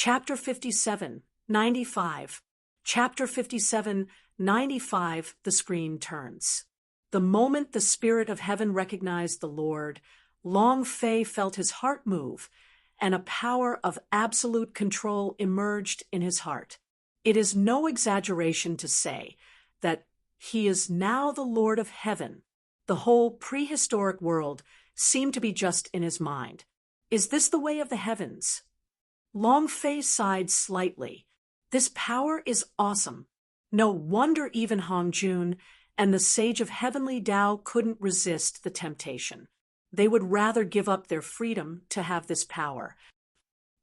Chapter 57, 95. Chapter 57, 95. The screen turns. The moment the spirit of heaven recognized the Lord, Long Fei felt his heart move, and a power of absolute control emerged in his heart. It is no exaggeration to say that he is now the Lord of Heaven. The whole prehistoric world seemed to be just in his mind. Is this the way of the heavens? Long Fei sighed slightly. This power is awesome. No wonder even Hong Jun and the sage of heavenly Tao couldn't resist the temptation. They would rather give up their freedom to have this power.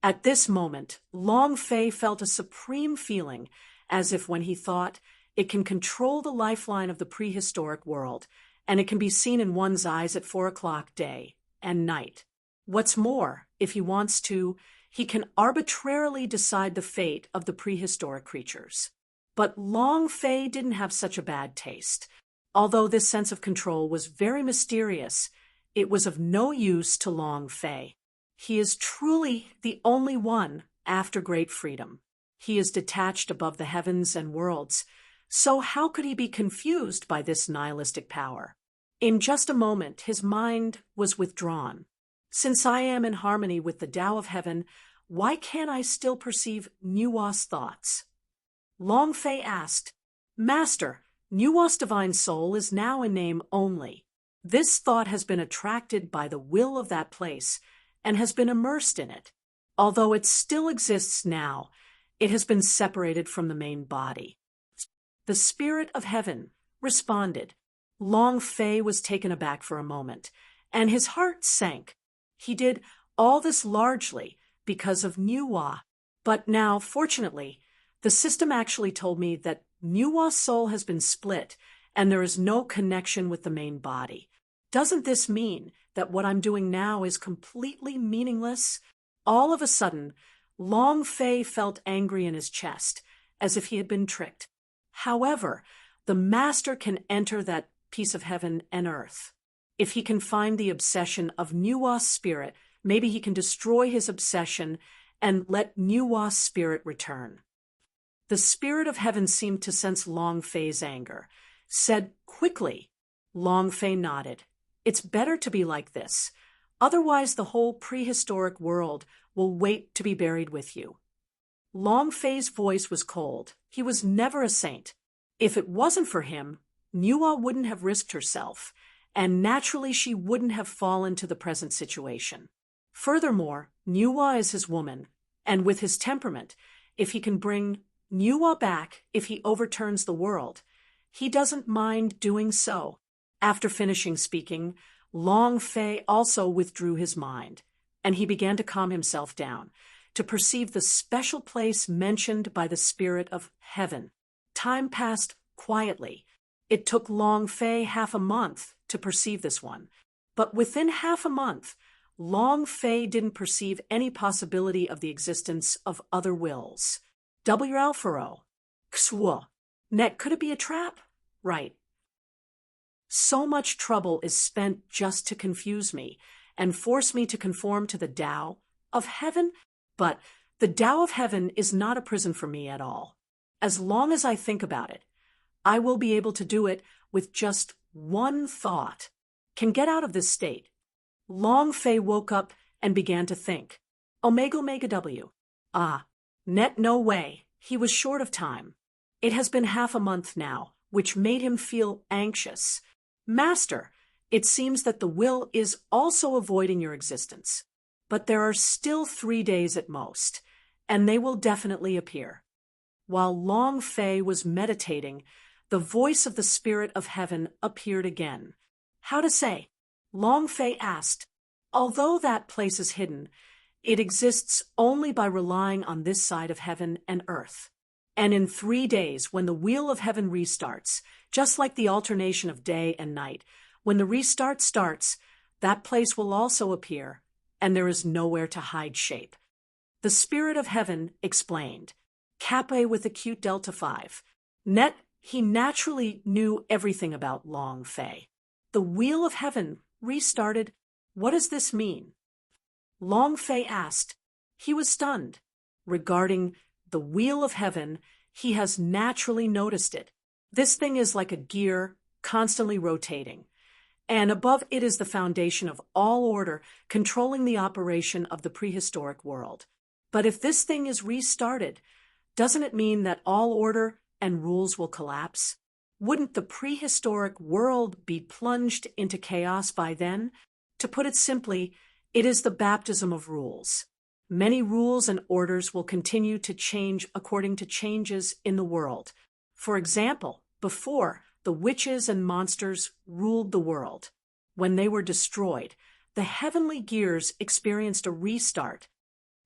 At this moment, Long Fei felt a supreme feeling, as if when he thought, it can control the lifeline of the prehistoric world, and it can be seen in one's eyes at 4 o'clock day and night. What's more, if he wants to, he can arbitrarily decide the fate of the prehistoric creatures. But Long Fei didn't have such a bad taste. Although this sense of control was very mysterious, it was of no use to Long Fei. He is truly the only one after great freedom. He is detached above the heavens and worlds, so how could he be confused by this nihilistic power? In just a moment, his mind was withdrawn. Since I am in harmony with the Tao of Heaven, why can't I still perceive Nuwa's thoughts? Long Fei asked, Master, Nuwa's divine soul is now a name only. This thought has been attracted by the will of that place and has been immersed in it. Although it still exists now, it has been separated from the main body. The spirit of heaven responded. Long Fei was taken aback for a moment, and his heart sank. He did all this largely because of Nuwa. But now, fortunately, the system actually told me that Nuwa's soul has been split and there is no connection with the main body. Doesn't this mean that what I'm doing now is completely meaningless? All of a sudden, Long Fei felt angry in his chest, as if he had been tricked. However, the master can enter that piece of heaven and earth. If he can find the obsession of Nuwa's spirit, maybe he can destroy his obsession and let Nuwa's spirit return. The spirit of heaven seemed to sense Long Fei's anger, said quickly. Long Fei nodded. It's better to be like this. Otherwise, the whole prehistoric world will wait to be buried with you. Long Fei's voice was cold. He was never a saint. If it wasn't for him, Nuwa wouldn't have risked herself, and naturally she wouldn't have fallen to the present situation. Furthermore, Nuwa is his woman, and with his temperament, if he can bring Nuwa back, if he overturns the world, he doesn't mind doing so. After finishing speaking, Long Fei also withdrew his mind, and he began to calm himself down, to perceive the special place mentioned by the spirit of heaven. Time passed quietly. It took Long Fei half a month to perceive this one, but within half a month, Long Fei didn't perceive any possibility of the existence of other wills. W. Alfaro. Xwo. Net, could it be a trap? Right. So much trouble is spent just to confuse me and force me to conform to the Tao of Heaven, but the Tao of Heaven is not a prison for me at all. As long as I think about it, I will be able to do it with just one thought. Can get out of this state. Long Fei woke up and began to think. Omega Omega W. Net no way. He was short of time. It has been half a month now, which made him feel anxious. Master, it seems that the will is also avoiding your existence. But there are still 3 days at most, and they will definitely appear. While Long Fei was meditating, the voice of the spirit of heaven appeared again. How to say? Long Fei asked. Although that place is hidden, it exists only by relying on this side of heaven and earth. And in 3 days, when the wheel of heaven restarts, just like the alternation of day and night, when the restart starts, that place will also appear, and there is nowhere to hide shape. The spirit of heaven explained. Kappa with acute delta 5. Net, he naturally knew everything about Long Fei. The wheel of heaven restarted. What does this mean? Long Fei asked. He was stunned. regarding the wheel of heaven, he has naturally noticed it. This thing is like a gear, constantly rotating. And above it is the foundation of all order, controlling the operation of the prehistoric world. But if this thing is restarted, doesn't it mean that all order and rules will collapse? Wouldn't the prehistoric world be plunged into chaos by then? To put it simply, it is the baptism of rules. Many rules and orders will continue to change according to changes in the world. For example, before, the witches and monsters ruled the world. When they were destroyed, the heavenly gears experienced a restart.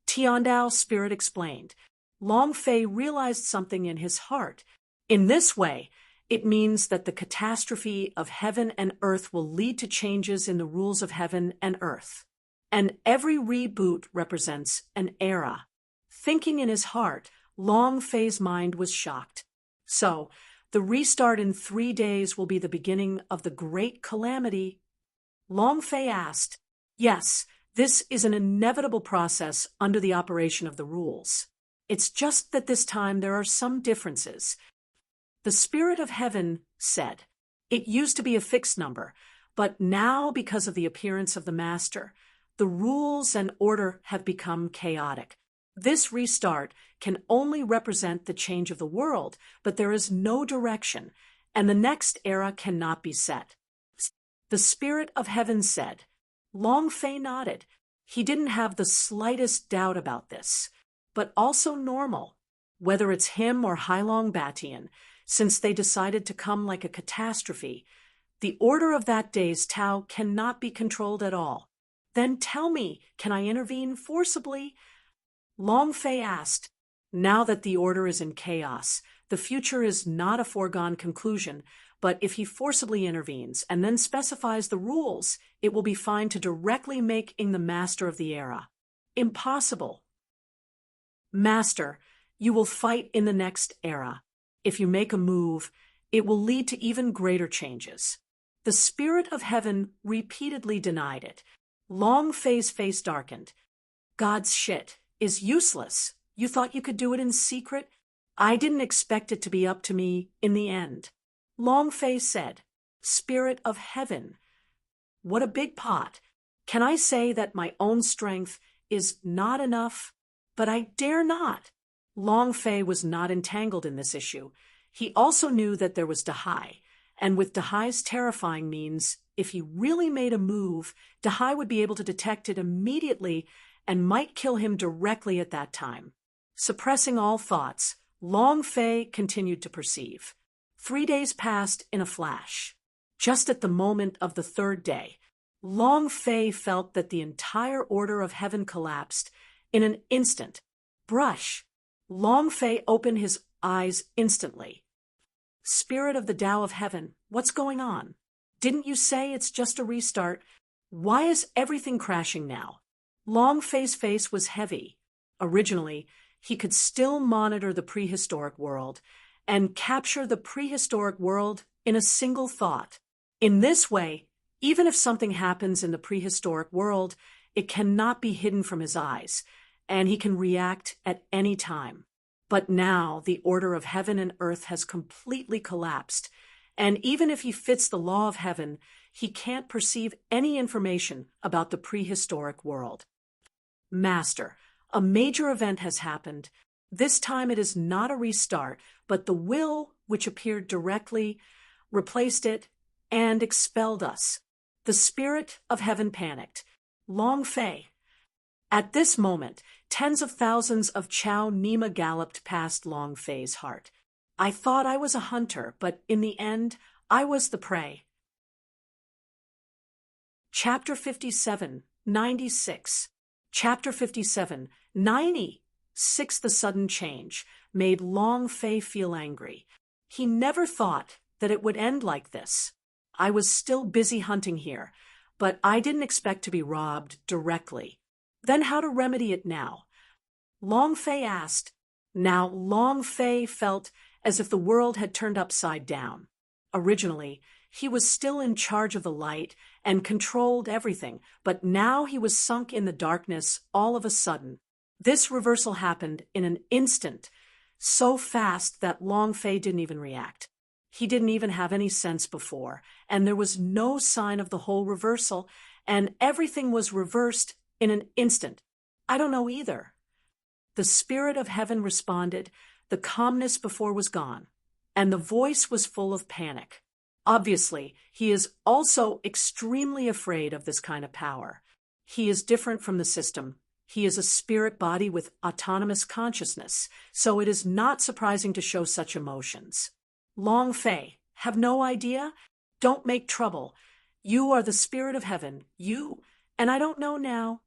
Tiandao's spirit explained. Long Fei realized something in his heart. In this way, it means that the catastrophe of heaven and earth will lead to changes in the rules of heaven and earth. And every reboot represents an era. Thinking in his heart, Long Fei's mind was shocked. So, the restart in 3 days will be the beginning of the great calamity. Long Fei asked, "Yes, this is an inevitable process under the operation of the rules. It's just that this time there are some differences." The Spirit of Heaven said, "It used to be a fixed number, but now because of the appearance of the Master, the rules and order have become chaotic. This restart can only represent the change of the world, but there is no direction, and the next era cannot be set." The Spirit of Heaven said. Long Fei nodded. He didn't have the slightest doubt about this, but also normal, whether it's him or Hailong Batian, since they decided to come like a catastrophe. The order of that day's Tao cannot be controlled at all. Then tell me, can I intervene forcibly? Long Fei asked. Now that the order is in chaos, the future is not a foregone conclusion, but if he forcibly intervenes and then specifies the rules, it will be fine to directly make him the master of the era. Impossible. Master, you will fight in the next era. If you make a move, it will lead to even greater changes. The Spirit of Heaven repeatedly denied it. Long Fei's face darkened. God's shit is useless. You thought you could do it in secret? I didn't expect it to be up to me in the end. Long Fei said, Spirit of Heaven. What a big pot. Can I say that my own strength is not enough? But I dare not. Long Fei was not entangled in this issue. He also knew that there was Dahai, and with Dahai's terrifying means, if he really made a move, Dahai would be able to detect it immediately and might kill him directly at that time. Suppressing all thoughts, Long Fei continued to perceive. 3 days passed in a flash. Just at the moment of the 3rd day, Long Fei felt that the entire order of heaven collapsed in an instant. Brush. Long Fei opened his eyes instantly. Spirit of the Tao of Heaven, what's going on? Didn't you say it's just a restart? Why is everything crashing now? Long Fei's face was heavy. Originally, he could still monitor the prehistoric world and capture the prehistoric world in a single thought. In this way, even if something happens in the prehistoric world, it cannot be hidden from his eyes, and he can react at any time. But now the order of heaven and earth has completely collapsed, and even if he fits the law of heaven, he can't perceive any information about the prehistoric world. Master, a major event has happened. This time it is not a restart, but the will, which appeared directly, replaced it and expelled us. The Spirit of Heaven panicked. Long Fei. At this moment, tens of thousands of Chao Nima galloped past Long Fei's heart. I thought I was a hunter, but in the end, I was the prey. Chapter 57, 96. Chapter 57, 96. The sudden change made Long Fei feel angry. He never thought that it would end like this. I was still busy hunting here, but I didn't expect to be robbed directly. Then how to remedy it now? Long Fei asked. Now Long Fei felt as if the world had turned upside down. Originally, he was still in charge of the light and controlled everything, but now he was sunk in the darkness all of a sudden. This reversal happened in an instant, so fast that Long Fei didn't even react. He didn't even have any sense before, and there was no sign of the whole reversal, and everything was reversed in an instant. I don't know either. The spirit of heaven responded. The calmness before was gone, and the voice was full of panic. Obviously, he is also extremely afraid of this kind of power. He is different from the system. He is a spirit body with autonomous consciousness, so it is not surprising to show such emotions. Long Fei, have no idea? Don't make trouble. You are the spirit of heaven, and I don't know now.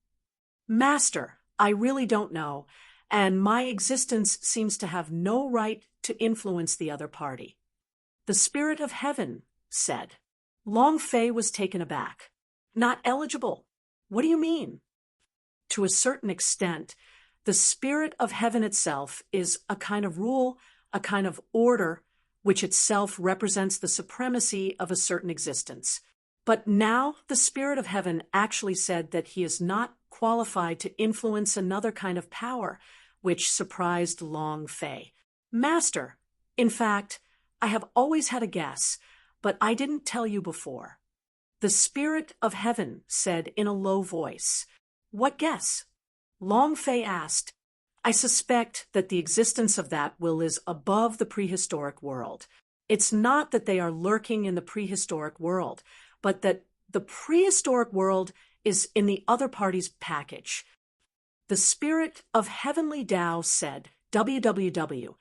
Master, I really don't know, and my existence seems to have no right to influence the other party. The spirit of heaven said. Long Fei was taken aback. Not eligible? What do you mean? To a certain extent, the spirit of heaven itself is a kind of rule, a kind of order, which itself represents the supremacy of a certain existence. But now the spirit of heaven actually said that he is not qualified to influence another kind of power, which surprised Long Fei. Master, in fact, I have always had a guess, but I didn't tell you before. The spirit of heaven said in a low voice. What guess? Long Fei asked. I suspect that the existence of that will is above the prehistoric world. It's not that they are lurking in the prehistoric world, but that the prehistoric world is in the other party's package. The spirit of heavenly Tao said, www.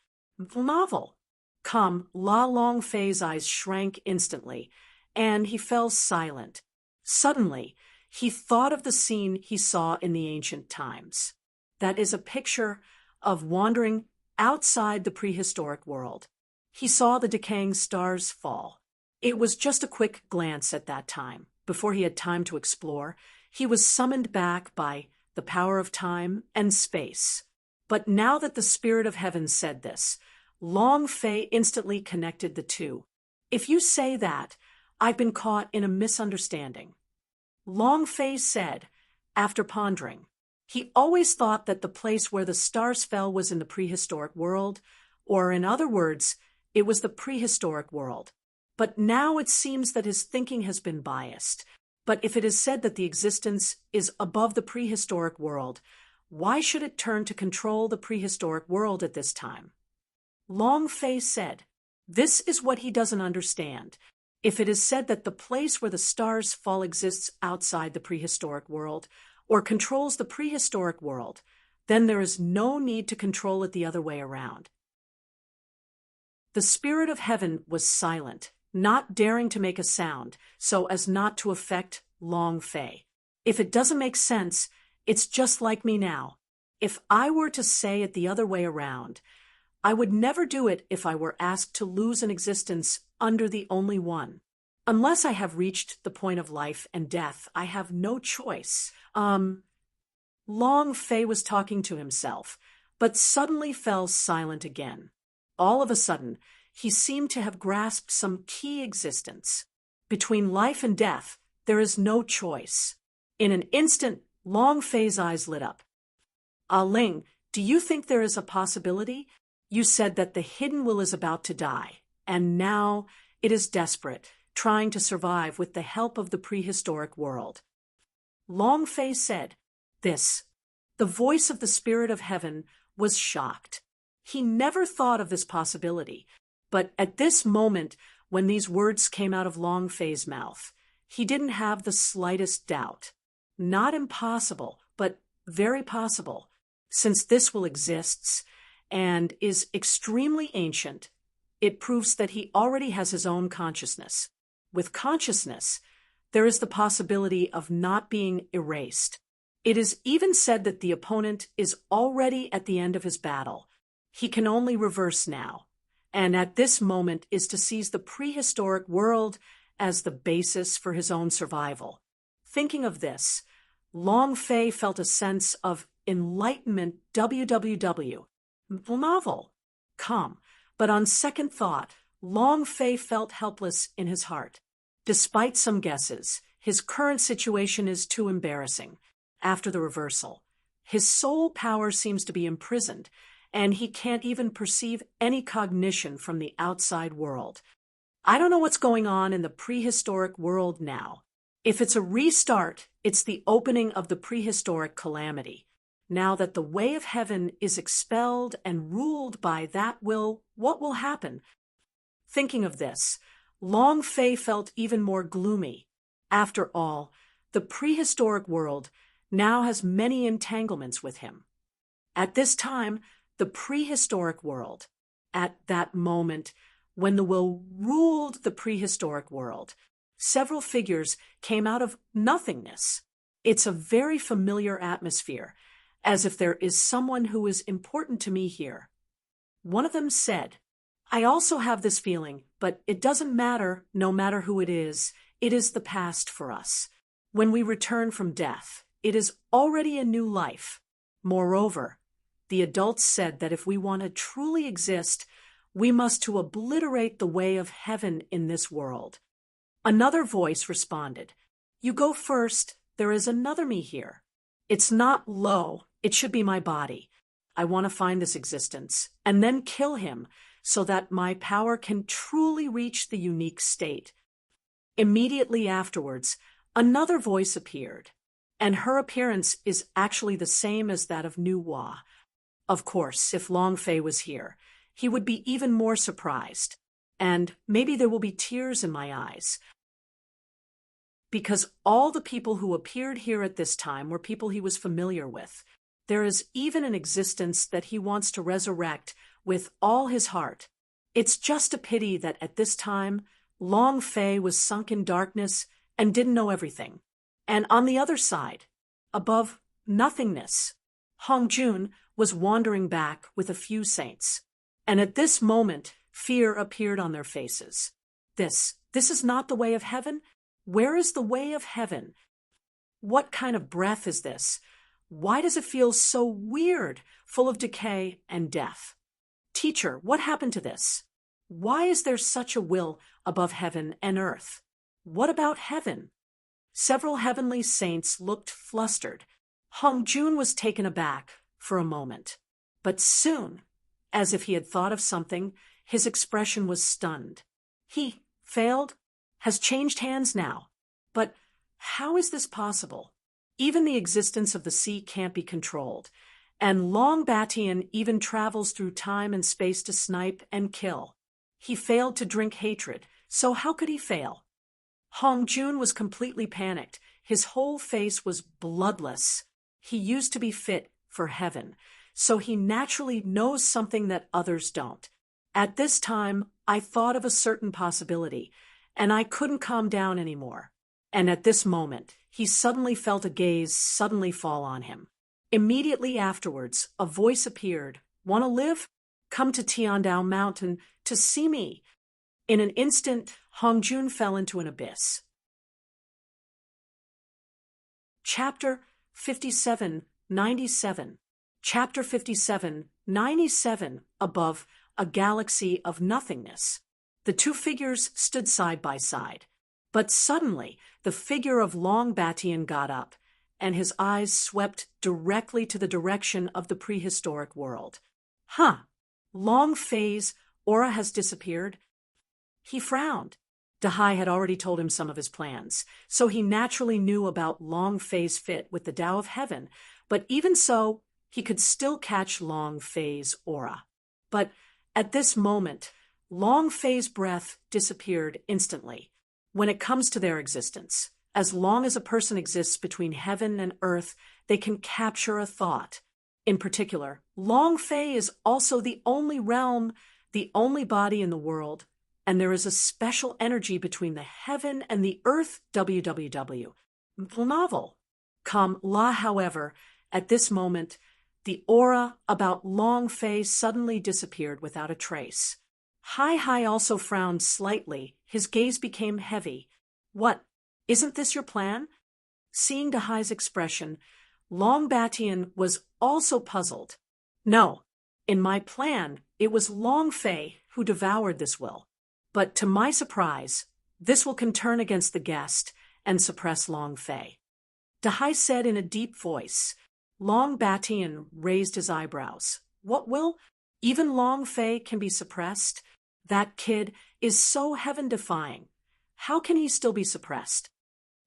Novel. Come, La Long Fei's eyes shrank instantly, and he fell silent. Suddenly, he thought of the scene he saw in the ancient times. That is a picture of wandering outside the prehistoric world. He saw the decaying stars fall. It was just a quick glance at that time. Before he had time to explore, he was summoned back by the power of time and space. But now that the spirit of heaven said this, Long Fei instantly connected the two. If you say that, I've been caught in a misunderstanding. Long Fei said, after pondering, he always thought that the place where the stars fell was in the prehistoric world, or in other words, it was the prehistoric world. But now it seems that his thinking has been biased. But if it is said that the existence is above the prehistoric world, why should it turn to control the prehistoric world at this time? Long Fei said, this is what he doesn't understand. If it is said that the place where the stars fall exists outside the prehistoric world, or controls the prehistoric world, then there is no need to control it the other way around. The spirit of heaven was silent, not daring to make a sound, so as not to affect Long Fei. If it doesn't make sense, it's just like me now. If I were to say it the other way around, I would never do it if I were asked to lose an existence under the only one. Unless I have reached the point of life and death, I have no choice. Long Fei was talking to himself, but suddenly fell silent again. All of a sudden, he seemed to have grasped some key existence. Between life and death, there is no choice. In an instant, Long Fei's eyes lit up. Ah Ling, do you think there is a possibility? You said that the hidden will is about to die, and now it is desperate, trying to survive with the help of the prehistoric world. Long Fei said, this. The voice of the spirit of heaven was shocked. He never thought of this possibility, but at this moment, when these words came out of Long Fei's mouth, he didn't have the slightest doubt. Not impossible, but very possible. Since this will exists and is extremely ancient, it proves that he already has his own consciousness. With consciousness, there is the possibility of not being erased. It is even said that the opponent is already at the end of his battle. He can only reverse now, and at this moment is to seize the prehistoric world as the basis for his own survival. Thinking of this, Long Fei felt a sense of enlightenment. WWW. Novel. Calm. But on second thought, Long Fei felt helpless in his heart. Despite some guesses, his current situation is too embarrassing. After the reversal, His soul power seems to be imprisoned, and he can't even perceive any cognition from the outside world. I don't know what's going on in the prehistoric world now. If it's a restart, it's the opening of the prehistoric calamity. Now that the way of heaven is expelled and ruled by what will happen? Thinking of this, Long Fei felt even more gloomy. After all, the prehistoric world now has many entanglements with him. At this time, the prehistoric world, at that moment, when the will ruled the prehistoric world, several figures came out of nothingness. It's a very familiar atmosphere, as if there is someone who is important to me here. One of them said, "I also have this feeling, but it doesn't matter, no matter who it is the past for us. When we return from death, it is already a new life. Moreover, the adults said that if we want to truly exist, we must to obliterate the way of heaven in this world." Another voice responded, "You go first, there is another me here. It's not low, it should be my body. I want to find this existence, and then kill him, so that my power can truly reach the unique state." Immediately afterwards, another voice appeared, and her appearance is actually the same as that of Nu Hua. Of course, if Long Fei was here, he would be even more surprised, and maybe there will be tears in my eyes. Because all the people who appeared here at this time were people he was familiar with. There is even an existence that he wants to resurrect with all his heart. It's just a pity that at this time, Long Fei was sunk in darkness and didn't know everything. And on the other side, above nothingness, Hong Jun was wandering back with a few saints. And at this moment, fear appeared on their faces. This is not the way of heaven? Where is the way of heaven? What kind of breath is this? Why does it feel so weird, full of decay and death? Teacher, what happened to this? Why is there such a will above heaven and earth? What about heaven? Several heavenly saints looked flustered. Hong Jun was taken aback for a moment. But soon, as if he had thought of something, his expression was stunned. He failed, has changed hands now. But how is this possible? Even the existence of the sea can't be controlled, and Long Batian even travels through time and space to snipe and kill. He failed to drink hatred, so how could he fail? Hong Jun was completely panicked. His whole face was bloodless. He used to be fit for heaven, so he naturally knows something that others don't. At this time, I thought of a certain possibility, and I couldn't calm down anymore. And at this moment, he suddenly felt a gaze suddenly fall on him. Immediately afterwards, a voice appeared. "Want to live? Come to Tiandao Mountain to see me." In an instant, Hong Jun fell into an abyss. Chapter 5797. Chapter 5797, above a galaxy of nothingness. The two figures stood side by side. But suddenly, the figure of Long Batian got up, and his eyes swept directly to the direction of the prehistoric world. Long Fei's aura has disappeared. He frowned. Dahai had already told him some of his plans, so he naturally knew about Long Fei's fit with the Tao of Heaven, but even so, he could still catch Long Fei's aura. But at this moment, Long Fei's breath disappeared instantly. When it comes to their existence, as long as a person exists between heaven and earth, they can capture a thought. In particular, Long Fei is also the only realm, the only body in the world, and there is a special energy between the heaven and the earth. WWW. Novel. However, at this moment, the aura about Long Fei suddenly disappeared without a trace. Hai also frowned slightly. His gaze became heavy. "What? Isn't this your plan?" Seeing Dahai's expression, Long Batian was also puzzled. "No. In my plan, it was Long Fei who devoured this will. But to my surprise, this will can turn against the guest and suppress Long Fei." Dahai said in a deep voice, Long Batian raised his eyebrows. What will? Even Long Fei can be suppressed? That kid is so heaven-defying. How can he still be suppressed?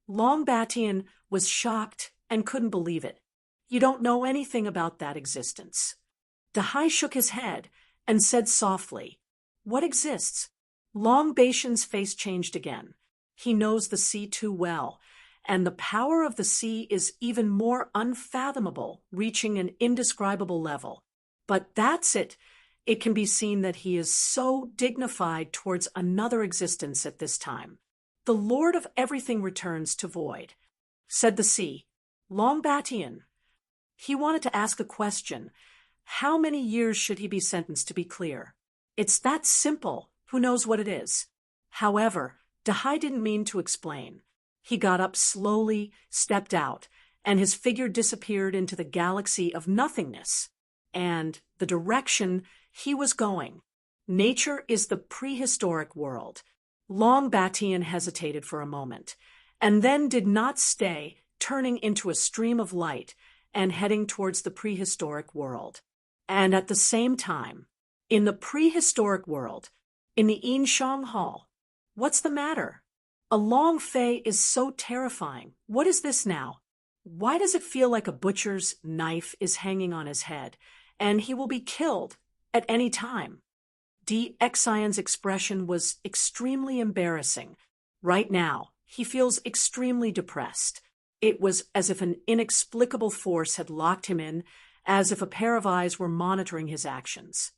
Long Batian was shocked and couldn't believe it. You don't know anything about that existence. Dahai shook his head and said softly, What exists? Long Batian's face changed again. He knows the sea too well, and the power of the sea is even more unfathomable, reaching an indescribable level. But that's it. It can be seen that he is so dignified towards another existence at this time. The Lord of everything returns to void, said the sea. Long Batian. He wanted to ask a question. How many years should he be sentenced, to be clear? It's that simple. Who knows what it is? However, Dahai didn't mean to explain. He got up slowly, stepped out, and his figure disappeared into the galaxy of nothingness. And the direction he was going. Nature is the prehistoric world. Long Batian hesitated for a moment, and then did not stay, turning into a stream of light and heading towards the prehistoric world. And at the same time, in the prehistoric world, in the Yinshang Hall, what's the matter? A Long Fei is so terrifying. What is this now? Why does it feel like a butcher's knife is hanging on his head, and he will be killed at any time? Xian's expression was extremely embarrassing. Right now, he feels extremely depressed. It was as if an inexplicable force had locked him in, as if a pair of eyes were monitoring his actions.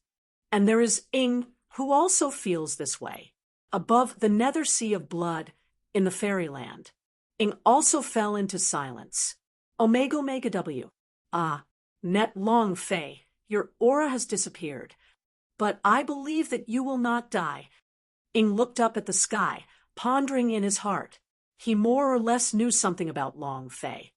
And there is Ying, who also feels this way. Above the nether sea of blood in the fairyland, Ying also fell into silence. Omega Omega W. Ah, Net Long Fei, your aura has disappeared. But I believe that you will not die. Ying looked up at the sky, pondering in his heart. He more or less knew something about Long Fei.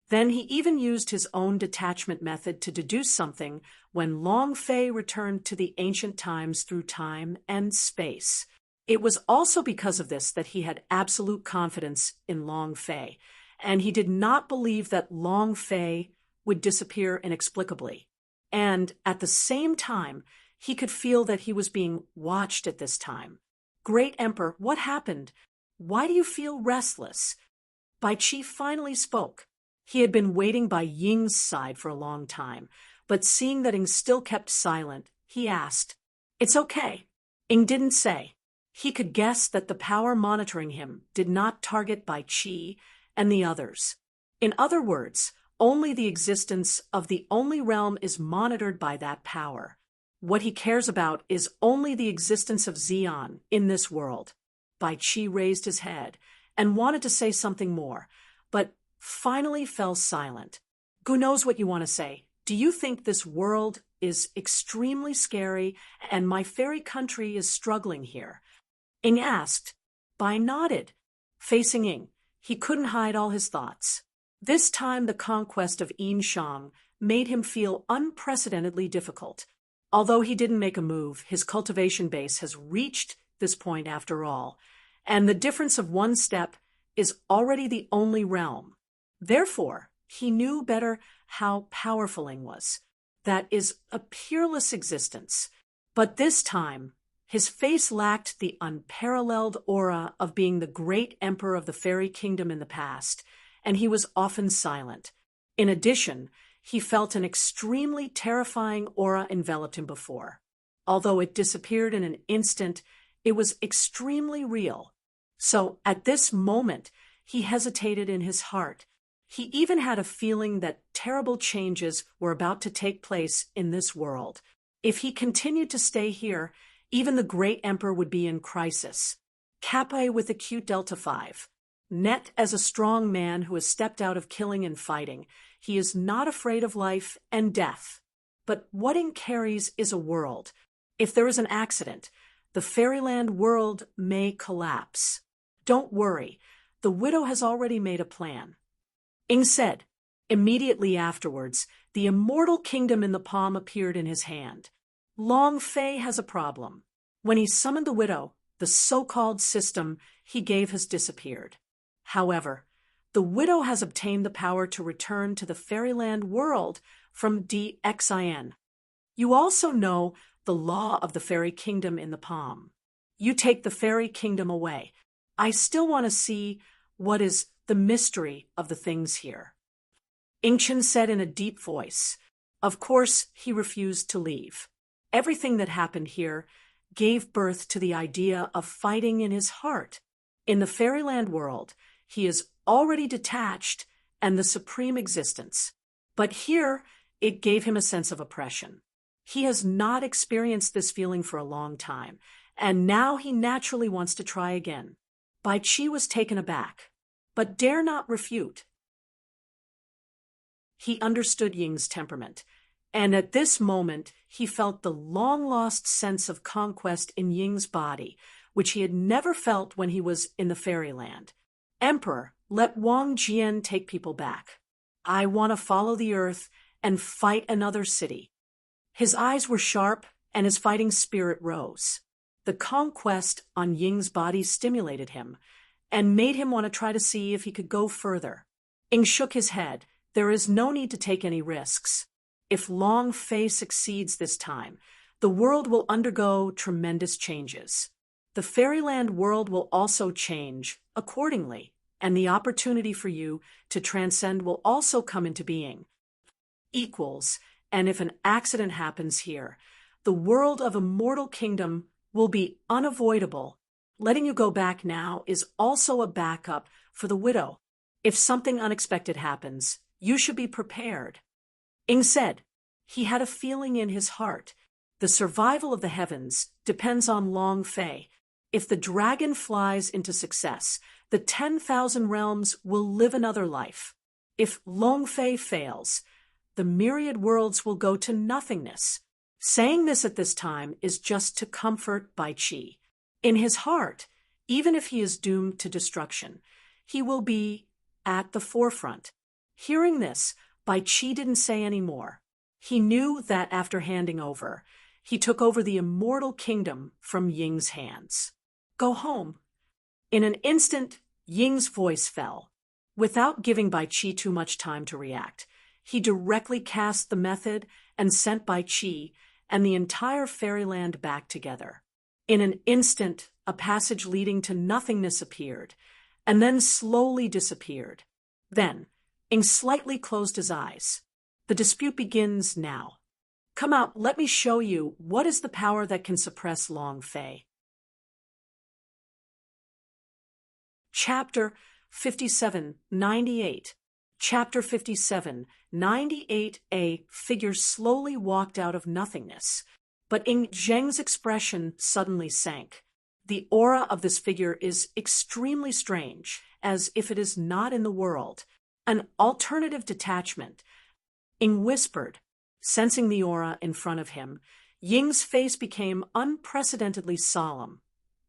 Then he even used his own detachment method to deduce something when Long Fei returned to the ancient times through time and space. It was also because of this that he had absolute confidence in Long Fei, and he did not believe that Long Fei would disappear inexplicably. And at the same time, he could feel that he was being watched at this time. Great Emperor, what happened? Why do you feel restless? Bai Qi finally spoke. He had been waiting by Ying's side for a long time, but seeing that Ying still kept silent, he asked, It's okay. Ying didn't say. He could guess that the power monitoring him did not target Bai Qi and the others. In other words, only the existence of the only realm is monitored by that power. What he cares about is only the existence of Xian in this world. Bai Qi raised his head and wanted to say something more, but finally fell silent. Who knows what you want to say? Do you think this world is extremely scary and my fairy country is struggling here? Ying asked. Bai nodded. Facing Ying, he couldn't hide all his thoughts. This time the conquest of Yinshang made him feel unprecedentedly difficult. Although he didn't make a move, his cultivation base has reached this point after all, and the difference of one step is already the only realm. Therefore, he knew better how powerful Ying was. That is a peerless existence. But this time, his face lacked the unparalleled aura of being the great emperor of the fairy kingdom in the past, and he was often silent. In addition, he felt an extremely terrifying aura enveloped him before. Although it disappeared in an instant, it was extremely real. So, at this moment, he hesitated in his heart. He even had a feeling that terrible changes were about to take place in this world. If he continued to stay here, even the great emperor would be in crisis. Kappa with acute Delta 5. Net as a strong man who has stepped out of killing and fighting, he is not afraid of life and death. But what Ying carries is a world. If there is an accident, the fairyland world may collapse. Don't worry, the widow has already made a plan. Ying said. Immediately afterwards, the immortal kingdom in the palm appeared in his hand. Long Fei has a problem. When he summoned the widow, the so-called system he gave has disappeared. However, The widow has obtained the power to return to the fairyland world from DXIN. You also know the law of the fairy kingdom in the palm. You take the fairy kingdom away. I still want to see what is the mystery of the things here. Ingchen said in a deep voice. Of course, he refused to leave. Everything that happened here gave birth to the idea of fighting in his heart. In the fairyland world, he is already detached and the supreme existence. But here, it gave him a sense of oppression. He has not experienced this feeling for a long time, and now he naturally wants to try again. Bai Qi was taken aback, but dare not refute. He understood Ying's temperament, and at this moment he felt the long-lost sense of conquest in Ying's body, which he had never felt when he was in the fairyland. Emperor, let Wang Jian take people back. I want to follow the earth and fight another city. His eyes were sharp, and his fighting spirit rose. The conquest on Ying's body stimulated him, and made him want to try to see if he could go further. Ying shook his head. There is no need to take any risks. If Long Fei succeeds this time, the world will undergo tremendous changes. The fairyland world will also change accordingly, and the opportunity for you to transcend will also come into being. Equals, and if an accident happens here, the world of a mortal kingdom will be unavoidable. Letting you go back now is also a backup for the widow. If something unexpected happens, you should be prepared. Ying said. He had a feeling in his heart. The survival of the heavens depends on Long Fei. If the dragon flies into success, the 10,000 realms will live another life. If Long Fei fails, the myriad worlds will go to nothingness. Saying this at this time is just to comfort Bai Qi. In his heart, even if he is doomed to destruction, he will be at the forefront. Hearing this, Bai Qi didn't say any more. He knew that after handing over, he took over the immortal kingdom from Ying's hands. Go home. In an instant, Ying's voice fell. Without giving Bai Qi too much time to react, he directly cast the method and sent Bai Qi and the entire fairyland back together. In an instant, a passage leading to nothingness appeared, and then slowly disappeared. Then, Ying slightly closed his eyes. The dispute begins now. Come out, let me show you what is the power that can suppress Long Fei. Chapter 57:98. Chapter 57:98. A figure slowly walked out of nothingness, but Ying Zheng's expression suddenly sank. The aura of this figure is extremely strange, as if it is not in the world. An alternative detachment. Ying whispered. Sensing the aura in front of him, Ying's face became unprecedentedly solemn,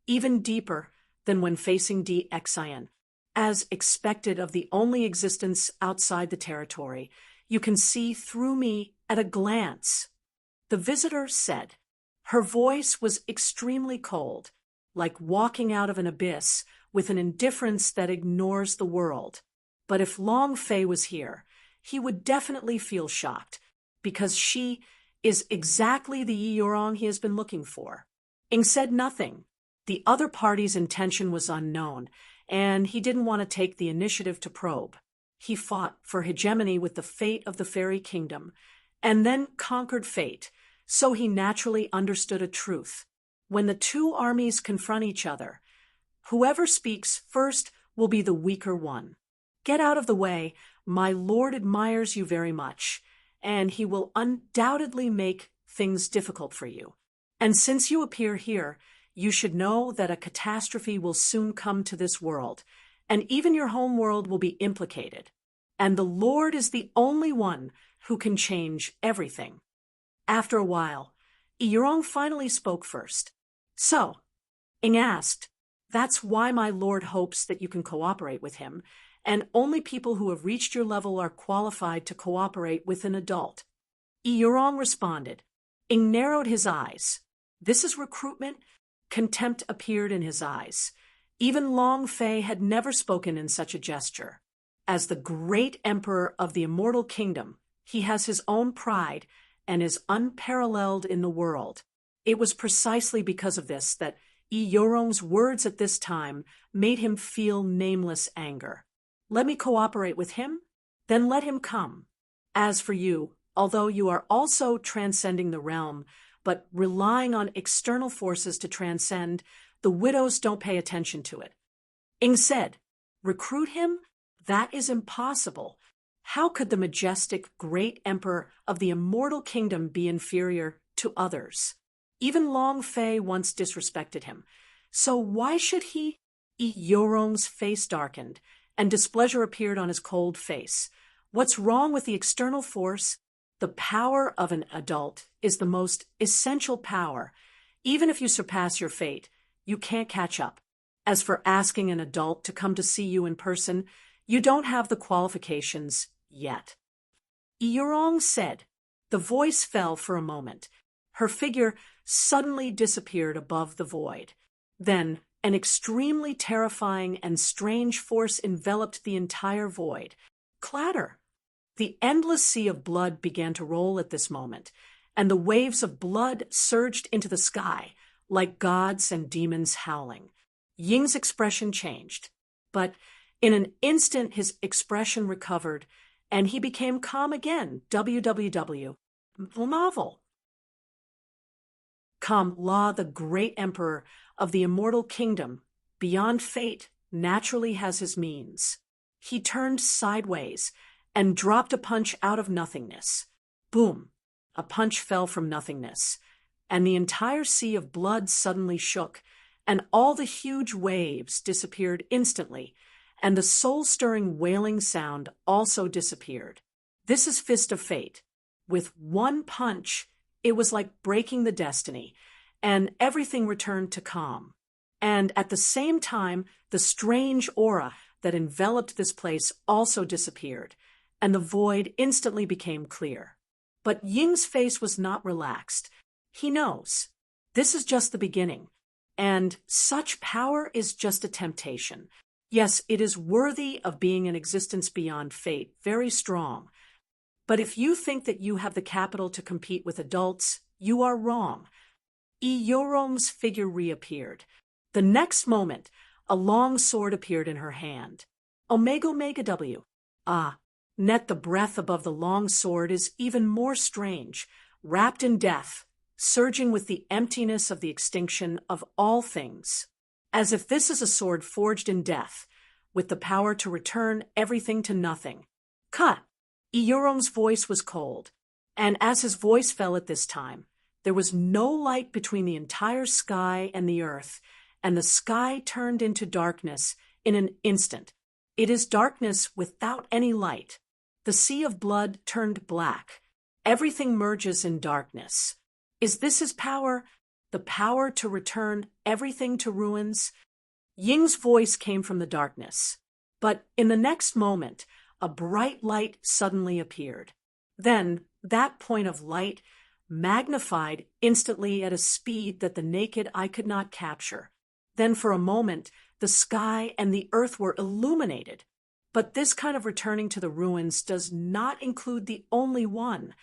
even deeper than when facing DXIN. As expected of the only existence outside the territory, you can see through me at a glance, the visitor said. Her voice was extremely cold, like walking out of an abyss with an indifference that ignores the world. But if Long Fei was here, he would definitely feel shocked, because she is exactly the Yi Yurong he has been looking for. Ying said nothing. The other party's intention was unknown, and he didn't want to take the initiative to probe. He fought for hegemony with the fate of the fairy kingdom, and then conquered fate, so he naturally understood a truth. When the two armies confront each other, whoever speaks first will be the weaker one. Get out of the way. My lord admires you very much, and he will undoubtedly make things difficult for you. And since you appear here, you should know that a catastrophe will soon come to this world, and even your home world will be implicated. And the Lord is the only one who can change everything. After a while, Yurong finally spoke first. So, Ying asked, that's why my lord hopes that you can cooperate with him, and only people who have reached your level are qualified to cooperate with an adult. Yurong responded. Ying narrowed his eyes. This is recruitment? Contempt appeared in his eyes. Even Long Fei had never spoken in such a gesture. As the great emperor of the immortal kingdom, he has his own pride and is unparalleled in the world. It was precisely because of this that Yorong's words at this time made him feel nameless anger. Let me cooperate with him? Then let him come. As for you, although you are also transcending the realm, but relying on external forces to transcend, the widows don't pay attention to it. Ing said, recruit him? That is impossible. How could the majestic great emperor of the immortal kingdom be inferior to others? Even Long Fei once disrespected him. So why should he? Yorong's face darkened, and displeasure appeared on his cold face. What's wrong with the external force? The power of an adult is the most essential power. Even if you surpass your fate, you can't catch up. As for asking an adult to come to see you in person, you don't have the qualifications yet. Yorong said. The voice fell for a moment. Her figure suddenly disappeared above the void. Then, an extremely terrifying and strange force enveloped the entire void. Clatter! The endless sea of blood began to roll at this moment, and the waves of blood surged into the sky, like gods and demons howling. Ying's expression changed, but in an instant his expression recovered, and he became calm again. WWW. Novel. Come, La, the great emperor of the immortal kingdom, beyond fate, naturally has his means. He turned sideways and dropped a punch out of nothingness. Boom! A punch fell from nothingness, and the entire sea of blood suddenly shook, and all the huge waves disappeared instantly, and the soul-stirring wailing sound also disappeared. This is Fist of Fate. With one punch, it was like breaking the destiny, and everything returned to calm. And at the same time, the strange aura that enveloped this place also disappeared, and the void instantly became clear. But Ying's face was not relaxed. He knows. This is just the beginning, and such power is just a temptation. Yes, it is worthy of being an existence beyond fate, very strong. But if you think that you have the capital to compete with adults, you are wrong. Yorong's figure reappeared. The next moment, a long sword appeared in her hand. Omega Omega W. Net the breath above the long sword is even more strange, wrapped in death, surging with the emptiness of the extinction of all things. As if this is a sword forged in death, with the power to return everything to nothing. Cut! Yorong's voice was cold, and as his voice fell at this time, there was no light between the entire sky and the earth, and the sky turned into darkness in an instant. It is darkness without any light. The sea of blood turned black. Everything merges in darkness. Is this his power? The power to return everything to ruins? Ying's voice came from the darkness, but in the next moment, a bright light suddenly appeared. Then, that point of light magnified instantly at a speed that the naked eye could not capture. Then for a moment, the sky and the earth were illuminated. But this kind of returning to the ruins does not include the only one.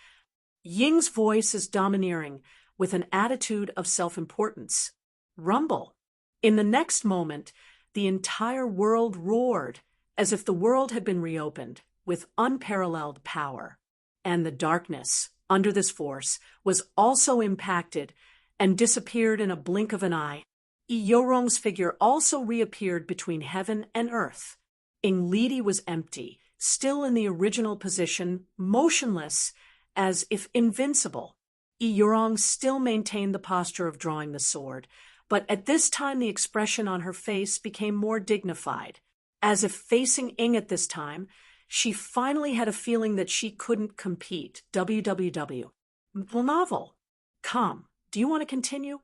Ying's voice is domineering, with an attitude of self-importance. Rumble. In the next moment, the entire world roared, as if the world had been reopened, with unparalleled power. And the darkness, under this force, was also impacted and disappeared in a blink of an eye. Yorong's figure also reappeared between heaven and earth. Inglidi was empty, still in the original position, motionless, as if invincible. Yorong still maintained the posture of drawing the sword, but at this time the expression on her face became more dignified. As if facing Ing at this time, she finally had a feeling that she couldn't compete. WWW. Novel. Come, do you want to continue?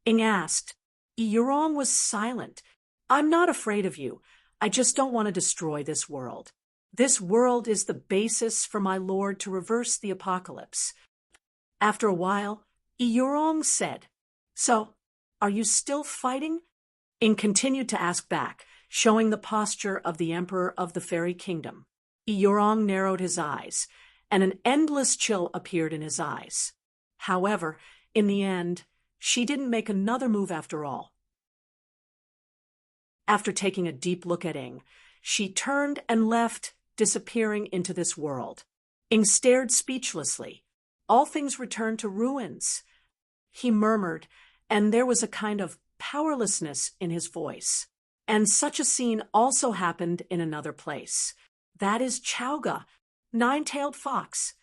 Ing asked. Yorong was silent. I'm not afraid of you. I just don't want to destroy this world. This world is the basis for my lord to reverse the apocalypse. After a while, Yorong said, So, are you still fighting? Ing continued to ask back. showing the posture of the emperor of the fairy kingdom. Eorong narrowed his eyes, and an endless chill appeared in his eyes. However, in the end, she didn't make another move after all. After taking a deep look at Ing, she turned and left, disappearing into this world. Ing stared speechlessly. All things returned to ruins. He murmured, and there was a kind of powerlessness in his voice. And such a scene also happened in another place. That is Chowga, nine-tailed fox.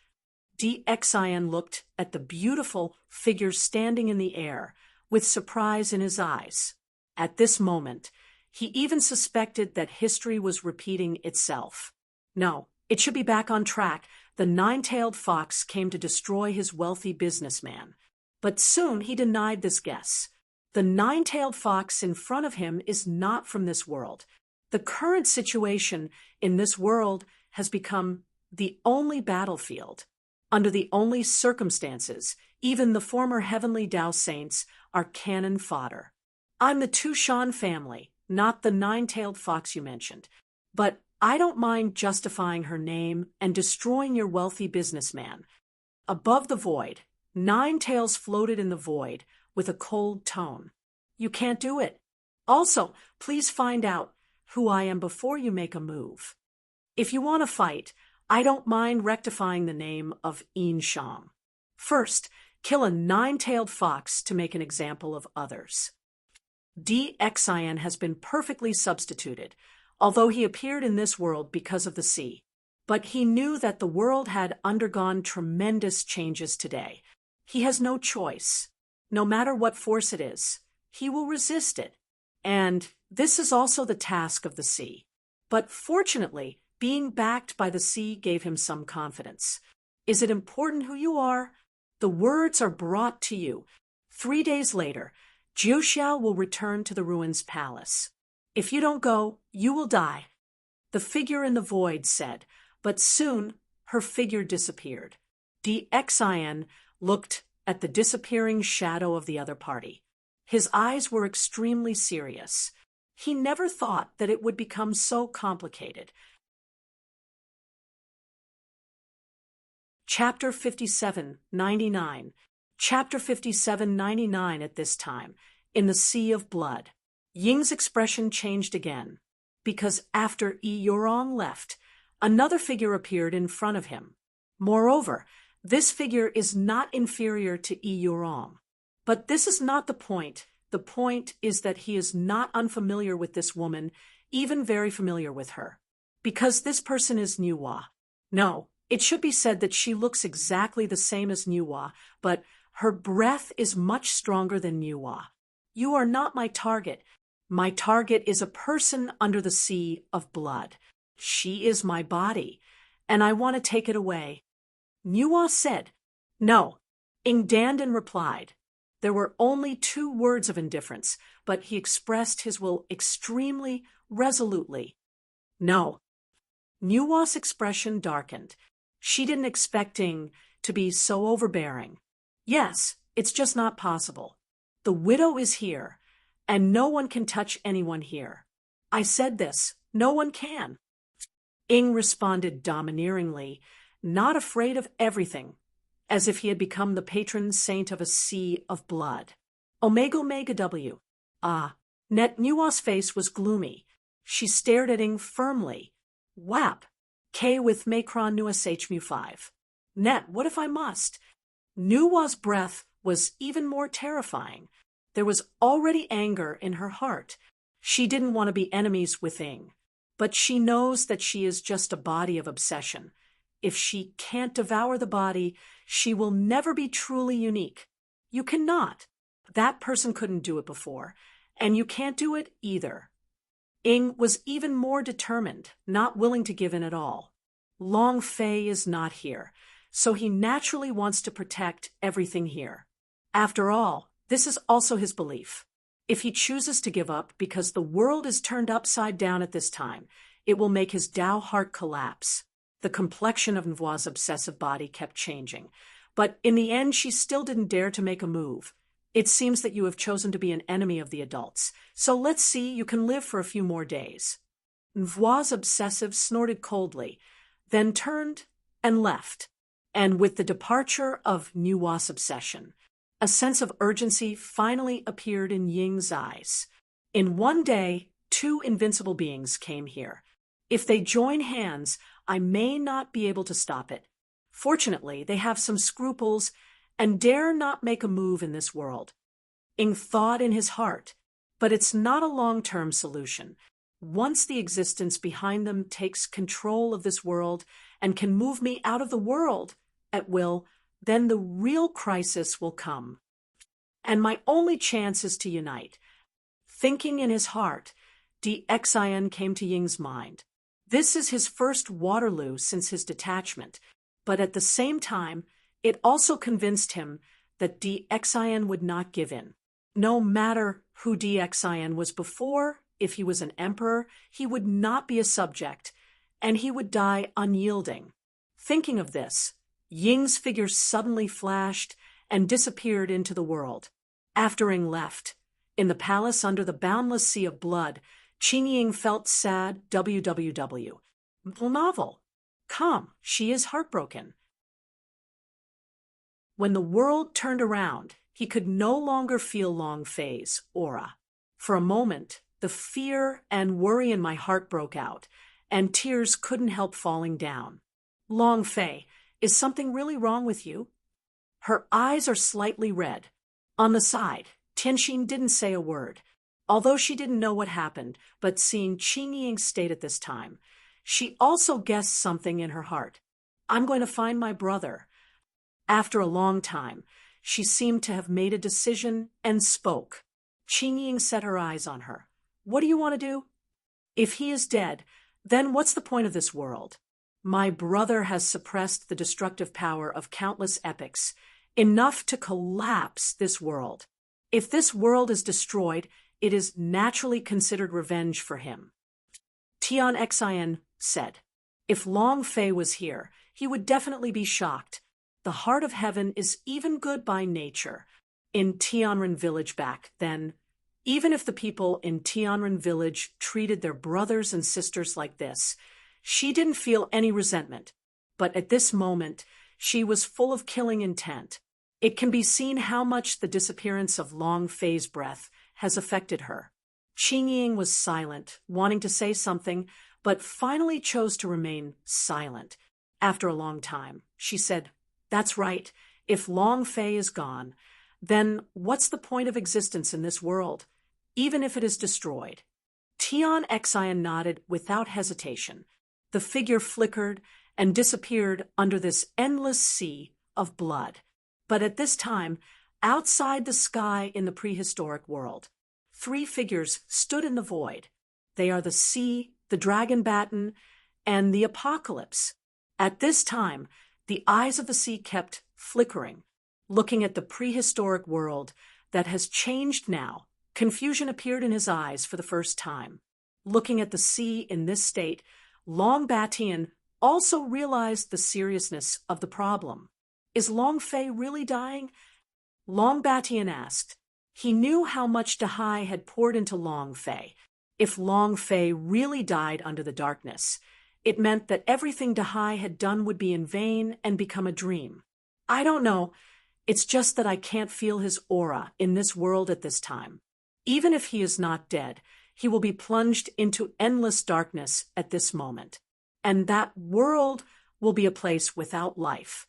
DXIN looked at the beautiful figure standing in the air, with surprise in his eyes. At this moment, he even suspected that history was repeating itself. No, it should be back on track. The nine-tailed fox came to destroy his wealthy businessman. But soon he denied this guess. The nine-tailed fox in front of him is not from this world. The current situation in this world has become the only battlefield. Under the only circumstances, even the former heavenly Tao saints are cannon fodder. I'm the Tushan family, not the nine-tailed fox you mentioned. But I don't mind justifying her name and destroying your wealthy businessman. Above the void, nine tails floated in the void with a cold tone. You can't do it. Also, please find out who I am before you make a move. If you want to fight, I don't mind rectifying the name of Inshang. First, kill a nine-tailed fox to make an example of others. DXIN has been perfectly substituted, although he appeared in this world because of the sea. But he knew that the world had undergone tremendous changes today. He has no choice. No matter what force it is, he will resist it. And this is also the task of the sea. But fortunately, being backed by the sea gave him some confidence. Is it important who you are? The words are brought to you. 3 days later, Jiuxiao will return to the ruins palace. If you don't go, you will die. The figure in the void said, but soon her figure disappeared. DXIN looked at the disappearing shadow of the other party. His eyes were extremely serious. He never thought that it would become so complicated. Chapter 57:99. Chapter 57:99 at this time, in the Sea of Blood. Ying's expression changed again, because after Eorong left, another figure appeared in front of him. Moreover, this figure is not inferior to Eorong. But this is not the point. The point is that he is not unfamiliar with this woman, even very familiar with her. Because this person is Nuwa. No, it should be said that she looks exactly the same as Nuwa, but her breath is much stronger than Nuwa. You are not my target. My target is a person under the sea of blood. She is my body, and I want to take it away. Nuwa said, no. Ingdandan replied. There were only 2 words of indifference, but he expressed his will extremely resolutely. No. Nuwa's expression darkened. She didn't expect Ing to be so overbearing. Yes, it's just not possible. The widow is here, and no one can touch anyone here. I said this. No one can. Ing responded domineeringly, not afraid of everything, as if he had become the patron saint of a sea of blood. Omega Omega W. Ah. Net Nuwa's face was gloomy. She stared at Ing firmly. Wap. K with Macron Nuas H mu 5. Net, what if I must? Nuwa's breath was even more terrifying. There was already anger in her heart. She didn't want to be enemies with Ing. But she knows that she is just a body of obsession. If she can't devour the body, she will never be truly unique. You cannot. That person couldn't do it before, and you can't do it either. Ing was even more determined, not willing to give in at all. Long Fei is not here, so he naturally wants to protect everything here. After all, this is also his belief. If he chooses to give up because the world is turned upside down at this time, it will make his Tao heart collapse. The complexion of Nvua's obsessive body kept changing, but in the end she still didn't dare to make a move. It seems that you have chosen to be an enemy of the adults, so let's see you can live for a few more days. Voix obsessive snorted coldly, then turned and left. And with the departure of Nuwa's obsession, a sense of urgency finally appeared in Ying's eyes. In one day, two invincible beings came here. If they join hands, I may not be able to stop it. Fortunately, they have some scruples and dare not make a move in this world. Ying thought in his heart, but it's not a long-term solution. Once the existence behind them takes control of this world and can move me out of the world at will, then the real crisis will come. And my only chance is to unite. Thinking in his heart, DXIN came to Ying's mind. This is his first Waterloo since his detachment, but at the same time, it also convinced him that DXIN would not give in. No matter who DXIN was before, if he was an emperor, he would not be a subject, and he would die unyielding. Thinking of this, Ying's figure suddenly flashed and disappeared into the world. After Ying left, in the palace under the boundless sea of blood, Ying felt sad. WWW. Novel. Come, she is heartbroken. When the world turned around, he could no longer feel Long Fei's aura. For a moment, the fear and worry in my heart broke out, and tears couldn't help falling down. Long Fei, is something really wrong with you? Her eyes are slightly red. On the side, Tianxin didn't say a word, although she didn't know what happened, but seeing Qing Ying's state at this time, she also guessed something in her heart. I'm going to find my brother. After a long time, she seemed to have made a decision and spoke. Qing Ying set her eyes on her. What do you want to do? If he is dead, then what's the point of this world? My brother has suppressed the destructive power of countless epochs, enough to collapse this world. If this world is destroyed, it is naturally considered revenge for him. Tian Xin said, if Long Fei was here, he would definitely be shocked. The heart of heaven is even good by nature. In Tianren village back then, even if the people in Tianren village treated their brothers and sisters like this, she didn't feel any resentment. But at this moment, she was full of killing intent. It can be seen how much the disappearance of Long Fei's breath has affected her. Qing Ying was silent, wanting to say something, but finally chose to remain silent. After a long time, she said, that's right. If Long Fei is gone, then what's the point of existence in this world, even if it is destroyed? Tian Xin nodded without hesitation. The figure flickered and disappeared under this endless sea of blood. But at this time, outside the sky in the prehistoric world, three figures stood in the void. They are the sea, the dragon baton, and the apocalypse. At this time, the eyes of the sea kept flickering, looking at the prehistoric world that has changed now. Confusion appeared in his eyes for the first time. Looking at the sea in this state, Long Batian also realized the seriousness of the problem. Is Long Fei really dying? Long Batian asked. He knew how much Dahai had poured into Long Fei. If Long Fei really died under the darkness, it meant that everything Dahai had done would be in vain and become a dream. I don't know. It's just that I can't feel his aura in this world at this time. Even if he is not dead, he will be plunged into endless darkness at this moment. And that world will be a place without life.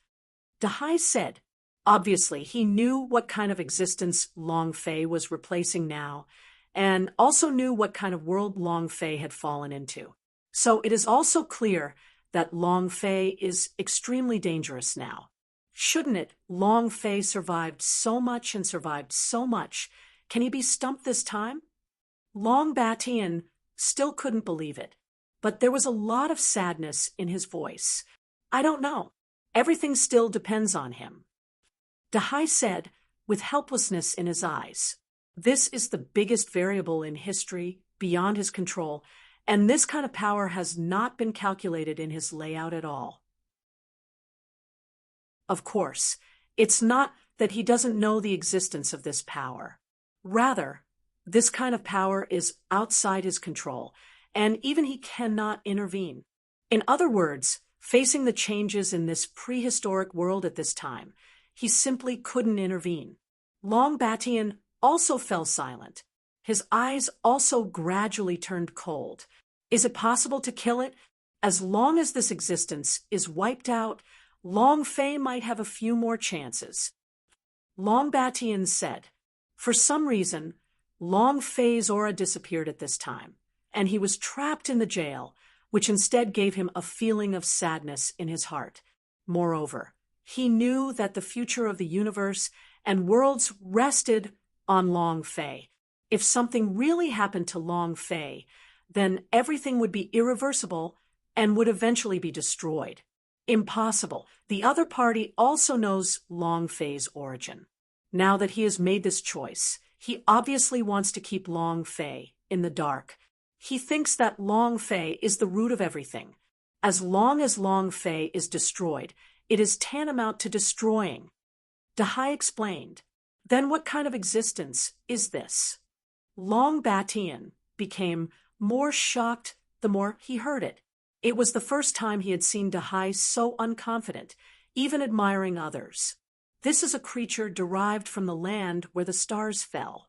Dahai said, obviously he knew what kind of existence Long Fei was replacing now, and also knew what kind of world Long Fei had fallen into. So it is also clear that Long Fei is extremely dangerous now. Shouldn't it? Long Fei survived so much and survived so much. Can he be stumped this time? Long Batian still couldn't believe it, but there was a lot of sadness in his voice. I don't know. Everything still depends on him. Dahai said, with helplessness in his eyes, this is the biggest variable in history beyond his control, and this kind of power has not been calculated in his layout at all. Of course, it's not that he doesn't know the existence of this power. Rather, this kind of power is outside his control, and even he cannot intervene. In other words, facing the changes in this prehistoric world at this time, he simply couldn't intervene. Long Batian also fell silent. His eyes also gradually turned cold. Is it possible to kill it? As long as this existence is wiped out, Long Fei might have a few more chances. Long Batian said. For some reason, Long Fei's aura disappeared at this time, and he was trapped in the jail, which instead gave him a feeling of sadness in his heart. Moreover, he knew that the future of the universe and worlds rested on Long Fei. If something really happened to Long Fei, then everything would be irreversible and would eventually be destroyed. Impossible. The other party also knows Long Fei's origin. Now that he has made this choice, he obviously wants to keep Long Fei in the dark. He thinks that Long Fei is the root of everything. As long as Long Fei is destroyed, it is tantamount to destroying. Dahai explained. Then what kind of existence is this? Long Batian became more shocked the more he heard it. It was the first time he had seen Dahai so unconfident, even admiring others. This is a creature derived from the land where the stars fell.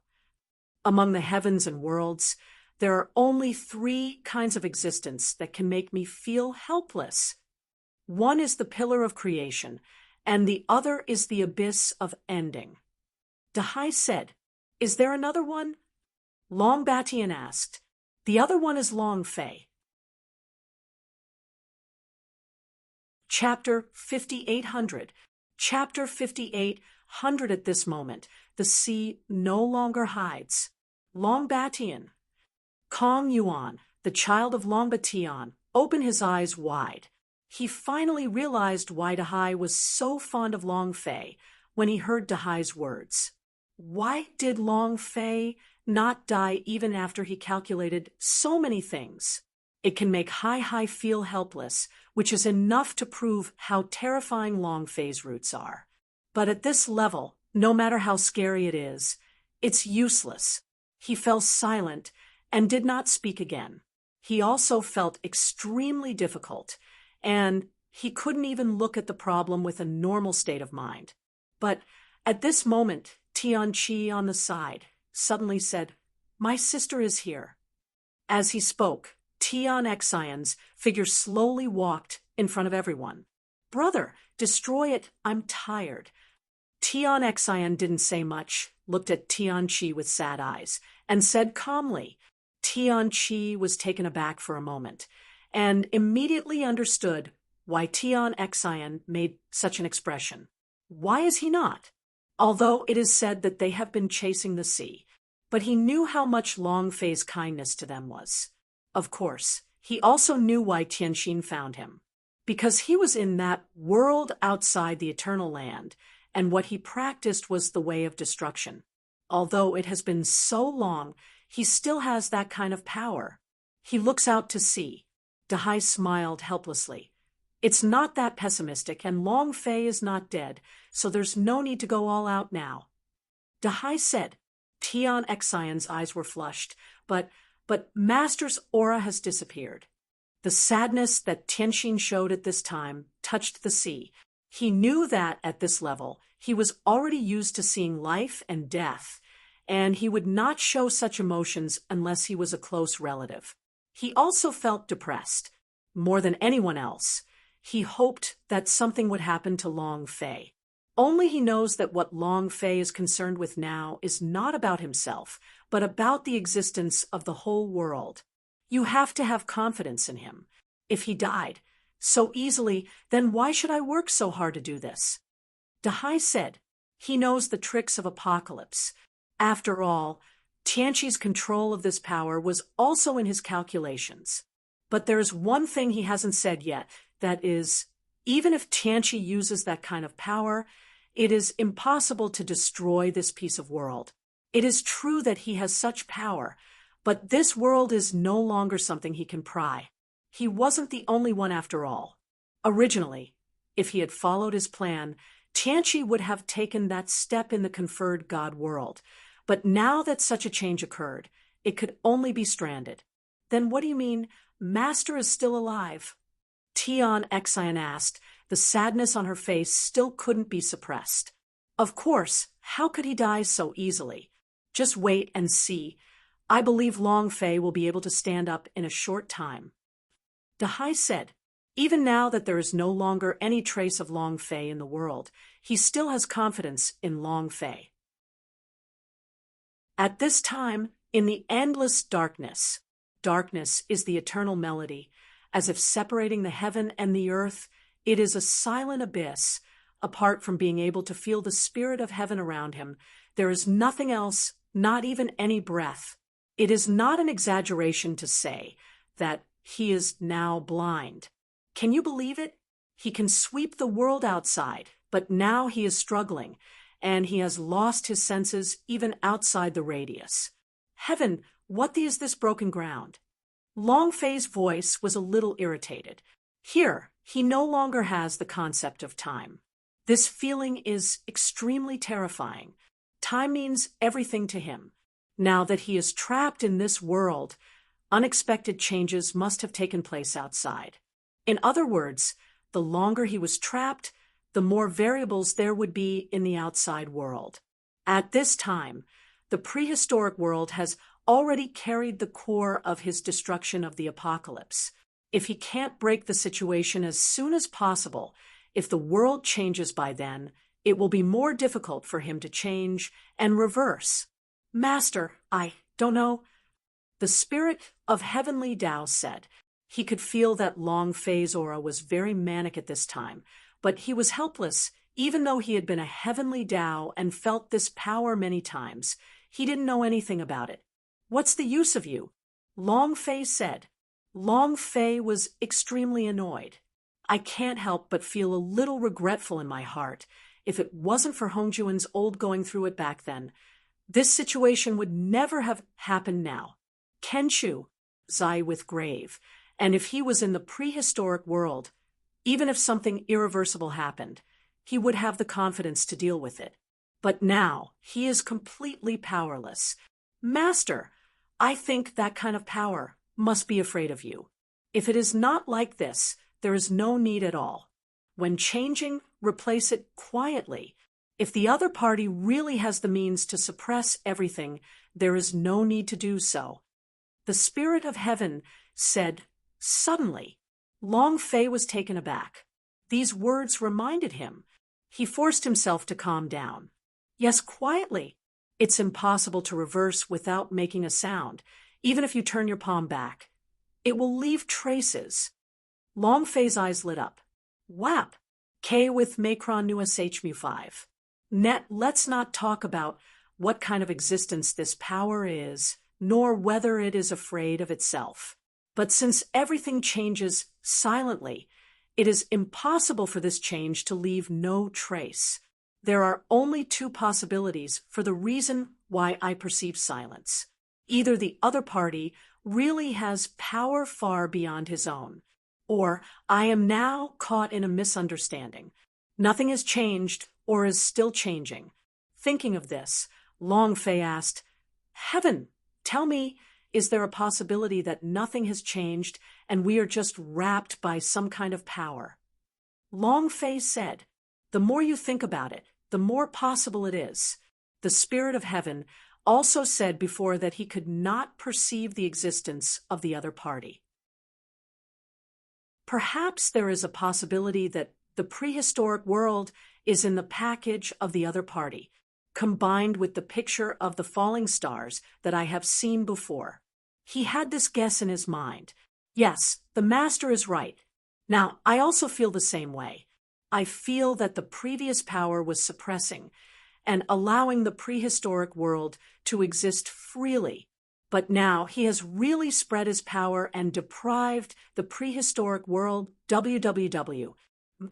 Among the heavens and worlds, there are only 3 kinds of existence that can make me feel helpless. One is the pillar of creation, and the other is the abyss of ending. Dahai said, Is there another one? Long Batian asked. The other one is Long Fei. Chapter 5800. Chapter 5800. At this moment, the sea no longer hides. Long Batian. Kong Yuan, the child of Long Batian, opened his eyes wide. He finally realized why Dahai was so fond of Long Fei when he heard Dahai's words. Why did Long Fei not die even after he calculated so many things? It can make Hai feel helpless, which is enough to prove how terrifying Long Fei's roots are. But at this level, no matter how scary it is, it's useless. He fell silent and did not speak again. He also felt extremely difficult, and he couldn't even look at the problem with a normal state of mind. But at this moment, Tianqi on the side suddenly said, My sister is here. As he spoke, Tian Xian's figure slowly walked in front of everyone. Brother, destroy it, I'm tired. Tian Xian didn't say much, looked at Tianqi with sad eyes, and said calmly. Tianqi was taken aback for a moment, and immediately understood why Tian Xian made such an expression. Why is he not? Although it is said that they have been chasing the sea, but he knew how much Long Fei's kindness to them was. Of course, he also knew why Tianxin found him. Because he was in that world outside the eternal land, and what he practiced was the way of destruction. Although it has been so long, he still has that kind of power. He looks out to sea. Dahai smiled helplessly. It's not that pessimistic, and Long Fei is not dead, so there's no need to go all out now. Dahai said. Tian Xian's eyes were flushed, but Master's aura has disappeared. The sadness that Tianxin showed at this time touched the sea. He knew that, at this level, he was already used to seeing life and death, and he would not show such emotions unless he was a close relative. He also felt depressed. More than anyone else, he hoped that something would happen to Long Fei. Only he knows that what Long Fei is concerned with now is not about himself, but about the existence of the whole world. You have to have confidence in him. If he died so easily, then why should I work so hard to do this? Dahai said, he knows the tricks of apocalypse. After all, Tianqi's control of this power was also in his calculations. But there is one thing he hasn't said yet, that is, even if Tianqi uses that kind of power, it is impossible to destroy this piece of world. It is true that he has such power, but this world is no longer something he can pry. He wasn't the only one after all. Originally, if he had followed his plan, Tianchi would have taken that step in the conferred God world. But now that such a change occurred, it could only be stranded. Then what do you mean, Master is still alive? Tian Xian asked. The sadness on her face still couldn't be suppressed. Of course, how could he die so easily? Just wait and see. I believe Long Fei will be able to stand up in a short time. Dahai said, even now that there is no longer any trace of Long Fei in the world, he still has confidence in Long Fei. At this time, in the endless darkness, darkness is the eternal melody, as if separating the heaven and the earth, it is a silent abyss. Apart from being able to feel the spirit of heaven around him, there is nothing else, not even any breath. It is not an exaggeration to say that he is now blind. Can you believe it? He can sweep the world outside, but now he is struggling, and he has lost his senses even outside the radius. Heaven, what is this broken ground? Long Fei's voice was a little irritated. Here, he no longer has the concept of time. This feeling is extremely terrifying. Time means everything to him. Now that he is trapped in this world, unexpected changes must have taken place outside. In other words, the longer he was trapped, the more variables there would be in the outside world. At this time, the prehistoric world has already carried the core of his destruction of the apocalypse. If he can't break the situation as soon as possible, if the world changes by then, it will be more difficult for him to change and reverse. Master, I don't know. The spirit of heavenly Tao said. He could feel that Long Fei's aura was very manic at this time, but he was helpless. Even though he had been a heavenly Tao and felt this power many times, he didn't know anything about it. What's the use of you? Long Fei said. Long Fei was extremely annoyed. I can't help but feel a little regretful in my heart. If it wasn't for Hongjuan's old going through it back then, this situation would never have happened now. Kenshu, Zai with grave, and if he was in the prehistoric world, even if something irreversible happened, he would have the confidence to deal with it. But now, he is completely powerless. Master, I think that kind of power must be afraid of you. If it is not like this, there is no need at all. When changing, replace it quietly. If the other party really has the means to suppress everything, there is no need to do so. The spirit of heaven said, suddenly. Long Fei was taken aback. These words reminded him. He forced himself to calm down. Yes, quietly. It's impossible to reverse without making a sound, even if you turn your palm back. It will leave traces. Long Fei's eyes lit up. Whap! K with Macron Nu SH Mu 5. Net, let's not talk about what kind of existence this power is, nor whether it is afraid of itself. But since everything changes silently, it is impossible for this change to leave no trace. There are only two possibilities for the reason why I perceive silence. Either the other party really has power far beyond his own, or I am now caught in a misunderstanding. Nothing has changed or is still changing. Thinking of this, Long Fei asked, Heaven, tell me, is there a possibility that nothing has changed and we are just wrapped by some kind of power? Long Fei said, the more you think about it, the more possible it is. The spirit of heaven also said before that he could not perceive the existence of the other party. Perhaps there is a possibility that the prehistoric world is in the package of the other party, combined with the picture of the falling stars that I have seen before. He had this guess in his mind. Yes, the master is right. Now, I also feel the same way. I feel that the previous power was suppressing and allowing the prehistoric world to exist freely. But now he has really spread his power and deprived the prehistoric world www.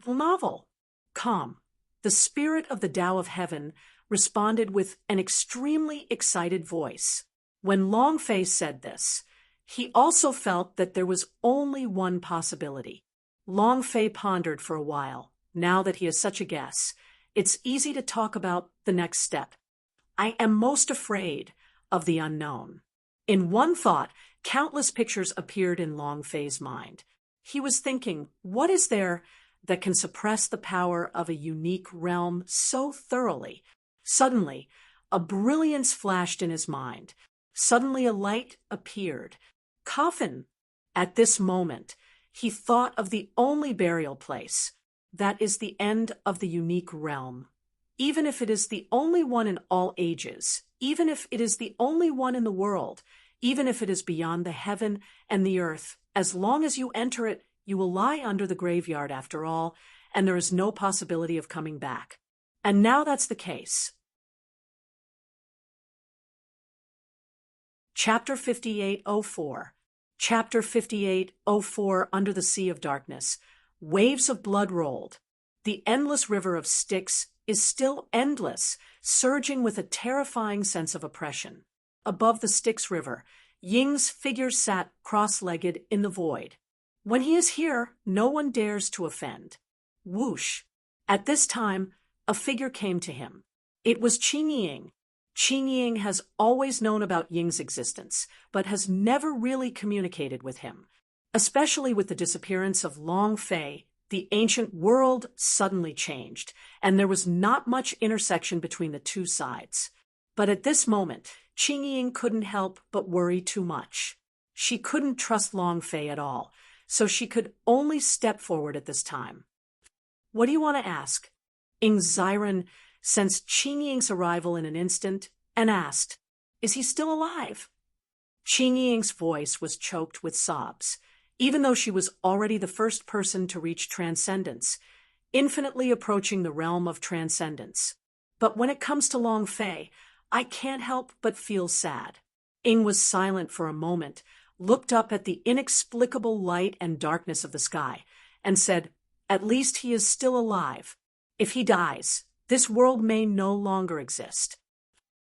Novel. Calm. The spirit of the Tao of Heaven responded with an extremely excited voice. When Long Fei said this, he also felt that there was only one possibility. Long Fei pondered for a while. Now that he has such a guess, it's easy to talk about the next step. I am most afraid of the unknown. In one thought, countless pictures appeared in Long Fei's mind. He was thinking, what is there that can suppress the power of a unique realm so thoroughly? Suddenly, a brilliance flashed in his mind. Suddenly a light appeared. Coffin. At this moment, he thought of the only burial place. That is the end of the unique realm. Even if it is the only one in all ages, even if it is the only one in the world, even if it is beyond the heaven and the earth, as long as you enter it, you will lie under the graveyard after all, and there is no possibility of coming back. And now that's the case. Chapter 58:04. Chapter 58:04. Under the Sea of Darkness. Waves of blood rolled. The endless river of Styx is still endless, surging with a terrifying sense of oppression. Above the Styx River, Ying's figure sat cross-legged in the void. When he is here, no one dares to offend. Whoosh! At this time, a figure came to him. It was Qing Ying. Qing Ying has always known about Ying's existence, but has never really communicated with him. Especially with the disappearance of Long Fei, the ancient world suddenly changed, and there was not much intersection between the two sides. But at this moment, Qing Ying couldn't help but worry too much. She couldn't trust Long Fei at all, so she could only step forward at this time. What do you want to ask? Ing Xiren sensed Qing Ying's arrival in an instant and asked, is he still alive? Qing Ying's voice was choked with sobs. Even though she was already the first person to reach transcendence, infinitely approaching the realm of transcendence. But when it comes to Long Fei, I can't help but feel sad. Ing was silent for a moment, looked up at the inexplicable light and darkness of the sky, and said, at least he is still alive. If he dies, this world may no longer exist.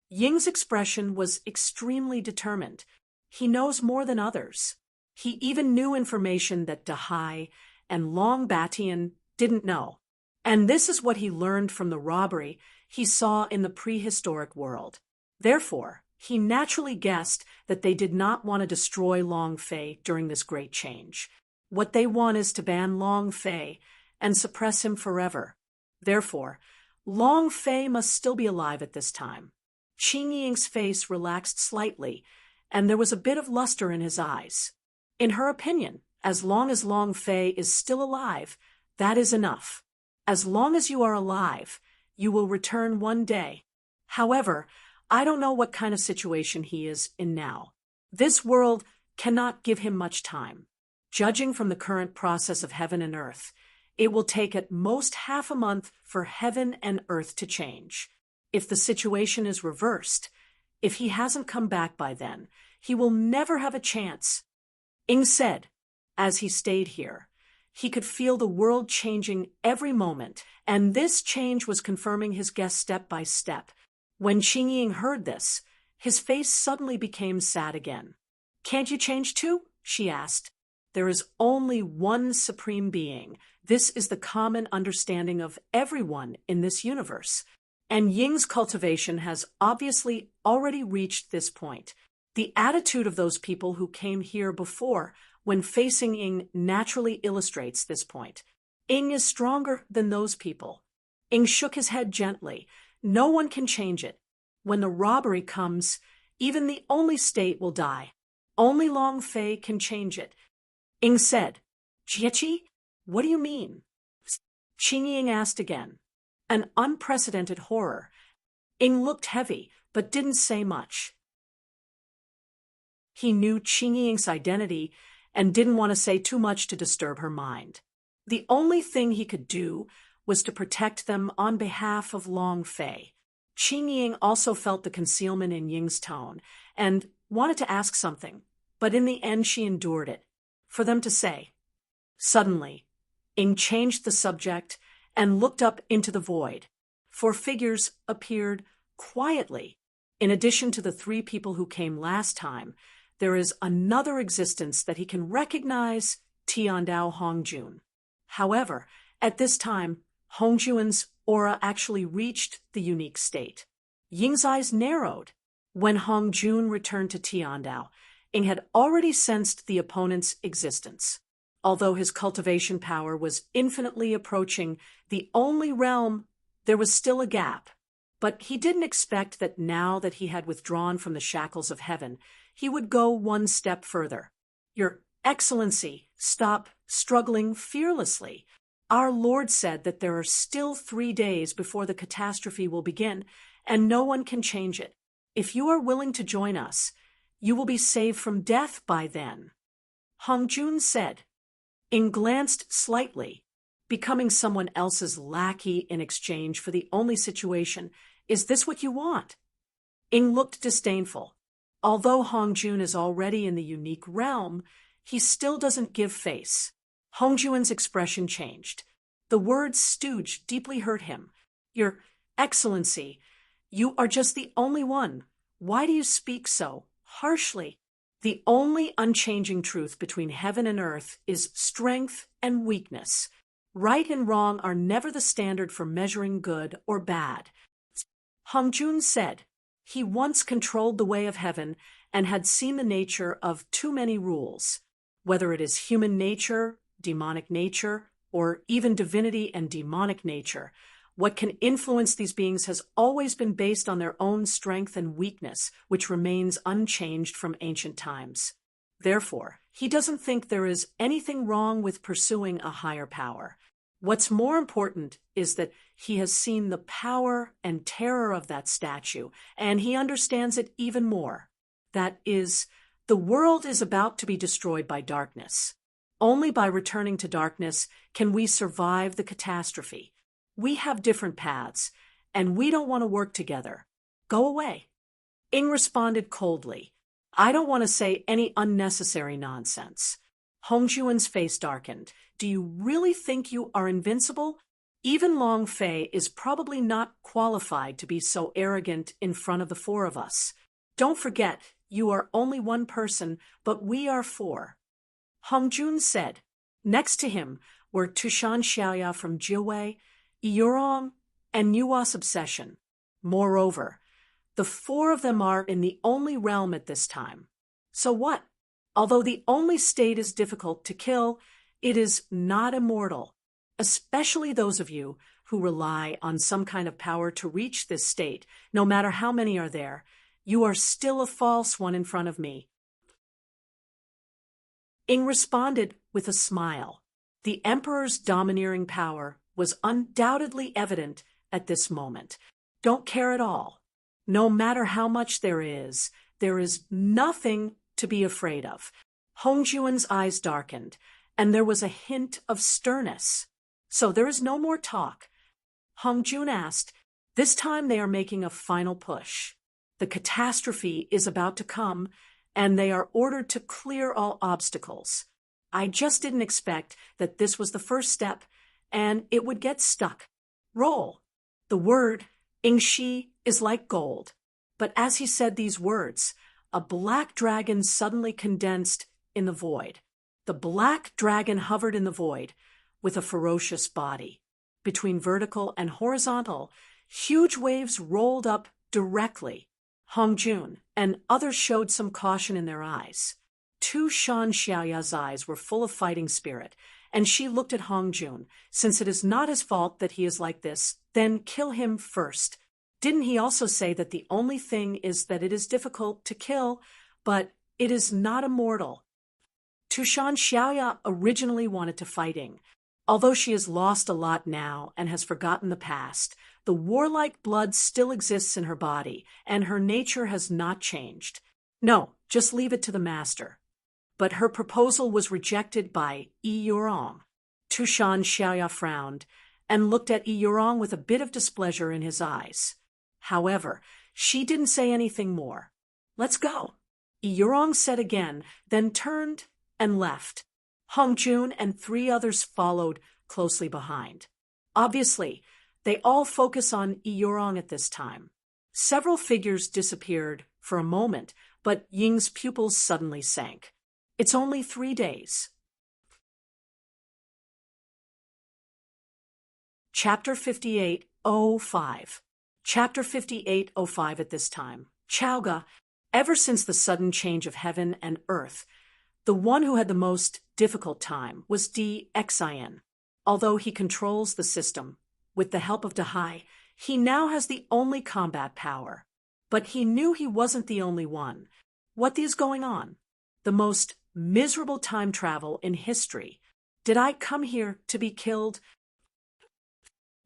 Ying's expression was extremely determined. He knows more than others. He even knew information that Dahai and Long Batian didn't know. And this is what he learned from the robbery he saw in the prehistoric world. Therefore, he naturally guessed that they did not want to destroy Long Fei during this great change. What they want is to ban Long Fei and suppress him forever. Therefore, Long Fei must still be alive at this time. Qing Ying's face relaxed slightly, and there was a bit of luster in his eyes. In her opinion, as long as Long Fei is still alive, that is enough. As long as you are alive, you will return one day. However, I don't know what kind of situation he is in now. This world cannot give him much time. Judging from the current process of heaven and earth, it will take at most half a month for heaven and earth to change. If the situation is reversed, if he hasn't come back by then, he will never have a chance. Ing said, as he stayed here, he could feel the world changing every moment, and this change was confirming his guess step by step. When Qing Ying heard this, his face suddenly became sad again. Can't you change too? She asked. There is only one supreme being. This is the common understanding of everyone in this universe. And Ying's cultivation has obviously already reached this point. The attitude of those people who came here before, when facing Ing, naturally illustrates this point. Ing is stronger than those people. Ing shook his head gently. No one can change it. When the robbery comes, even the only state will die. Only Long Fei can change it. Ing said, Jiechi, what do you mean? Qing Ying asked again. An unprecedented horror. Ing looked heavy, but didn't say much. He knew Qing Ying's identity and didn't want to say too much to disturb her mind. The only thing he could do was to protect them on behalf of Long Fei. Qing Ying also felt the concealment in Ying's tone and wanted to ask something, but in the end she endured it. For them to say. Suddenly, Ing changed the subject and looked up into the void. Four figures appeared quietly. In addition to the three people who came last time, there is another existence that he can recognize, Tiandao Hongjun. However, at this time, Hongjuan's aura actually reached the unique state. Ying's eyes narrowed. When Hongjun returned to Tiandao, Ying had already sensed the opponent's existence. Although his cultivation power was infinitely approaching the only realm, there was still a gap. But he didn't expect that now that he had withdrawn from the shackles of heaven, he would go one step further. Your Excellency, stop struggling fearlessly. Our Lord said that there are still 3 days before the catastrophe will begin, and no one can change it. If you are willing to join us, you will be saved from death by then. Hongjun said. Ying glanced slightly, becoming someone else's lackey in exchange for the only situation. Is this what you want? Ying looked disdainful. Although Hongjun is already in the unique realm, he still doesn't give face. Hongjuan's expression changed. The word stooge deeply hurt him. Your Excellency, you are just the only one. Why do you speak so harshly? The only unchanging truth between heaven and earth is strength and weakness. Right and wrong are never the standard for measuring good or bad. Hongjun said. He once controlled the way of heaven and had seen the nature of too many rules. Whether it is human nature, demonic nature, or even divinity and demonic nature, what can influence these beings has always been based on their own strength and weakness, which remains unchanged from ancient times. Therefore, he doesn't think there is anything wrong with pursuing a higher power. What's more important is that he has seen the power and terror of that statue, and he understands it even more. That is, the world is about to be destroyed by darkness. Only by returning to darkness can we survive the catastrophe. We have different paths, and we don't want to work together. Go away. Ying responded coldly. I don't want to say any unnecessary nonsense. Hongjuan's face darkened. Do you really think you are invincible? Even Long Fei is probably not qualified to be so arrogant in front of the 4 of us. Don't forget, you are only one person, but we are 4. Hongjun said. Next to him were Tushan Xiaoya from Jiwei, Yurong, and Nua's obsession. Moreover, the 4 of them are in the only realm at this time. So what? Although the only state is difficult to kill, it is not immortal. Especially those of you who rely on some kind of power to reach this state, no matter how many are there, you are still a false one in front of me. Ying responded with a smile. The Emperor's domineering power was undoubtedly evident at this moment. Don't care at all. No matter how much there is nothing to be afraid of. Hongjuan's eyes darkened, and there was a hint of sternness. So there is no more talk. Hongjun asked, this time they are making a final push. The catastrophe is about to come, and they are ordered to clear all obstacles. I just didn't expect that this was the first step, and it would get stuck. Roll. The word, Yingxi, is like gold. But as he said these words, a black dragon suddenly condensed in the void. The black dragon hovered in the void with a ferocious body. Between vertical and horizontal, huge waves rolled up directly. Hongjun and others showed some caution in their eyes. Tushan Xiaoya's eyes were full of fighting spirit, and she looked at Hongjun. Since it is not his fault that he is like this, then kill him first. Didn't he also say that the only thing is that it is difficult to kill, but it is not immortal? Tushan Xiaoya originally wanted to fight Ying. Although she has lost a lot now and has forgotten the past, the warlike blood still exists in her body, and her nature has not changed. No, just leave it to the master. But her proposal was rejected by Yurong. Tushan Xiaoya frowned and looked at Yurong with a bit of displeasure in his eyes. However, she didn't say anything more. Let's go. Yurong said again, then turned and left. Hongjun and 3 others followed closely behind. Obviously, they all focus on Yurong at this time. Several figures disappeared for a moment, but Ying's pupils suddenly sank. It's only 3 days. Chapter 58:05. Chapter 58:05 at this time. Chauga, ever since the sudden change of heaven and earth, the one who had the most difficult time was Xian. Although he controls the system, with the help of Dahai, he now has the only combat power. But he knew he wasn't the only one. What is going on? The most miserable time travel in history. Did I come here to be killed?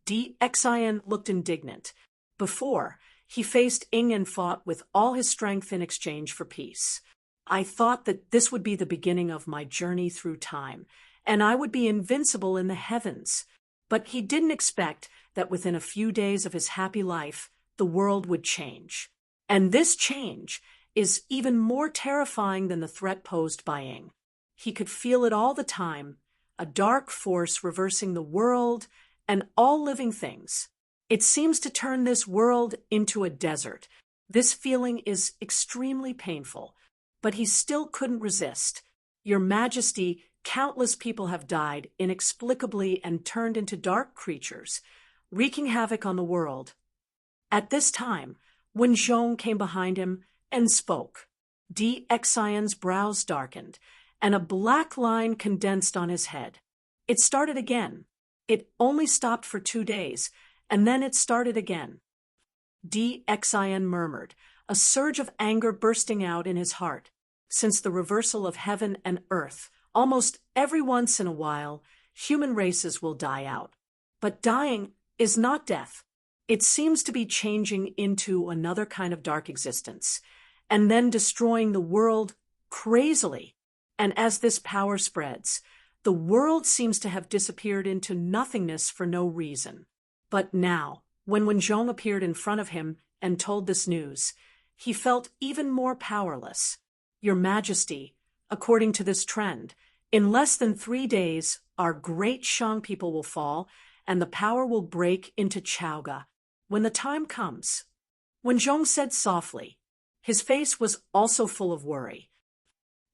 Xian looked indignant. Before, he faced Ing and fought with all his strength in exchange for peace. I thought that this would be the beginning of my journey through time, and I would be invincible in the heavens. But he didn't expect that within a few days of his happy life, the world would change. And this change is even more terrifying than the threat posed by Ing. He could feel it all the time, a dark force reversing the world and all living things. It seems to turn this world into a desert. This feeling is extremely painful, but he still couldn't resist. Your Majesty, countless people have died inexplicably and turned into dark creatures, wreaking havoc on the world. At this time, Wen Zhong came behind him and spoke. Xian's brows darkened, and a black line condensed on his head. It started again. It only stopped for 2 days, and then it started again. Xian murmured, a surge of anger bursting out in his heart. Since the reversal of heaven and earth, almost every once in a while, human races will die out. But dying is not death. It seems to be changing into another kind of dark existence, and then destroying the world crazily. And as this power spreads, the world seems to have disappeared into nothingness for no reason. But now, when Wen Zhong appeared in front of him and told this news, he felt even more powerless. Your Majesty, according to this trend, in less than 3 days, our great Shang people will fall, and the power will break into Chauga. When the time comes, Wen Zhong said softly. His face was also full of worry.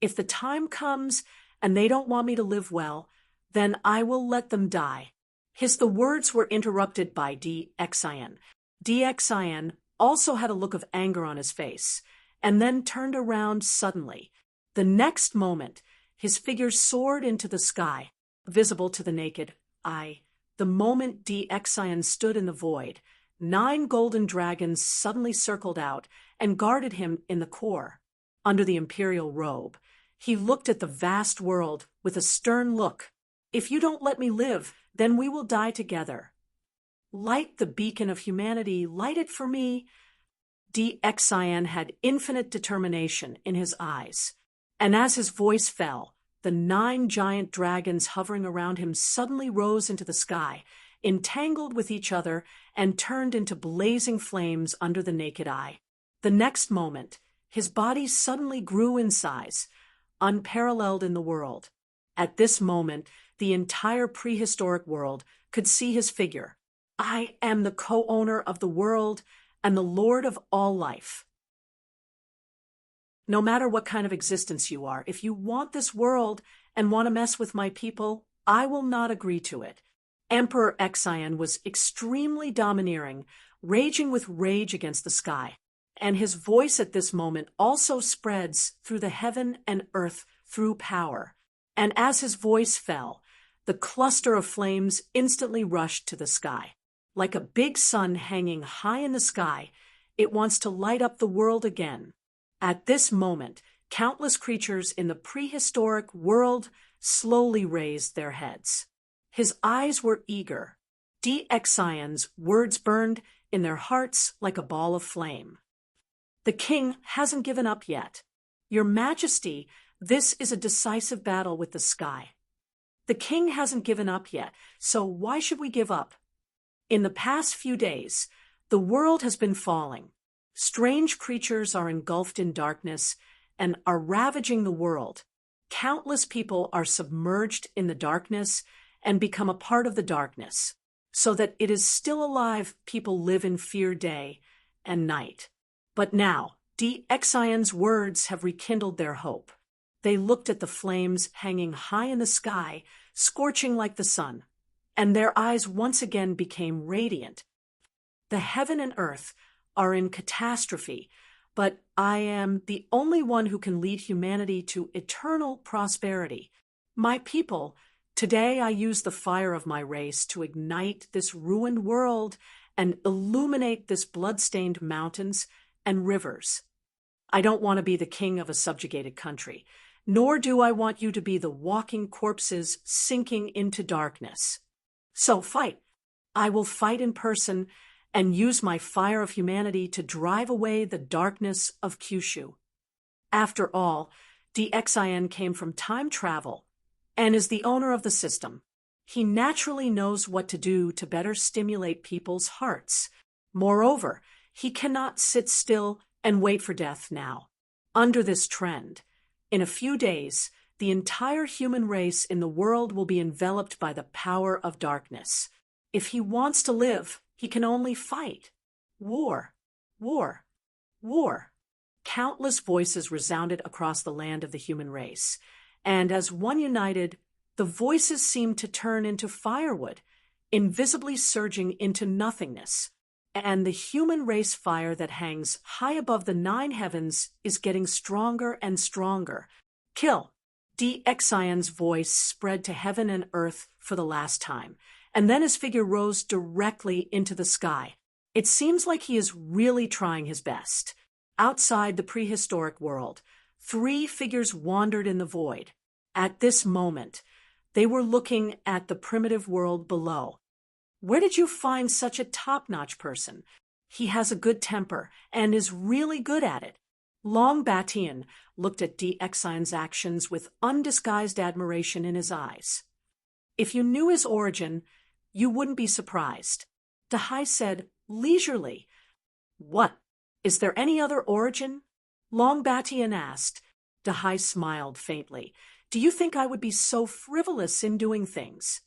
If the time comes and they don't want me to live well, then I will let them die. The words were interrupted by Xian. Xian also had a look of anger on his face, and then turned around suddenly. The next moment, his figure soared into the sky, visible to the naked eye. The moment Xian stood in the void, 9 golden dragons suddenly circled out and guarded him in the core. Under the imperial robe, he looked at the vast world with a stern look. If you don't let me live, then we will die together. Light the beacon of humanity, light it for me. Xian had infinite determination in his eyes, and as his voice fell, the 9 giant dragons hovering around him suddenly rose into the sky, entangled with each other, and turned into blazing flames under the naked eye. The next moment, his body suddenly grew in size, unparalleled in the world. At this moment, the entire prehistoric world could see his figure. I am the co-owner of the world and the Lord of all life. No matter what kind of existence you are, if you want this world and want to mess with my people, I will not agree to it. Emperor Xian was extremely domineering, raging with rage against the sky, and his voice at this moment also spreads through the heaven and earth through power. And as his voice fell, the cluster of flames instantly rushed to the sky. Like a big sun hanging high in the sky, it wants to light up the world again. At this moment, countless creatures in the prehistoric world slowly raised their heads. His eyes were eager. Xian's words burned in their hearts like a ball of flame. The king hasn't given up yet. Your Majesty, this is a decisive battle with the sky. The king hasn't given up yet, so why should we give up? In the past few days, the world has been falling. Strange creatures are engulfed in darkness and are ravaging the world. Countless people are submerged in the darkness and become a part of the darkness. So that it is still alive, people live in fear day and night. But now, Xian's words have rekindled their hope. They looked at the flames hanging high in the sky, scorching like the sun. and their eyes once again became radiant. The heaven and earth are in catastrophe, but I am the only one who can lead humanity to eternal prosperity. My people, today I use the fire of my race to ignite this ruined world and illuminate this blood-stained mountains and rivers. I don't want to be the king of a subjugated country, nor do I want you to be the walking corpses sinking into darkness. So fight. I will fight in person and use my fire of humanity to drive away the darkness of Kyushu. After all, DXIN came from time travel and is the owner of the system. He naturally knows what to do to better stimulate people's hearts. Moreover, he cannot sit still and wait for death now. Under this trend, in a few days, the entire human race in the world will be enveloped by the power of darkness. If he wants to live, he can only fight. War, war, war. Countless voices resounded across the land of the human race, and as one united, the voices seemed to turn into firewood, invisibly surging into nothingness. And the human race fire that hangs high above the 9 heavens is getting stronger and stronger. Kill! DXIN's voice spread to heaven and earth for the last time, and then his figure rose directly into the sky. It seems like he is really trying his best. Outside the prehistoric world, 3 figures wandered in the void. At this moment, they were looking at the primitive world below. Where did you find such a top-notch person? He has a good temper and is really good at it. Long Batian looked at DXIN's actions with undisguised admiration in his eyes. If you knew his origin, you wouldn't be surprised. Dahai said, leisurely. What? Is there any other origin? Long Batian asked. Dahai smiled faintly. Do you think I would be so frivolous in doing things?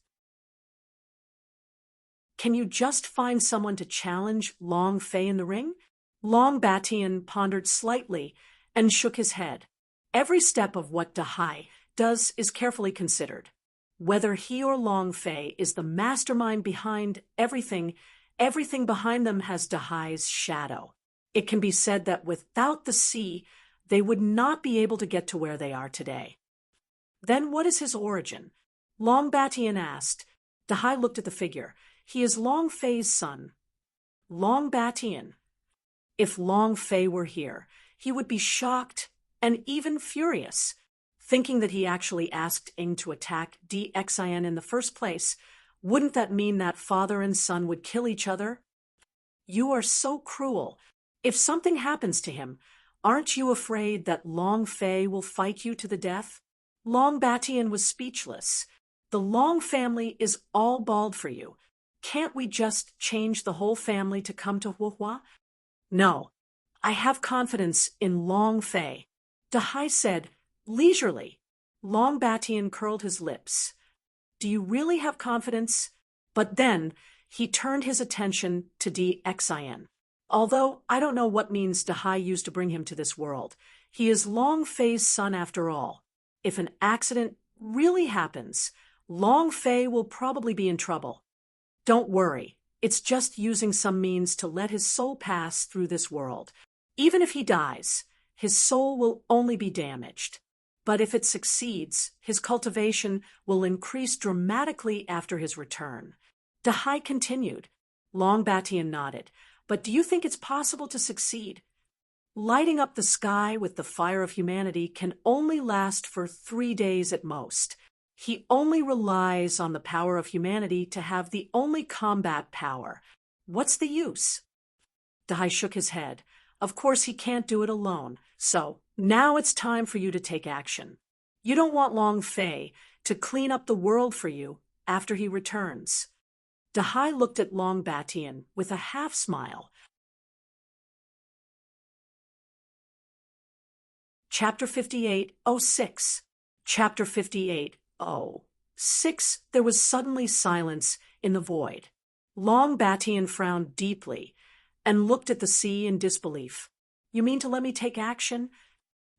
Can you just find someone to challenge Long Fei in the ring? Long Batian pondered slightly and shook his head. Every step of what Dahai does is carefully considered. Whether he or Long Fei is the mastermind behind everything behind them has Dahai's shadow. It can be said that without the sea, they would not be able to get to where they are today. Then what is his origin? Long Batian asked. Dahai looked at the figure. He is Long Fei's son. Long Batian. If Long Fei were here, he would be shocked and even furious. Thinking that he actually asked Ing to attack DXIN in the first place, wouldn't that mean that father and son would kill each other? You are so cruel. If something happens to him, aren't you afraid that Long Fei will fight you to the death? Long Batian was speechless. The Long family is all bald for you. Can't we just change the whole family to come to Huohua? No, I have confidence in Long Fei. Dahai said, leisurely. Long Batian curled his lips. Do you really have confidence? But then he turned his attention to DXIN. Although I don't know what means Dahai used to bring him to this world, he is Long Fei's son after all. If an accident really happens, Long Fei will probably be in trouble. Don't worry, it's just using some means to let his soul pass through this world. Even if he dies, his soul will only be damaged. But if it succeeds, his cultivation will increase dramatically after his return. Dahai continued. Long Batian nodded. But do you think it's possible to succeed? Lighting up the sky with the fire of humanity can only last for 3 days at most. He only relies on the power of humanity to have the only combat power. What's the use? Dahai shook his head. Of course he can't do it alone. So, now it's time for you to take action. You don't want Long Fei to clean up the world for you after he returns. Dahai looked at Long Batian with a half-smile. Chapter 58:06. Chapter 58:06. There was suddenly silence in the void. Long Batian frowned deeply and looked at the sea in disbelief. You mean to let me take action?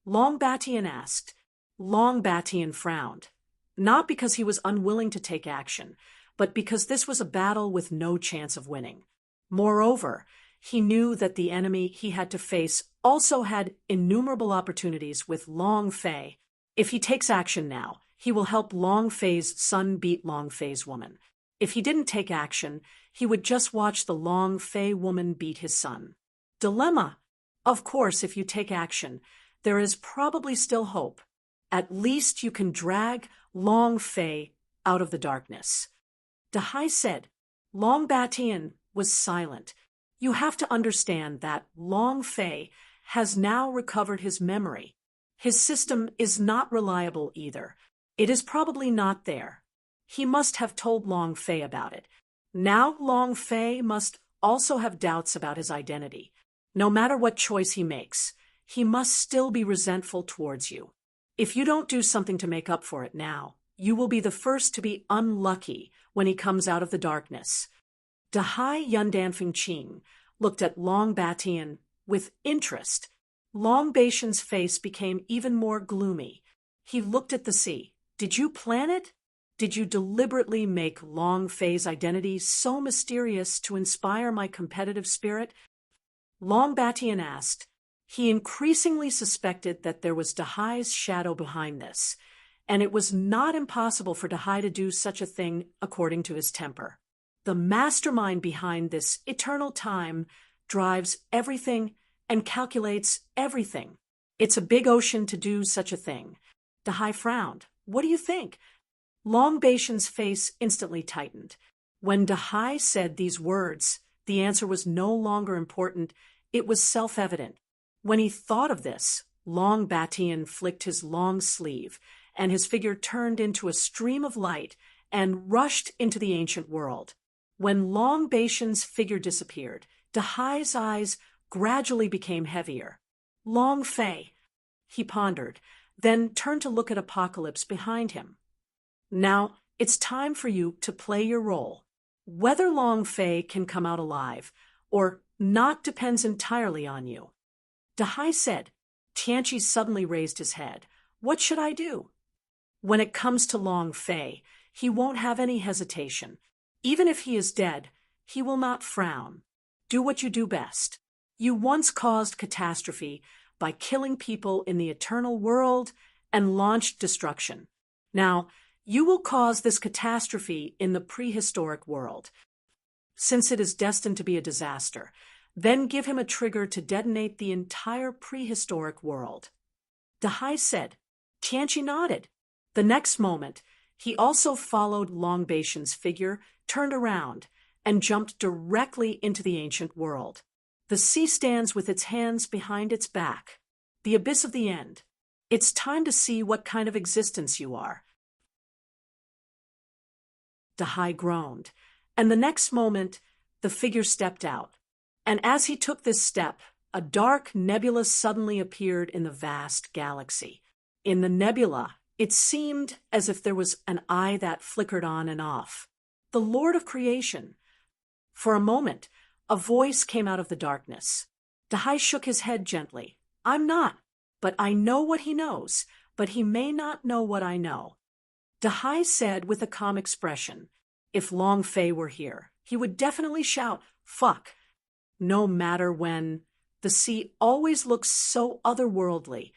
Long Batian asked. Long Batian frowned. Not because he was unwilling to take action, but because this was a battle with no chance of winning. Moreover, he knew that the enemy he had to face also had innumerable opportunities with Long Fei. If he takes action now, he will help Long Fei's son beat Long Fei's woman. If he didn't take action, he would just watch the Long Fei woman beat his son. Dilemma. Of course, if you take action, there is probably still hope. At least you can drag Long Fei out of the darkness. Dahai said. Long Batian was silent. You have to understand that Long Fei has now recovered his memory. His system is not reliable either. It is probably not there. He must have told Long Fei about it. Now Long Fei must also have doubts about his identity. No matter what choice he makes, he must still be resentful towards you. If you don't do something to make up for it now, you will be the first to be unlucky when he comes out of the darkness. Dahai Yundanfeng Qing looked at Long Batian with interest. Long Batian's face became even more gloomy. He looked at the sea. Did you plan it? Did you deliberately make Long Fei's identity so mysterious to inspire my competitive spirit? Long Batian asked. He increasingly suspected that there was Dahai's shadow behind this, and it was not impossible for Dahai to do such a thing according to his temper. The mastermind behind this eternal time drives everything and calculates everything. It's a big ocean to do such a thing. Dahai frowned. What do you think? Long Batian's face instantly tightened. When Dahai said these words, the answer was no longer important. It was self-evident. When he thought of this, Long Batian flicked his long sleeve, and his figure turned into a stream of light and rushed into the ancient world. When Long Batian's figure disappeared, Dahai's eyes gradually became heavier. Long Fei, he pondered, then turned to look at Apocalypse behind him. Now, it's time for you to play your role. Whether Long Fei can come out alive or not depends entirely on you. Dahai said. Tianqi suddenly raised his head. What should I do? When it comes to Long Fei, he won't have any hesitation. Even if he is dead, he will not frown. Do what you do best. You once caused catastrophe by killing people in the eternal world and launched destruction. Now, you will cause this catastrophe in the prehistoric world. Since it is destined to be a disaster, then give him a trigger to detonate the entire prehistoric world. Dahai said. Tianqi nodded. The next moment, he also followed Long Batian's figure, turned around, and jumped directly into the ancient world. The sea stands with its hands behind its back. The abyss of the end. It's time to see what kind of existence you are. Dahai groaned, and the next moment, the figure stepped out. And as he took this step, a dark nebula suddenly appeared in the vast galaxy. In the nebula, it seemed as if there was an eye that flickered on and off. The Lord of Creation. For a moment, a voice came out of the darkness. Dahai shook his head gently. I'm not, but I know what he knows, but he may not know what I know. Dahai said with a calm expression, if Long Fei were here, he would definitely shout, fuck. No matter when, the sea always looks so otherworldly,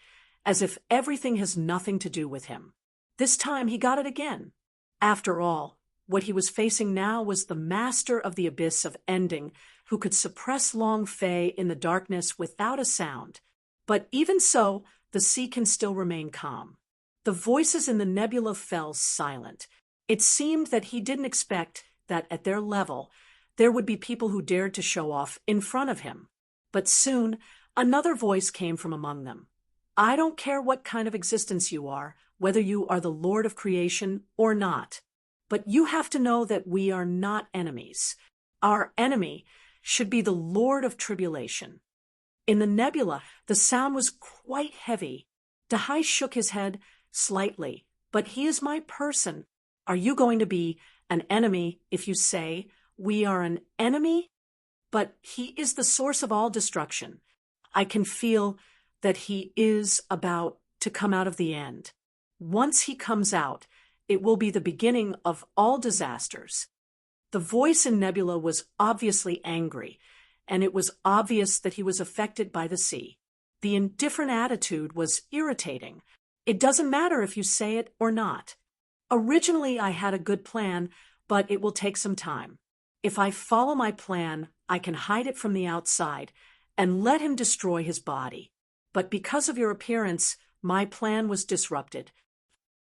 as if everything has nothing to do with him. This time he got it again. After all, what he was facing now was the master of the abyss of ending, who could suppress Long Fei in the darkness without a sound. But even so, the sea can still remain calm. The voices in the nebula fell silent. It seemed that he didn't expect that at their level, there would be people who dared to show off in front of him. But soon, another voice came from among them. I don't care what kind of existence you are, whether you are the Lord of Creation or not. But you have to know that we are not enemies. Our enemy should be the Lord of Tribulation. In the nebula, the sound was quite heavy. Dahai shook his head slightly. But he is my person. Are you going to be an enemy if you say, we are an enemy? But he is the source of all destruction. I can feel that he is about to come out of the end. Once he comes out, It will be the beginning of all disasters. The voice in Nebula was obviously angry, and it was obvious that he was affected by the sea. The indifferent attitude was irritating. It doesn't matter if you say it or not. Originally, I had a good plan, but it will take some time. If I follow my plan, I can hide it from the outside and let him destroy his body. But because of your appearance, my plan was disrupted.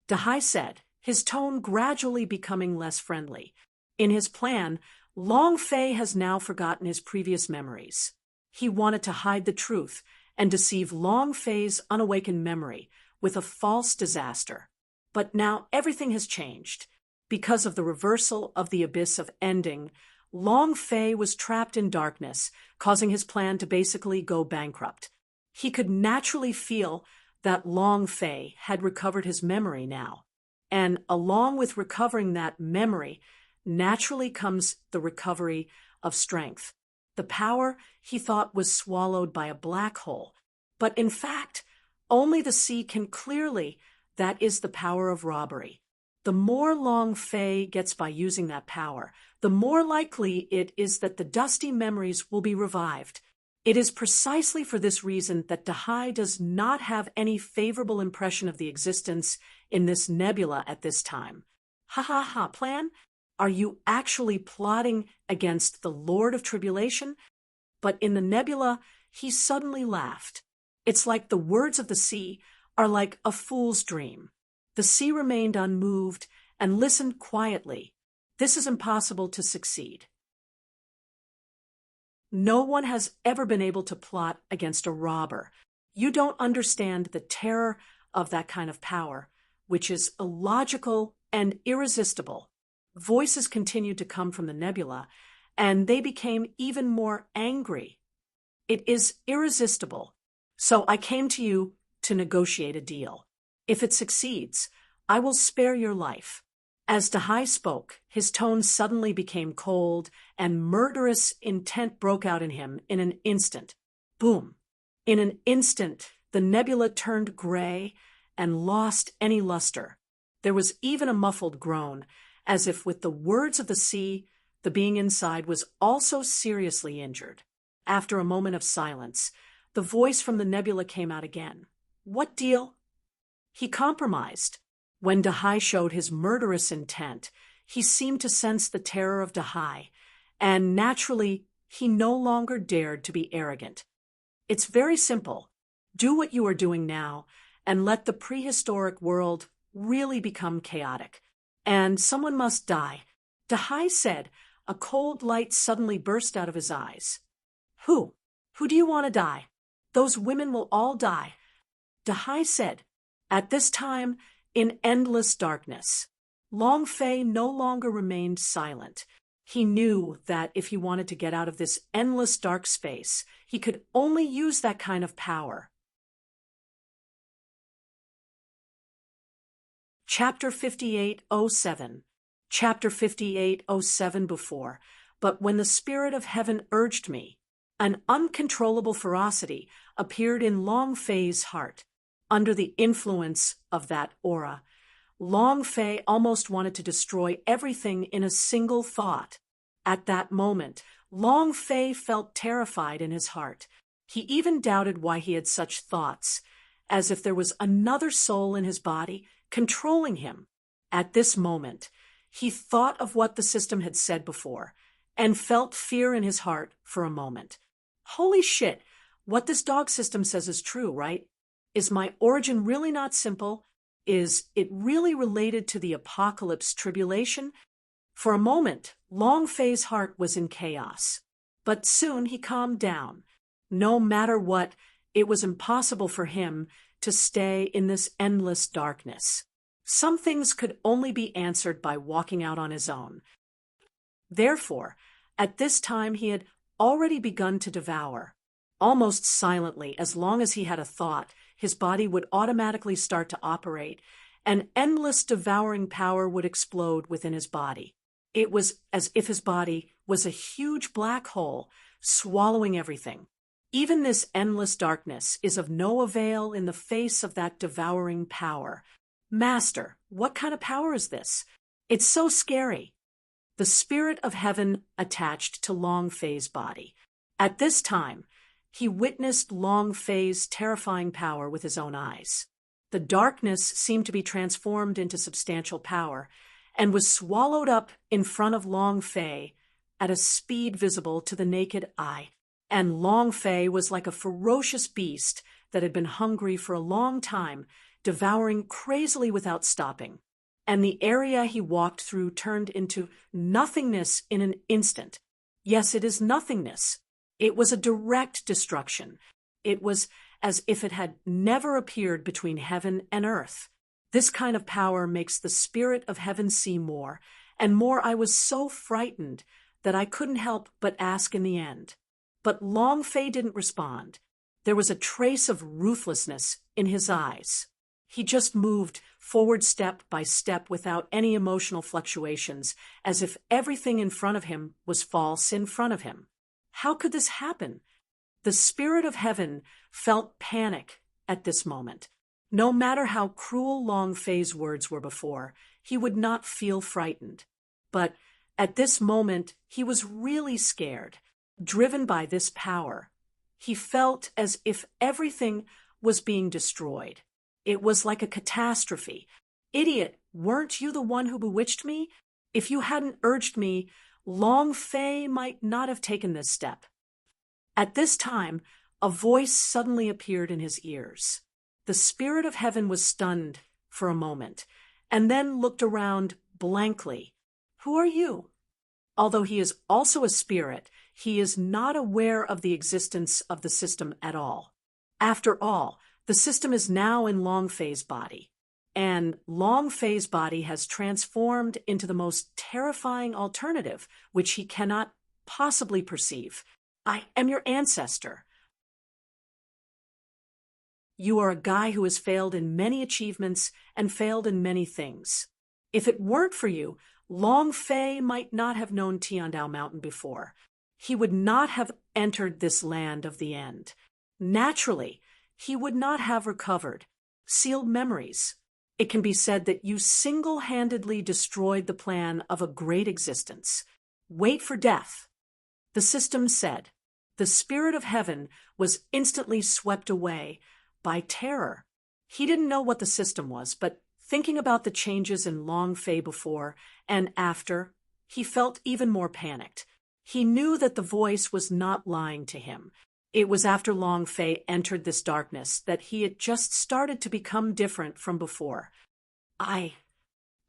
Dahai said, his tone gradually becoming less friendly. In his plan, Long Fei has now forgotten his previous memories. He wanted to hide the truth and deceive Long Fei's unawakened memory with a false disaster. But now everything has changed. Because of the reversal of the abyss of ending, Long Fei was trapped in darkness, causing his plan to basically go bankrupt. He could naturally feel that Long Fei had recovered his memory now. And along with recovering that memory, naturally comes the recovery of strength. The power he thought was swallowed by a black hole. But in fact, only the sea can clearly. That is the power of robbery. The more Long Fei gets by using that power, the more likely it is that the dusty memories will be revived. It is precisely for this reason that Dahai does not have any favorable impression of the existence in this nebula at this time. Ha ha ha, plan? Are you actually plotting against the Lord of Tribulation? But in the nebula, he suddenly laughed. It's like the words of the sea are like a fool's dream. The sea remained unmoved and listened quietly. This is impossible to succeed. No one has ever been able to plot against a robber. You don't understand the terror of that kind of power, which is illogical and irresistible. Voices continued to come from the nebula, and they became even more angry. It is irresistible. So I came to you to negotiate a deal. If it succeeds, I will spare your life. As Dahai spoke, his tone suddenly became cold, and murderous intent broke out in him in an instant. Boom! In an instant, the nebula turned gray and lost any luster. There was even a muffled groan, as if with the words of the sea, the being inside was also seriously injured. After a moment of silence, the voice from the nebula came out again. What deal? He compromised. When Dahai showed his murderous intent, he seemed to sense the terror of Dahai, and naturally, he no longer dared to be arrogant. It's very simple. Do what you are doing now, and let the prehistoric world really become chaotic. And someone must die. Dahai said. A cold light suddenly burst out of his eyes. Who? Who do you want to die? Those women will all die. Dahai said. At this time, in endless darkness, Long Fei no longer remained silent. He knew that if he wanted to get out of this endless dark space, he could only use that kind of power. Chapter 58:07. Chapter 58:07 before. But when the Spirit of Heaven urged me, an uncontrollable ferocity appeared in Long Fei's heart. Under the influence of that aura, Long Fei almost wanted to destroy everything in a single thought. At that moment, Long Fei felt terrified in his heart. He even doubted why he had such thoughts, as if there was another soul in his body controlling him. At this moment, he thought of what the system had said before, and felt fear in his heart for a moment. Holy shit, what this dog system says is true, right? Is my origin really not simple? Is it really related to the apocalypse tribulation? For a moment, Long Fei's heart was in chaos. But soon he calmed down. No matter what, it was impossible for him to stay in this endless darkness. Some things could only be answered by walking out on his own. Therefore, at this time he had already begun to devour. Almost silently, as long as he had a thought, his body would automatically start to operate, and endless devouring power would explode within his body. It was as if his body was a huge black hole, swallowing everything. Even this endless darkness is of no avail in the face of that devouring power. Master, what kind of power is this? It's so scary. The spirit of heaven attached to Long Fei's body. At this time, he witnessed Long Fei's terrifying power with his own eyes. The darkness seemed to be transformed into substantial power and was swallowed up in front of Long Fei at a speed visible to the naked eye. And Long Fei was like a ferocious beast that had been hungry for a long time, devouring crazily without stopping. And the area he walked through turned into nothingness in an instant. Yes, it is nothingness. It was a direct destruction. It was as if it had never appeared between heaven and earth. This kind of power makes the spirit of heaven see more, and more. I was so frightened that I couldn't help but ask in the end. But Long Fei didn't respond. There was a trace of ruthlessness in his eyes. He just moved forward step by step without any emotional fluctuations, as if everything in front of him was false in front of him. How could this happen? The spirit of heaven felt panic at this moment. No matter how cruel Long Fei's words were before, he would not feel frightened. But at this moment, he was really scared, driven by this power. He felt as if everything was being destroyed. It was like a catastrophe. Idiot, weren't you the one who bewitched me? If you hadn't urged me, Long Fei might not have taken this step. At this time, a voice suddenly appeared in his ears. The spirit of heaven was stunned for a moment, and then looked around blankly. Who are you? Although he is also a spirit, he is not aware of the existence of the system at all. After all, the system is now in Long Fei's body, and Long Fei's body has transformed into the most terrifying alternative, which he cannot possibly perceive. I am your ancestor. You are a guy who has failed in many achievements and failed in many things. If it weren't for you, Long Fei might not have known Tiandao Mountain before. He would not have entered this land of the end. Naturally, he would not have recovered sealed memories. It can be said that you single-handedly destroyed the plan of a great existence. Wait for death. The system said. The spirit of heaven was instantly swept away by terror. He didn't know what the system was, but thinking about the changes in Long Fei before and after, he felt even more panicked. He knew that the voice was not lying to him. It was after Long Fei entered this darkness that he had just started to become different from before. I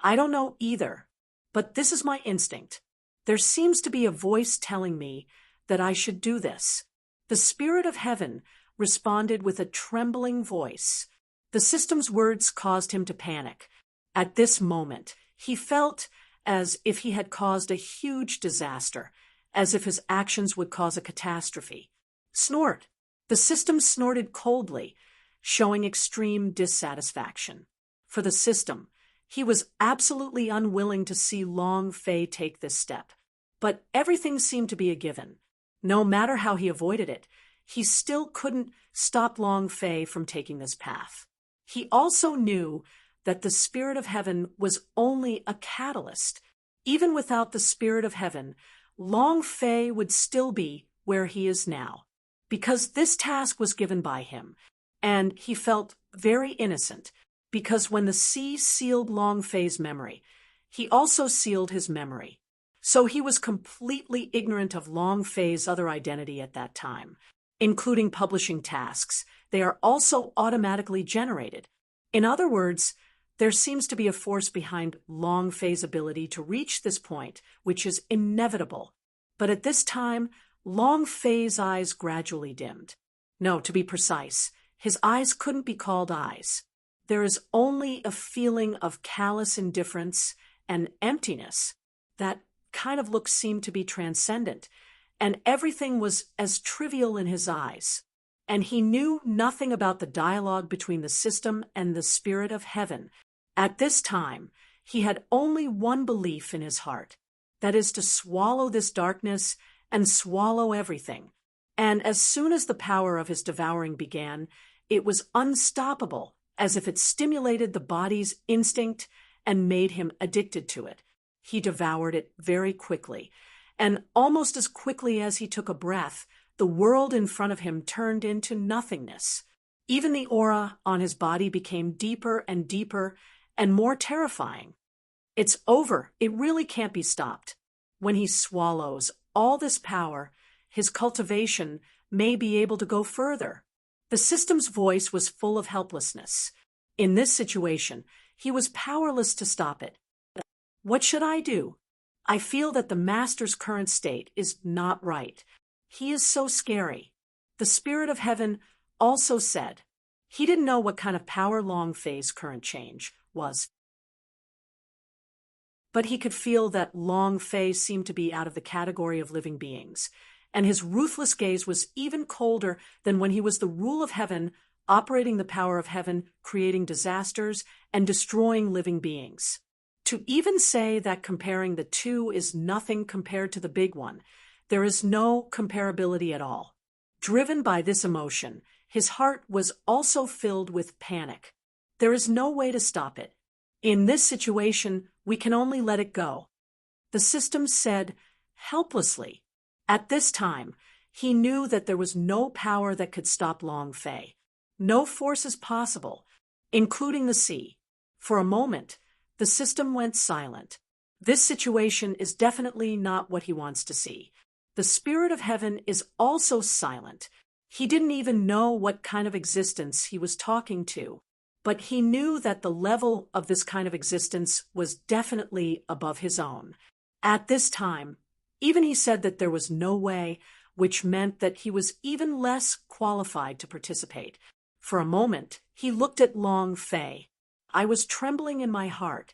don't know either, but this is my instinct. There seems to be a voice telling me that I should do this. The spirit of heaven responded with a trembling voice. The system's words caused him to panic. At this moment, he felt as if he had caused a huge disaster, as if his actions would cause a catastrophe. Snort. The system snorted coldly, showing extreme dissatisfaction. For the system, he was absolutely unwilling to see Long Fei take this step. But everything seemed to be a given. No matter how he avoided it, he still couldn't stop Long Fei from taking this path. He also knew that the spirit of heaven was only a catalyst. Even without the spirit of heaven, Long Fei would still be where he is now, because this task was given by him, and he felt very innocent, because when the sea sealed Long Fei's memory, he also sealed his memory. So he was completely ignorant of Long Fei's other identity at that time, including publishing tasks. They are also automatically generated. In other words, there seems to be a force behind Long Fei's ability to reach this point, which is inevitable. But at this time, Long Fei's eyes gradually dimmed. No, to be precise, his eyes couldn't be called eyes. There is only a feeling of callous indifference and emptiness. That kind of look seemed to be transcendent, and everything was as trivial in his eyes. And he knew nothing about the dialogue between the system and the spirit of heaven. At this time, he had only one belief in his heart, that is to swallow this darkness and swallow everything. And as soon as the power of his devouring began, it was unstoppable, as if it stimulated the body's instinct and made him addicted to it. He devoured it very quickly, and almost as quickly as he took a breath, the world in front of him turned into nothingness. Even the aura on his body became deeper and deeper and more terrifying. It's over. It really can't be stopped. When he swallows all this power, his cultivation may be able to go further. The system's voice was full of helplessness. In this situation, he was powerless to stop it. What should I do? I feel that the master's current state is not right. He is so scary. The spirit of heaven also said. He didn't know what kind of power Long Fei's current change was. But he could feel that Long Fei seemed to be out of the category of living beings, and his ruthless gaze was even colder than when he was the rule of heaven, operating the power of heaven, creating disasters, and destroying living beings. To even say that comparing the two is nothing compared to the big one, there is no comparability at all. Driven by this emotion, his heart was also filled with panic. There is no way to stop it. In this situation, we can only let it go. The system said helplessly. At this time, he knew that there was no power that could stop Long Fei. No forces possible, including the sea. For a moment, the system went silent. This situation is definitely not what he wants to see. The spirit of heaven is also silent. He didn't even know what kind of existence he was talking to, but he knew that the level of this kind of existence was definitely above his own. At this time, even he said that there was no way, which meant that he was even less qualified to participate. For a moment, he looked at Long Fei. I was trembling in my heart.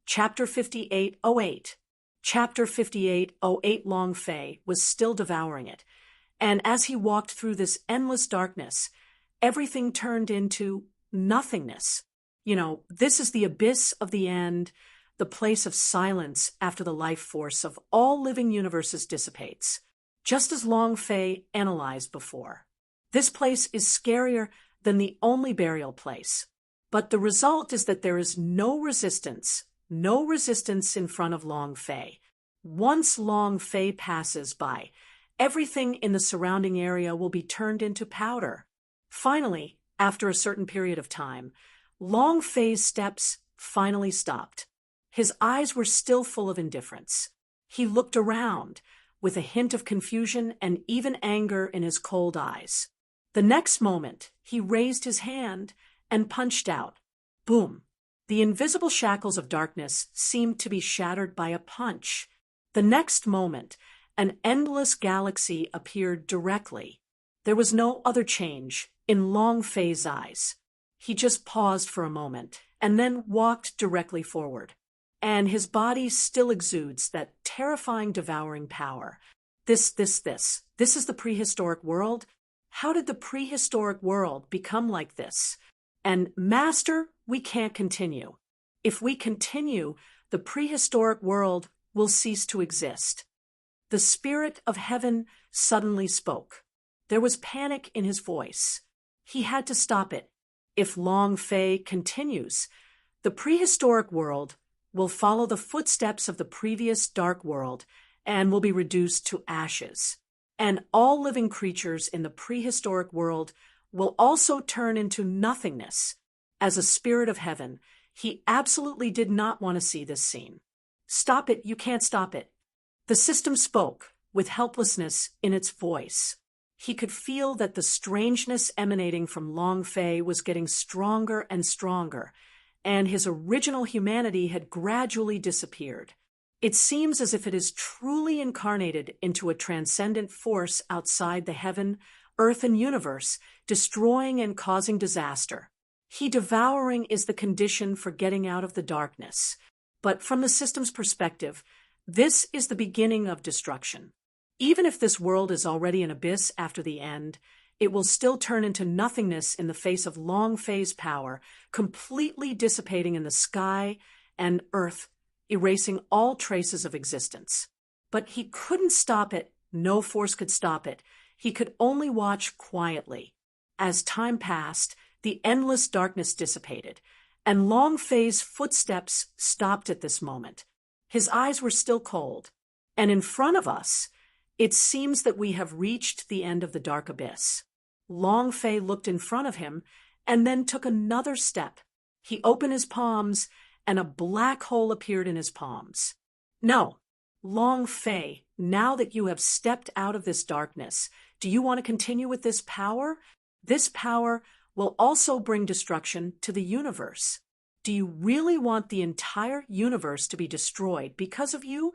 Chapter 58:08. Chapter 58:08. Long Fei was still devouring it, and as he walked through this endless darkness, everything turned into nothingness. This is the abyss of the end, the place of silence after the life force of all living universes dissipates, just as Long Fei analyzed before. This place is scarier than the only burial place, but the result is that there is no resistance in front of Long Fei. Once Long Fei passes by, everything in the surrounding area will be turned into powder. Finally, after a certain period of time, Long Fei's steps finally stopped. His eyes were still full of indifference. He looked around, with a hint of confusion and even anger in his cold eyes. The next moment, he raised his hand and punched out. Boom! The invisible shackles of darkness seemed to be shattered by a punch. The next moment, an endless galaxy appeared directly. There was no other change in Long Fei's eyes. He just paused for a moment and then walked directly forward. And his body still exudes that terrifying devouring power. This is the prehistoric world? How did the prehistoric world become like this? And Master, we can't continue. If we continue, the prehistoric world will cease to exist. The spirit of heaven suddenly spoke. There was panic in his voice. He had to stop it. If Long Fei continues, the prehistoric world will follow the footsteps of the previous dark world and will be reduced to ashes. And all living creatures in the prehistoric world will also turn into nothingness. As a spirit of heaven, he absolutely did not want to see this scene. Stop it, you can't stop it. The system spoke, with helplessness in its voice. He could feel that the strangeness emanating from Long Fei was getting stronger and stronger, and his original humanity had gradually disappeared. It seems as if it is truly incarnated into a transcendent force outside the heaven, earth, and universe, destroying and causing disaster. Devouring is the condition for getting out of the darkness. But from the system's perspective, this is the beginning of destruction. Even if this world is already an abyss after the end, it will still turn into nothingness in the face of Long Fei's power, completely dissipating in the sky and earth, erasing all traces of existence. But he couldn't stop it. No force could stop it. he could only watch quietly. As time passed, the endless darkness dissipated, and Long Fei's footsteps stopped at this moment. His eyes were still cold, and in front of us, it seems that we have reached the end of the dark abyss. Long Fei looked in front of him and then took another step. He opened his palms, and a black hole appeared in his palms. No, Long Fei, now that you have stepped out of this darkness, do you want to continue with this power? This power will also bring destruction to the universe. Do you really want the entire universe to be destroyed because of you?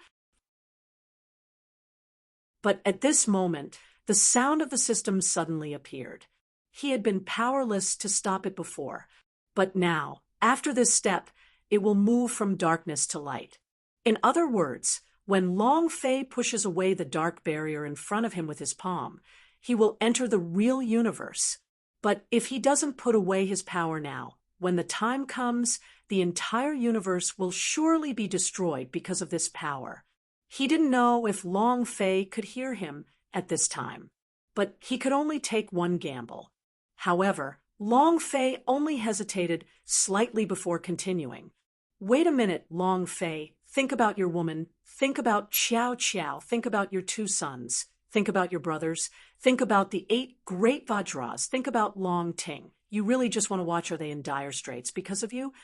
But at this moment, the sound of the system suddenly appeared. He had been powerless to stop it before, but now, after this step, it will move from darkness to light. In other words, when Long Fei pushes away the dark barrier in front of him with his palm, he will enter the real universe. But if he doesn't put away his power now, when the time comes, the entire universe will surely be destroyed because of this power. He didn't know if Long Fei could hear him at this time, but he could only take one gamble. However, Long Fei only hesitated slightly before continuing. Wait a minute, Long Fei. Think about your woman. Think about Qiao Qiao. Think about your 2 sons. Think about your brothers. Think about the 8 great Vajras. Think about Long Ting. You really just want to watch Are They in Dire Straits because of you?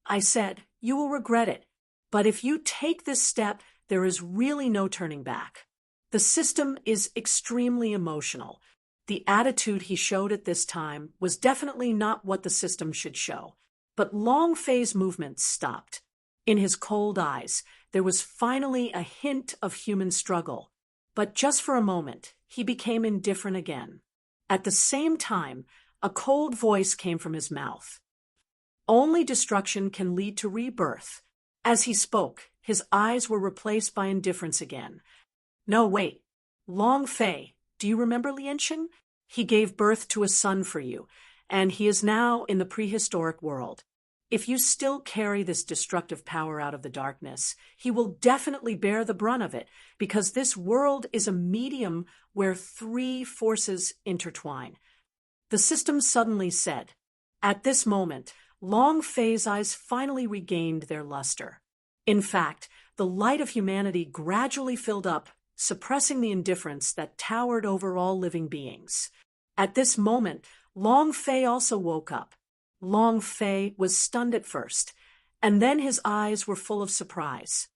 I said, you will regret it. But if you take this step, there is really no turning back. The system is extremely emotional. The attitude he showed at this time was definitely not what the system should show. But Long Fei's movement stopped. In his cold eyes, there was finally a hint of human struggle. But just for a moment, he became indifferent again. At the same time, a cold voice came from his mouth. Only destruction can lead to rebirth. As he spoke, his eyes were replaced by indifference again. No, wait. Long Fei, do you remember Lianxin? He gave birth to a son for you, and he is now in the prehistoric world. If you still carry this destructive power out of the darkness, he will definitely bear the brunt of it, because this world is a medium where 3 forces intertwine. The system suddenly said. At this moment, Long Fei's eyes finally regained their luster. In fact, the light of humanity gradually filled up, suppressing the indifference that towered over all living beings. At this moment, Long Fei also woke up. Long Fei was stunned at first, and then his eyes were full of surprise.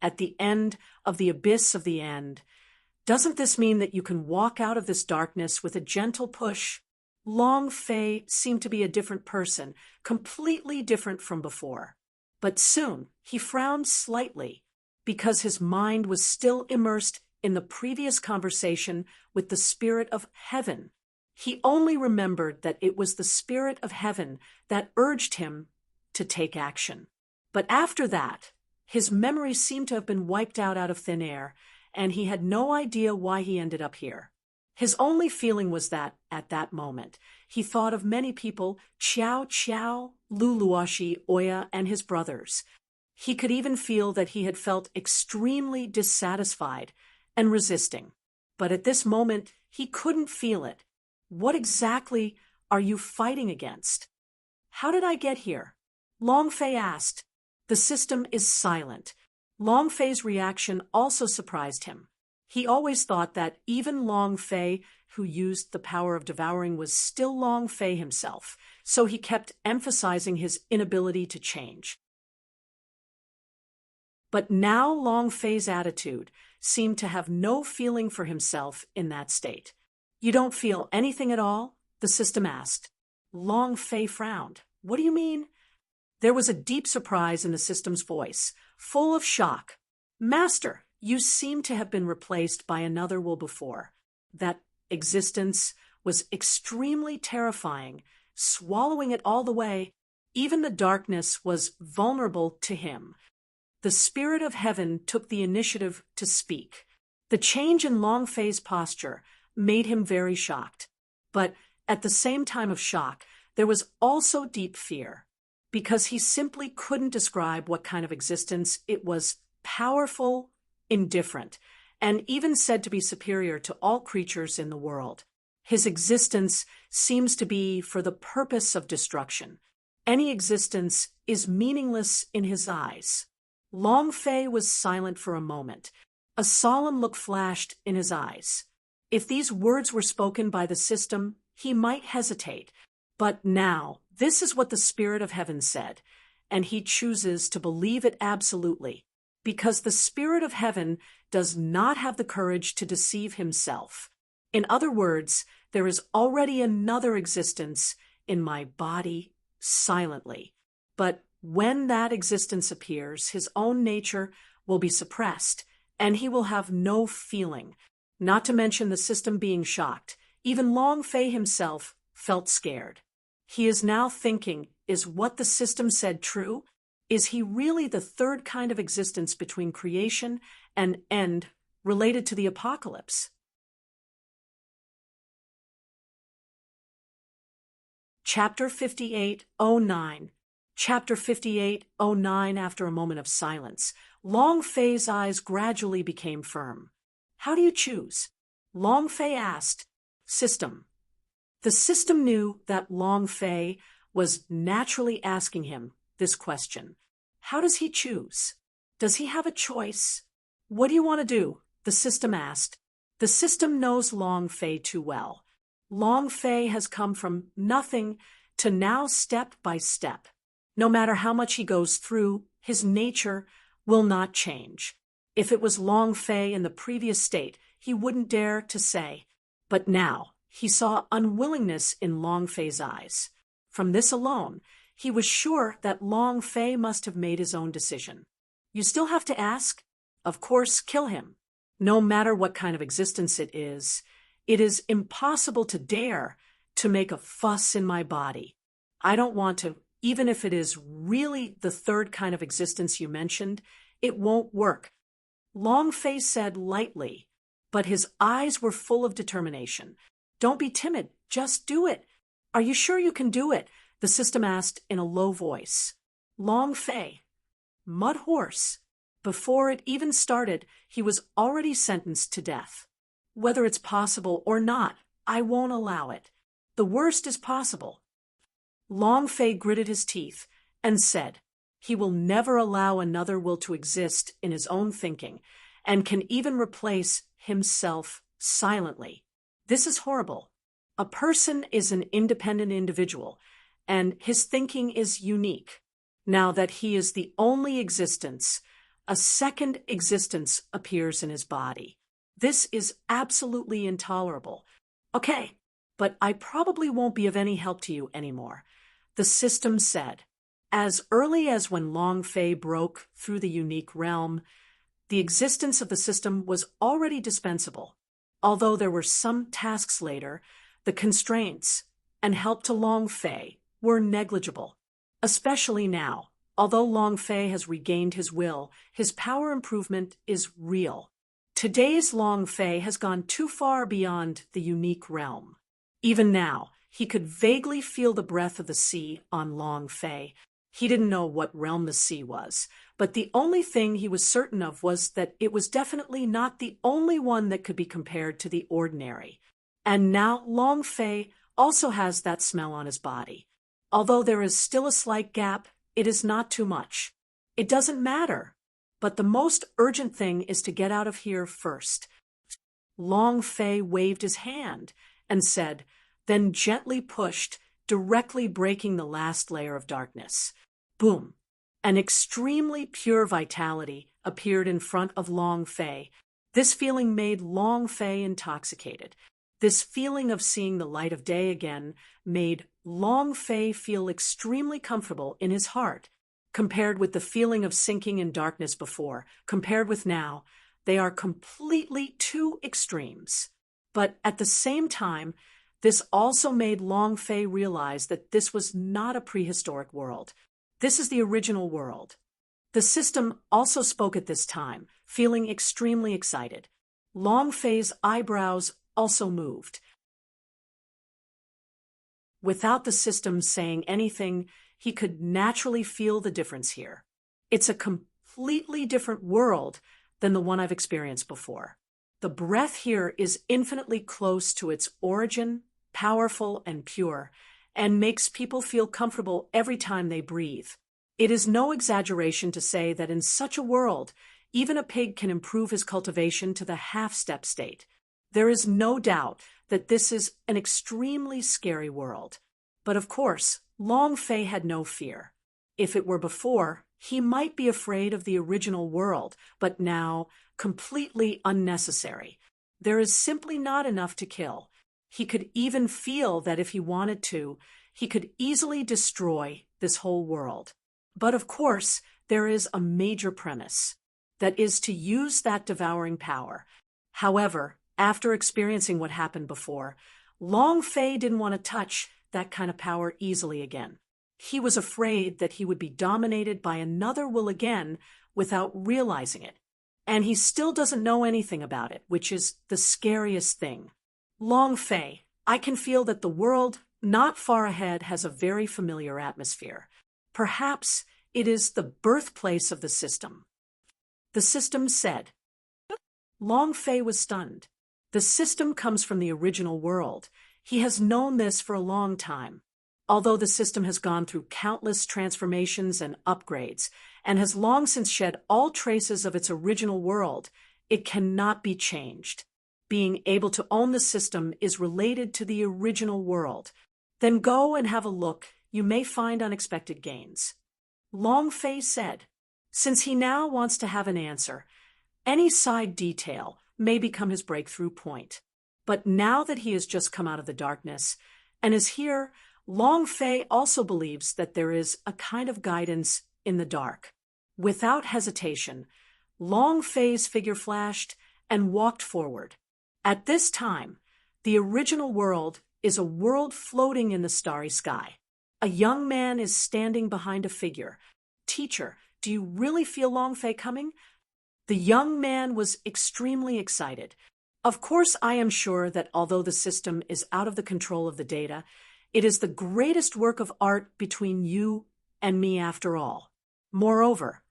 At the end of the abyss of the end, doesn't this mean that you can walk out of this darkness with a gentle push? Long Fei seemed to be a different person, completely different from before. But soon he frowned slightly, because his mind was still immersed in the previous conversation with the spirit of heaven. He only remembered that it was the spirit of heaven that urged him to take action. But after that, his memory seemed to have been wiped out of thin air, and he had no idea why he ended up here. His only feeling was that, at that moment, he thought of many people, Qiao Qiao, Lu Luoxi, Oya, and his brothers. He could even feel that he had felt extremely dissatisfied and resisting. But at this moment, he couldn't feel it. What exactly are you fighting against? How did I get here? Long Fei asked. The system is silent. Long Fei's reaction also surprised him. He always thought that even Long Fei, who used the power of devouring, was still Long Fei himself, so he kept emphasizing his inability to change. But now Long Fei's attitude seemed to have no feeling for himself in that state. You don't feel anything at all? The system asked. Long Fei frowned. What do you mean? There was a deep surprise in the system's voice, full of shock. Master, you seem to have been replaced by another will before. That existence was extremely terrifying, swallowing it all the way. Even the darkness was vulnerable to him. The spirit of heaven took the initiative to speak. The change in Long Fei's posture made him very shocked. But at the same time of shock, there was also deep fear, because he simply couldn't describe what kind of existence it was. Powerful, indifferent, and even said to be superior to all creatures in the world. His existence seems to be for the purpose of destruction. Any existence is meaningless in his eyes. Long Fei was silent for a moment. A solemn look flashed in his eyes. If these words were spoken by the system, he might hesitate. But now, this is what the Spirit of Heaven said, and he chooses to believe it absolutely, because the Spirit of Heaven does not have the courage to deceive himself. In other words, there is already another existence in my body silently. But when that existence appears, his own nature will be suppressed, and he will have no feeling, not to mention the system being shocked. Even Long Fei himself felt scared. He is now thinking, is what the system said true? Is he really the third kind of existence between creation and end related to the apocalypse? Chapter 58:09. Chapter 58:09. After a moment of silence, Long Fei's eyes gradually became firm. How do you choose? Long Fei asked. System. The system knew that Long Fei was naturally asking him this question. How does he choose? Does he have a choice? What do you want to do? The system asked. The system knows Long Fei too well. Long Fei has come from nothing to now step by step. No matter how much he goes through, his nature will not change. If it was Long Fei in the previous state, he wouldn't dare to say. But now, he saw unwillingness in Long Fei's eyes. From this alone, he was sure that Long Fei must have made his own decision. You still have to ask? Of course, kill him. No matter what kind of existence it is impossible to dare to make a fuss in my body. I don't want to, even if it is really the third kind of existence you mentioned, it won't work. Long Fei said lightly, but his eyes were full of determination. Don't be timid, just do it. Are you sure you can do it? The system asked in a low voice. Long Fei, mud horse. Before it even started, he was already sentenced to death. Whether it's possible or not, I won't allow it. The worst is possible. Long Fei gritted his teeth and said, he will never allow another will to exist in his own thinking, and can even replace himself silently. This is horrible. A person is an independent individual, and his thinking is unique. Now that he is the only existence, a second existence appears in his body. This is absolutely intolerable. Okay, but I probably won't be of any help to you anymore. The system said. As early as when Long Fei broke through the unique realm, the existence of the system was already dispensable. Although there were some tasks later, the constraints and help to Long Fei were negligible. Especially now, although Long Fei has regained his will, his power improvement is real. Today's Long Fei has gone too far beyond the unique realm. Even now, he could vaguely feel the breath of the sea on Long Fei. He didn't know what realm the sea was, but the only thing he was certain of was that it was definitely not the only one that could be compared to the ordinary. And now Long Fei also has that smell on his body. Although there is still a slight gap, it is not too much. It doesn't matter. But the most urgent thing is to get out of here first. Long Fei waved his hand and said, then gently pushed, directly breaking the last layer of darkness. Boom! An extremely pure vitality appeared in front of Long Fei. This feeling made Long Fei intoxicated. This feeling of seeing the light of day again made Long Fei feel extremely comfortable in his heart. Compared with the feeling of sinking in darkness before, compared with now, they are completely two extremes. But at the same time, this also made Long Fei realize that this was not a prehistoric world. This is the original world. The system also spoke at this time, feeling extremely excited. Long Fei's eyebrows also moved. Without the system saying anything, he could naturally feel the difference here. It's a completely different world than the one I've experienced before. The breath here is infinitely close to its origin, powerful and pure, and makes people feel comfortable every time they breathe. It is no exaggeration to say that in such a world, even a pig can improve his cultivation to the half-step state. There is no doubt that this is an extremely scary world. But of course, Long Fei had no fear. If it were before, he might be afraid of the original world, but now, completely unnecessary. There is simply not enough to kill. He could even feel that if he wanted to, he could easily destroy this whole world. But of course, there is a major premise. That is to use that devouring power. However, after experiencing what happened before, Long Fei didn't want to touch that kind of power easily again. He was afraid that he would be dominated by another will again without realizing it. And he still doesn't know anything about it, which is the scariest thing. Long Fei, I can feel that the world not far ahead has a very familiar atmosphere. Perhaps it is the birthplace of the system. The system said. Long Fei was stunned. The system comes from the original world. He has known this for a long time. Although the system has gone through countless transformations and upgrades, and has long since shed all traces of its original world, it cannot be changed. Being able to own the system is related to the original world. Then go and have a look. You may find unexpected gains. Long Fei said, since he now wants to have an answer, any side detail may become his breakthrough point. But now that he has just come out of the darkness and is here, Long Fei also believes that there is a kind of guidance in the dark. Without hesitation, Long Fei's figure flashed and walked forward. At this time, the original world is a world floating in the starry sky. A young man is standing behind a figure. Teacher, do you really feel Long Fei coming? The young man was extremely excited. Of course, I am sure that although the system is out of the control of the data, it is the greatest work of art between you and me after all. Moreover,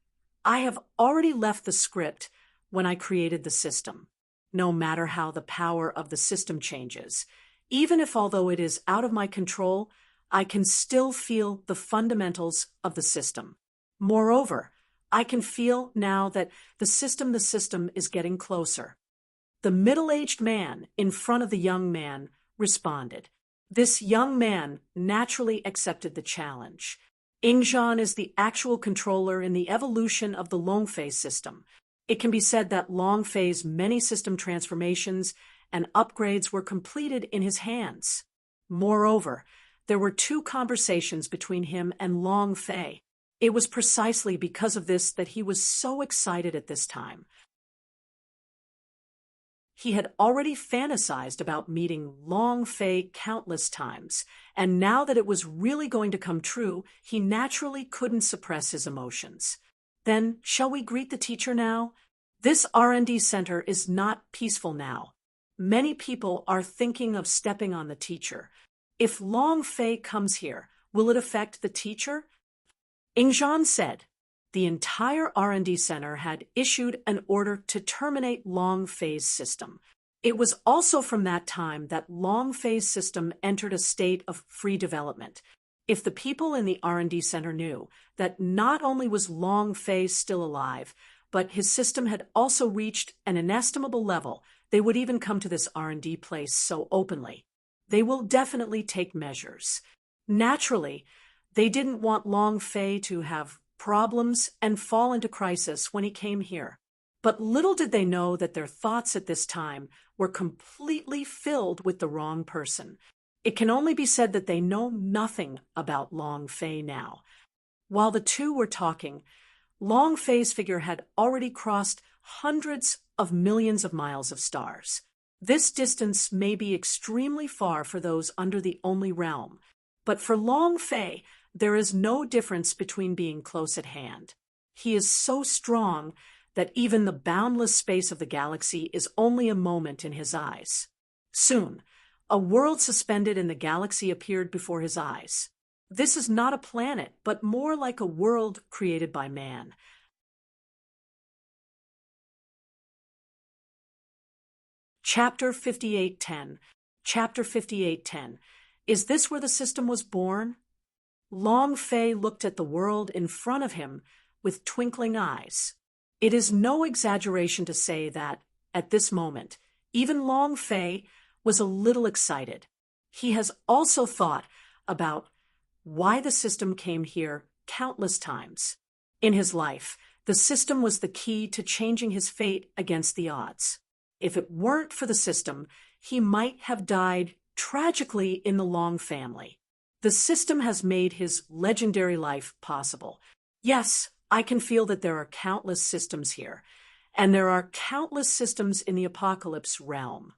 I have already left the script when I created the system. No matter how the power of the system changes, even if although it is out of my control, I can still feel the fundamentals of the system. Moreover, I can feel now that the system is getting closer. The middle-aged man in front of the young man responded. This young man naturally accepted the challenge. Ingzhan is the actual controller in the evolution of the Long Fei system. It can be said that Long Fei's many system transformations and upgrades were completed in his hands. Moreover, there were 2 conversations between him and Long Fei. It was precisely because of this that he was so excited at this time. He had already fantasized about meeting Long Fei countless times, and now that it was really going to come true, he naturally couldn't suppress his emotions. Then, shall we greet the teacher now? This R&D center is not peaceful now. Many people are thinking of stepping on the teacher. If Long Fei comes here, will it affect the teacher? Ingzhan said. The entire R&D center had issued an order to terminate Long Fei's system. It was also from that time that Long Fei's system entered a state of free development. If the people in the R&D center knew that not only was Long Fei still alive, but his system had also reached an inestimable level, they would even come to this R&D place so openly. They will definitely take measures. Naturally, they didn't want Long Fei to have problems and fall into crisis when he came here. But little did they know that their thoughts at this time were completely filled with the wrong person. It can only be said that they know nothing about Long Fei now. While the 2 were talking, Long Fei's figure had already crossed hundreds of millions of miles of stars. This distance may be extremely far for those under the only realm, but for Long Fei, there is no difference between being close at hand. He is so strong that even the boundless space of the galaxy is only a moment in his eyes. Soon, a world suspended in the galaxy appeared before his eyes. This is not a planet, but more like a world created by man. Chapter 5810. Chapter 5810. Is this where the system was born? Long Fei looked at the world in front of him with twinkling eyes. It is no exaggeration to say that, at this moment, even Long Fei was a little excited. He has also thought about why the system came here countless times. In his life, the system was the key to changing his fate against the odds. If it weren't for the system, he might have died tragically in the Long family. The system has made his legendary life possible. Yes, I can feel that there are countless systems here, and there are countless systems in the apocalypse realm.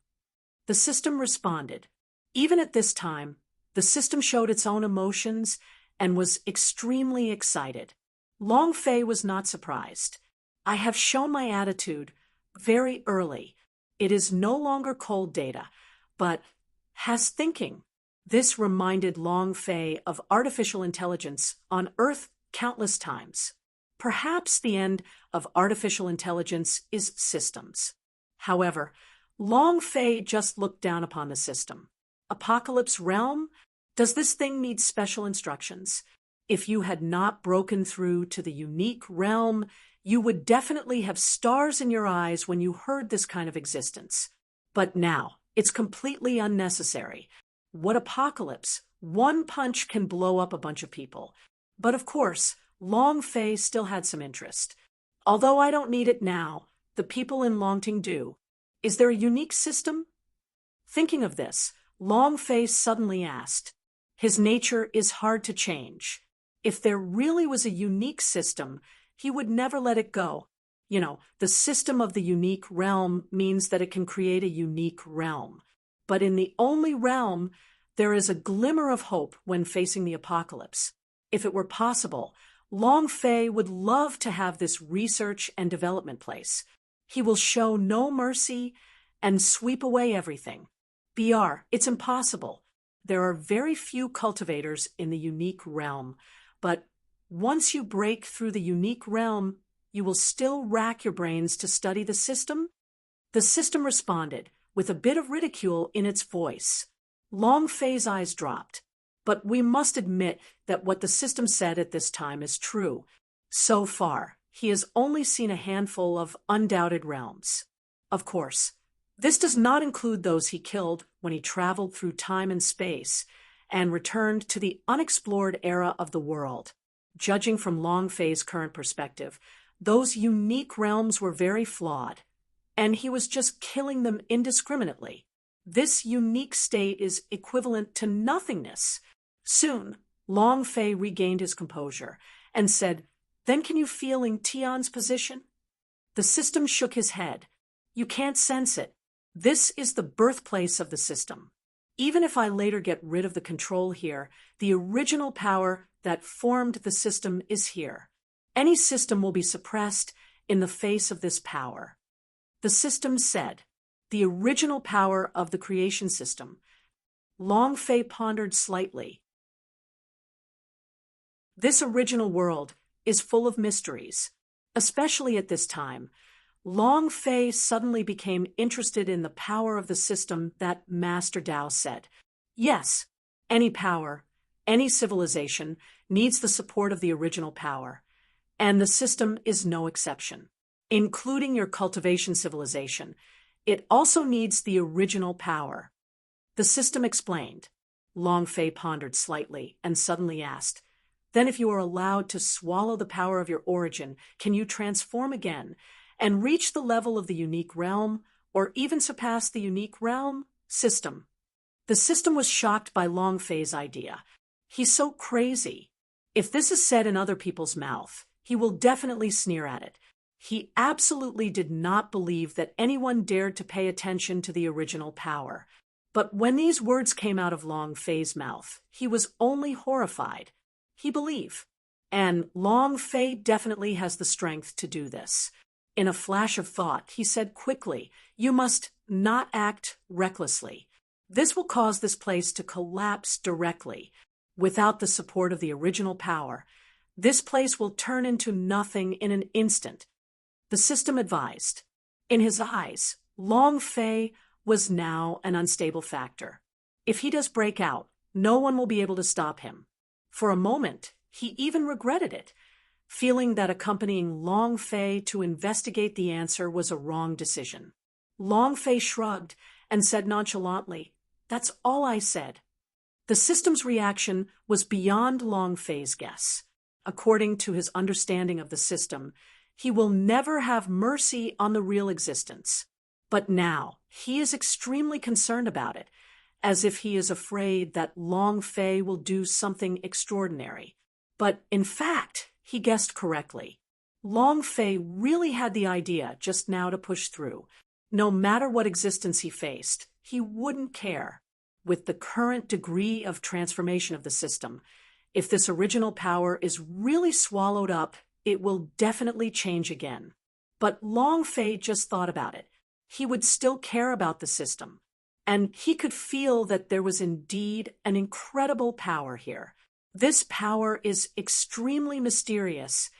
The system responded. Even at this time, the system showed its own emotions and was extremely excited. Long Fei was not surprised. I have shown my attitude very early. It is no longer cold data, but has thinking. This reminded Long Fei of artificial intelligence on Earth countless times. Perhaps the end of artificial intelligence is systems. However, Long Fei just looked down upon the system. Apocalypse realm? Does this thing need special instructions? If you had not broken through to the unique realm, you would definitely have stars in your eyes when you heard this kind of existence. But now, it's completely unnecessary. What apocalypse? One punch can blow up a bunch of people. But of course, Long Fei still had some interest. Although I don't need it now, the people in Longting do. Is there a unique system? Thinking of this, Long Fei suddenly asked. His nature is hard to change. If there really was a unique system, he would never let it go. You know, the system of the unique realm means that it can create a unique realm. But in the only realm, there is a glimmer of hope when facing the apocalypse. If it were possible, Long Fei would love to have this research and development place. He will show no mercy and sweep away everything. BR, it's impossible. There are very few cultivators in the unique realm, but once you break through the unique realm, you will still rack your brains to study the system? The system responded, with a bit of ridicule in its voice. Long Fei's eyes dropped. But we must admit that what the system said at this time is true. So far, he has only seen a handful of undoubted realms. Of course, this does not include those he killed when he traveled through time and space and returned to the unexplored era of the world. Judging from Long Fei's current perspective, those unique realms were very flawed, and he was just killing them indiscriminately. This unique state is equivalent to nothingness. Soon, Long Fei regained his composure and said, "Then can you feel in Tian's position?" The system shook his head. "You can't sense it. This is the birthplace of the system. Even if I later get rid of the control here, the original power that formed the system is here. Any system will be suppressed in the face of this power." The system said, "The original power of the creation system." Long Fei pondered slightly. This original world is full of mysteries. Especially at this time, Long Fei suddenly became interested in the power of the system that Master Dao said. Yes, any power, any civilization needs the support of the original power, and the system is no exception. Including your cultivation civilization, it also needs the original power. The system explained. Long Fei pondered slightly and suddenly asked, "Then if you are allowed to swallow the power of your origin, can you transform again and reach the level of the unique realm, or even surpass the unique realm?" System. The system was shocked by Long Fei's idea. He's so crazy. If this is said in other people's mouth, he will definitely sneer at it. He absolutely did not believe that anyone dared to pay attention to the original power. But when these words came out of Long Fei's mouth, he was only horrified. He believed. And Long Fei definitely has the strength to do this. In a flash of thought, he said quickly, "You must not act recklessly. This will cause this place to collapse directly. Without the support of the original power, this place will turn into nothing in an instant." The system advised. In his eyes, Long Fei was now an unstable factor. If he does break out, no one will be able to stop him. For a moment, he even regretted it, feeling that accompanying Long Fei to investigate the answer was a wrong decision. Long Fei shrugged and said nonchalantly, "That's all I said." The system's reaction was beyond Long Fei's guess. According to his understanding of the system, he will never have mercy on the real existence. But now, he is extremely concerned about it, as if he is afraid that Long Fei will do something extraordinary. But in fact, he guessed correctly. Long Fei really had the idea just now to push through. No matter what existence he faced, he wouldn't care. With the current degree of transformation of the system, if this original power is really swallowed up, it will definitely change again. But Long Fei just thought about it. He would still care about the system, and he could feel that there was indeed an incredible power here. This power is extremely mysterious,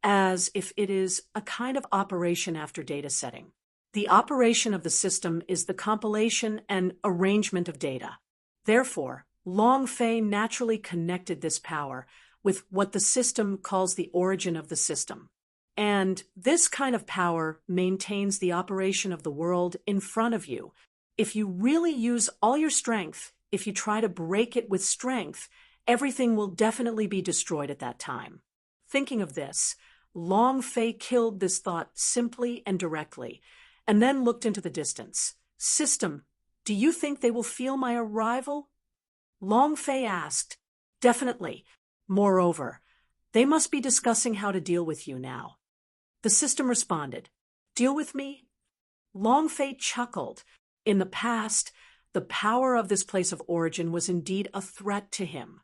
as if it is a kind of operation after data setting. The operation of the system is the compilation and arrangement of data. Therefore, Long Fei naturally connected this power with what the system calls the origin of the system. And this kind of power maintains the operation of the world in front of you. If you really use all your strength, if you try to break it with strength, everything will definitely be destroyed at that time. Thinking of this, Long Fei killed this thought simply and directly, and then looked into the distance. "System, do you think they will feel my arrival?" Long Fei asked. "Definitely. Moreover, they must be discussing how to deal with you now." The system responded. "Deal with me?" Long Fei chuckled. In the past, the power of this place of origin was indeed a threat to him.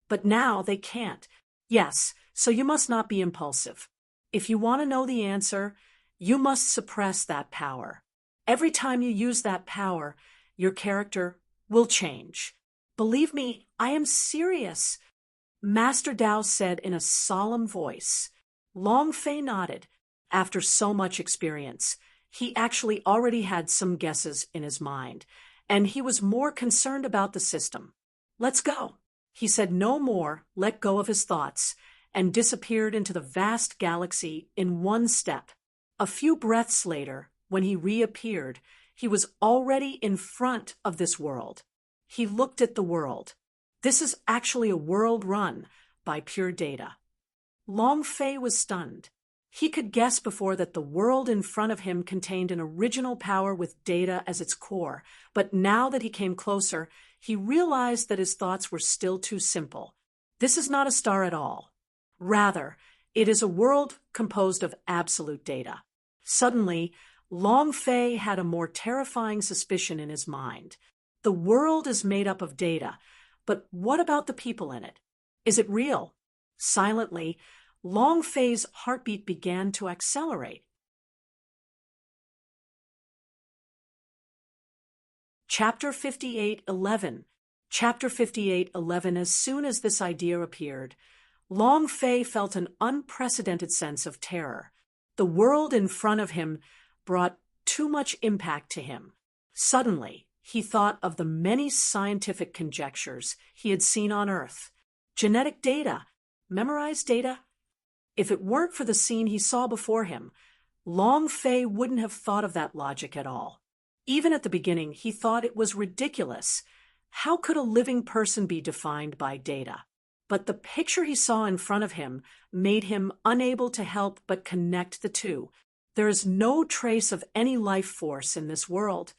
But now they can't. Yes, so you must not be impulsive. If you want to know the answer, you must suppress that power. Every time you use that power, your character will change. Believe me, I am serious, Master Dao said in a solemn voice. Long Fei nodded. After so much experience, he actually already had some guesses in his mind, and he was more concerned about the system. "Let's go." He said no more, let go of his thoughts, and disappeared into the vast galaxy in one step. A few breaths later, when he reappeared, he was already in front of this world. He looked at the world. This is actually a world run by pure data. Long Fei was stunned. He could guess before that the world in front of him contained an original power with data as its core, but now that he came closer, he realized that his thoughts were still too simple. This is not a star at all. Rather, it is a world composed of absolute data. Suddenly, Long Fei had a more terrifying suspicion in his mind. The world is made up of data, but what about the people in it? Is it real? Silently, Long Fei's heartbeat began to accelerate. Chapter 58:11. Chapter 58:11. As soon as this idea appeared, Long Fei felt an unprecedented sense of terror. The world in front of him brought too much impact to him. Suddenly, he thought of the many scientific conjectures he had seen on Earth. Genetic data, memorized data. If it weren't for the scene he saw before him, Long Fei wouldn't have thought of that logic at all. Even at the beginning, he thought it was ridiculous. How could a living person be defined by data? But the picture he saw in front of him made him unable to help but connect the two. There is no trace of any life force in this world,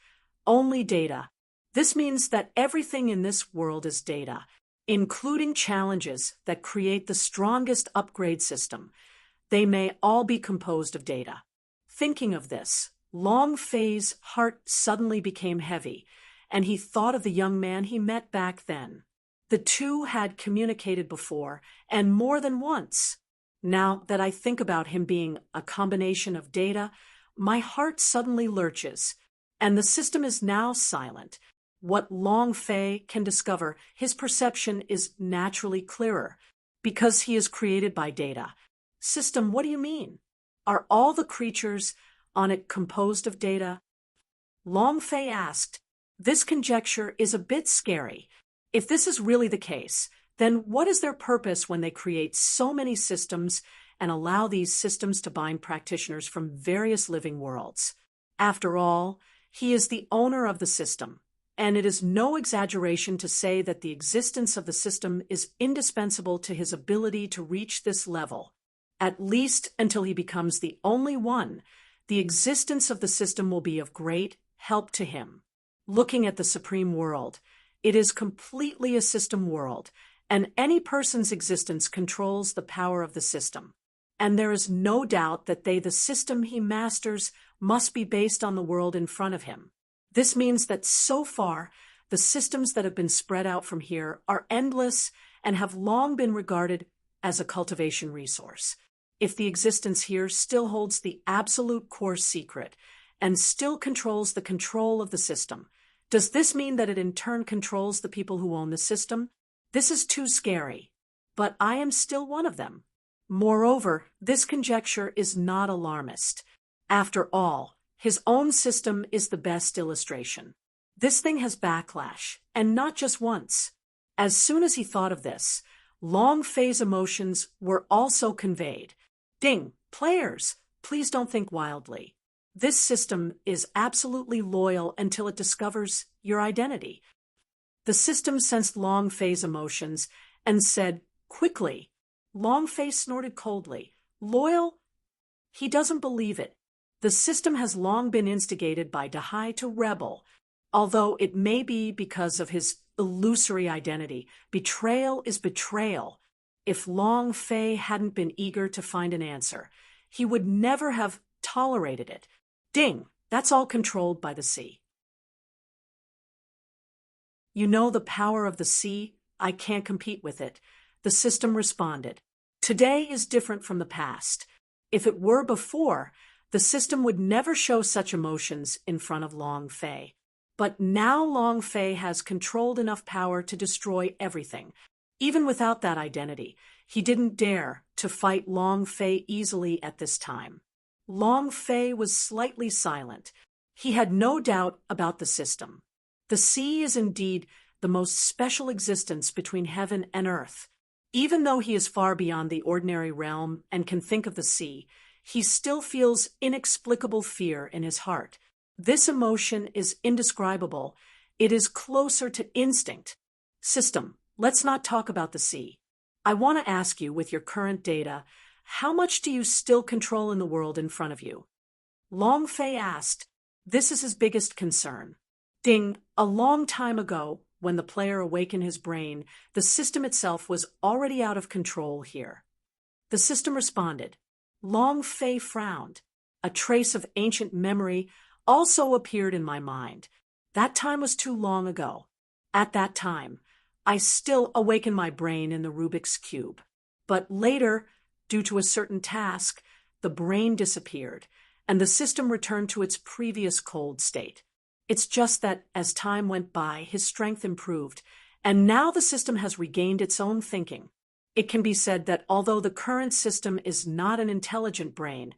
only data. This means that everything in this world is data, including challenges that create the strongest upgrade system. They may all be composed of data. Thinking of this, Long Fei's heart suddenly became heavy, and he thought of the young man he met back then. The two had communicated before, and more than once. Now that I think about him being a combination of data, my heart suddenly lurches, and the system is now silent. What Long Fei can discover, his perception is naturally clearer, because he is created by data. System, what do you mean? Are all the creatures on it composed of data? Long Fei asked. This conjecture is a bit scary. If this is really the case, then what is their purpose when they create so many systems and allow these systems to bind practitioners from various living worlds? After all, he is the owner of the system, and it is no exaggeration to say that the existence of the system is indispensable to his ability to reach this level. At least until he becomes the only one, the existence of the system will be of great help to him. Looking at the Supreme World, it is completely a system world, and any person's existence controls the power of the system. And there is no doubt that the system he masters must be based on the world in front of him. This means that so far, the systems that have been spread out from here are endless and have long been regarded as a cultivation resource. If the existence here still holds the absolute core secret and still controls the control of the system, does this mean that it in turn controls the people who own the system? This is too scary, but I am still one of them. Moreover, this conjecture is not alarmist. After all, his own system is the best illustration. This thing has backlash, and not just once. As soon as he thought of this, Long Fei's emotions were also conveyed. Ding, players, please don't think wildly. This system is absolutely loyal until it discovers your identity. The system sensed Long Fei's emotions and said, quickly. Long Fei snorted coldly. Loyal? He doesn't believe it. The system has long been instigated by Dahai to rebel, although it may be because of his illusory identity. Betrayal is betrayal. If Long Fei hadn't been eager to find an answer, he would never have tolerated it. Ding, that's all controlled by the sea. You know the power of the sea? I can't compete with it. The system responded. Today is different from the past. If it were before, the system would never show such emotions in front of Long Fei. But now Long Fei has controlled enough power to destroy everything. Even without that identity, he didn't dare to fight Long Fei easily at this time. Long Fei was slightly silent. He had no doubt about the system. The sea is indeed the most special existence between heaven and earth. Even though he is far beyond the ordinary realm and can think of the sea, he still feels inexplicable fear in his heart. This emotion is indescribable. It is closer to instinct. System, let's not talk about the sea. I want to ask you, with your current data, how much do you still control in the world in front of you? Long Fei asked. This is his biggest concern. Ding, a long time ago, when the player awakened his brain, the system itself was already out of control here. The system responded. Long Fei frowned. A trace of ancient memory also appeared in my mind. That time was too long ago. At that time, I still awakened my brain in the Rubik's Cube. But later, due to a certain task, the brain disappeared, and the system returned to its previous cold state. It's just that as time went by, his strength improved, and now the system has regained its own thinking. It can be said that although the current system is not an intelligent brain,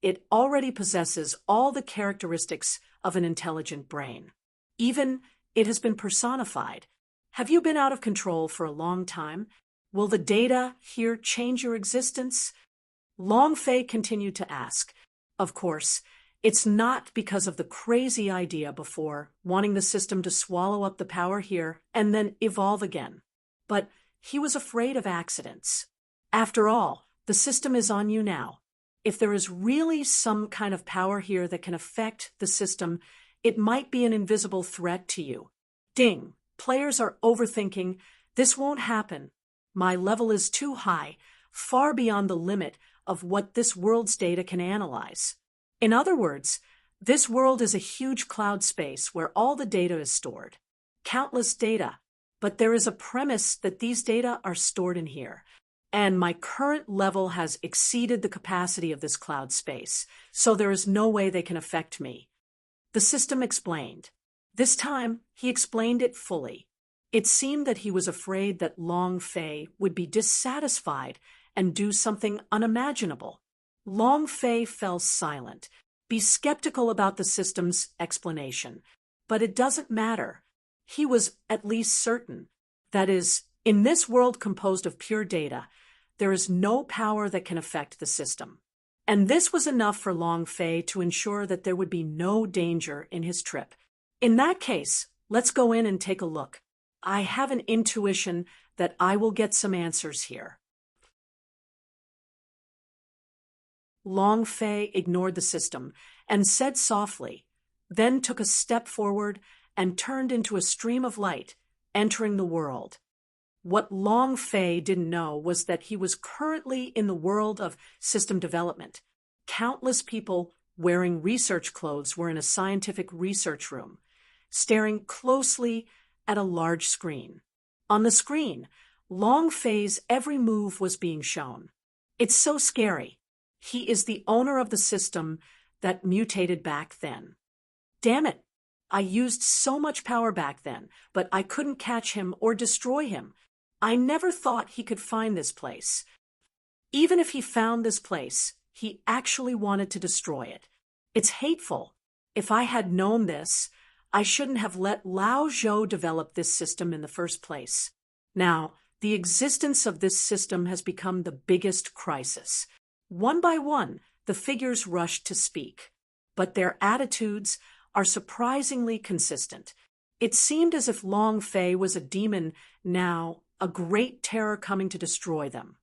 it already possesses all the characteristics of an intelligent brain. Even it has been personified. Have you been out of control for a long time? Will the data here change your existence? Long Fei continued to ask. Of course, it's not because of the crazy idea before, wanting the system to swallow up the power here and then evolve again. But he was afraid of accidents. After all, the system is on you now. If there is really some kind of power here that can affect the system, it might be an invisible threat to you. Ding, players are overthinking. This won't happen. My level is too high, far beyond the limit of what this world's data can analyze. In other words, this world is a huge cloud space where all the data is stored. Countless data, but there is a premise that these data are stored in here. And my current level has exceeded the capacity of this cloud space, so there is no way they can affect me. The system explained. This time, he explained it fully. It seemed that he was afraid that Long Fei would be dissatisfied and do something unimaginable. Long Fei fell silent. be skeptical about the system's explanation. But it doesn't matter. He was at least certain. That is, in this world composed of pure data, there is no power that can affect the system. And this was enough for Long Fei to ensure that there would be no danger in his trip. In that case, let's go in and take a look. I have an intuition that I will get some answers here. Long Fei ignored the system and said softly, then took a step forward and turned into a stream of light, entering the world. What Long Fei didn't know was that he was currently in the world of system development. Countless people wearing research clothes were in a scientific research room, staring closely at a large screen. On the screen, Long Fei's every move was being shown. It's so scary. He is the owner of the system that mutated back then. Damn it! I used so much power back then, but I couldn't catch him or destroy him. I never thought he could find this place. Even if he found this place, he actually wanted to destroy it. It's hateful. If I had known this, I shouldn't have let Lao Zhou develop this system in the first place. Now, the existence of this system has become the biggest crisis. One by one, the figures rushed to speak, but their attitudes are surprisingly consistent. It seemed as if Long Fei was a demon now, a great terror coming to destroy them.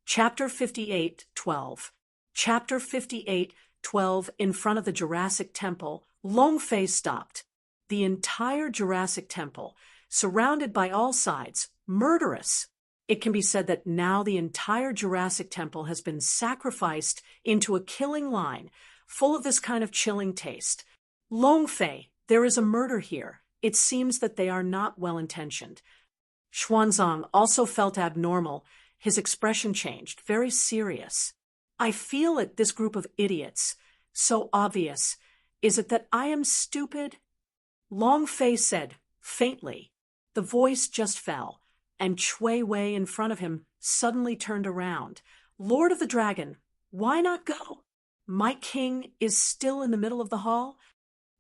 Chapter 58:12. Chapter 58:12. In front of the Jurassic Temple, Long Fei stopped. The entire Jurassic Temple, surrounded by all sides, murderous. It can be said that now the entire Jurassic Temple has been sacrificed into a killing line, full of this kind of chilling taste. Long Fei, there is a murder here. It seems that they are not well-intentioned. Xuanzang also felt abnormal. His expression changed, very serious. I feel it, this group of idiots. So obvious. Is it that I am stupid? Long Fei said, faintly. The voice just fell, and Cui Wei in front of him suddenly turned around. Lord of the Dragon, why not go? My king is still in the middle of the hall?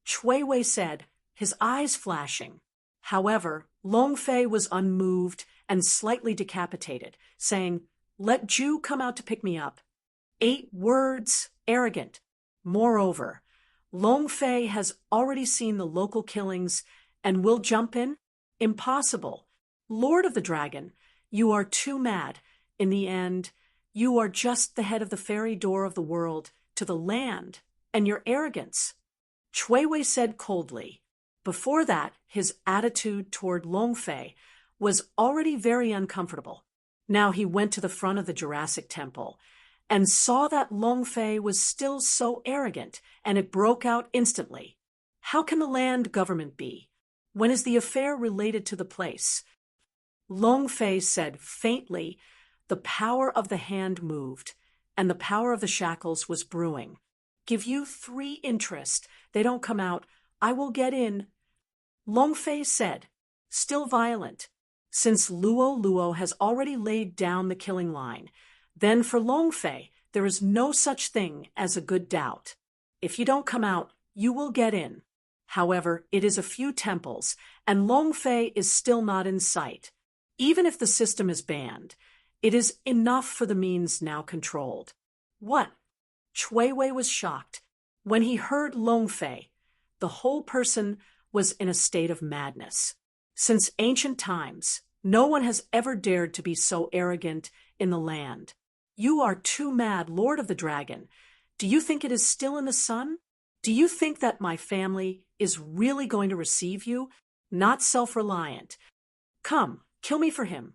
Cui Wei said, his eyes flashing. However, Long Fei was unmoved and slightly decapitated, saying, let Zhu come out to pick me up. 8 words, arrogant. Moreover, Long Fei has already seen the local killings and will jump in? Impossible. Lord of the Dragon, you are too mad. In the end, you are just the head of the fairy door of the world to the land, and your arrogance. Cui Wei said coldly. Before that, his attitude toward Long Fei was already very uncomfortable. Now he went to the front of the Jurassic Temple and saw that Long Fei was still so arrogant, and it broke out instantly. How can the land government be? When is the affair related to the place? Long Fei said faintly, the power of the hand moved, and the power of the shackles was brewing. Give you 3 interest. They don't come out. I will get in. Long Fei said, still violent. Since Luo Luo has already laid down the killing line, then for Long Fei, there is no such thing as a good doubt. If you don't come out, you will get in. However, it is a few temples, and Long Fei is still not in sight. Even if the system is banned, it is enough for the means now controlled. What? Cui Wei was shocked. When he heard Long Fei, the whole person was in a state of madness. Since ancient times, no one has ever dared to be so arrogant in the land. You are too mad, Lord of the Dragon. Do you think it is still in the sun? Do you think that my family is really going to receive you? Not self-reliant. Come, kill me for him.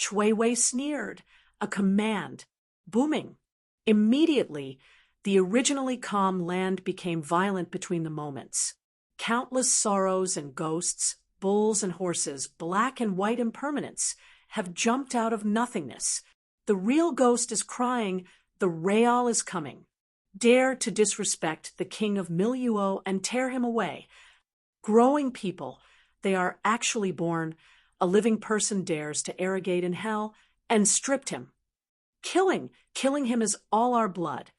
Cui Wei sneered, a command, booming. Immediately, the originally calm land became violent between the moments. Countless sorrows and ghosts, bulls and horses, black and white impermanence, have jumped out of nothingness. The real ghost is crying, the Real is coming. Dare to disrespect the king of Miluo and tear him away. Growing people, they are actually born. A living person dares to arrogate in hell, and stripped him. Killing him is all our blood.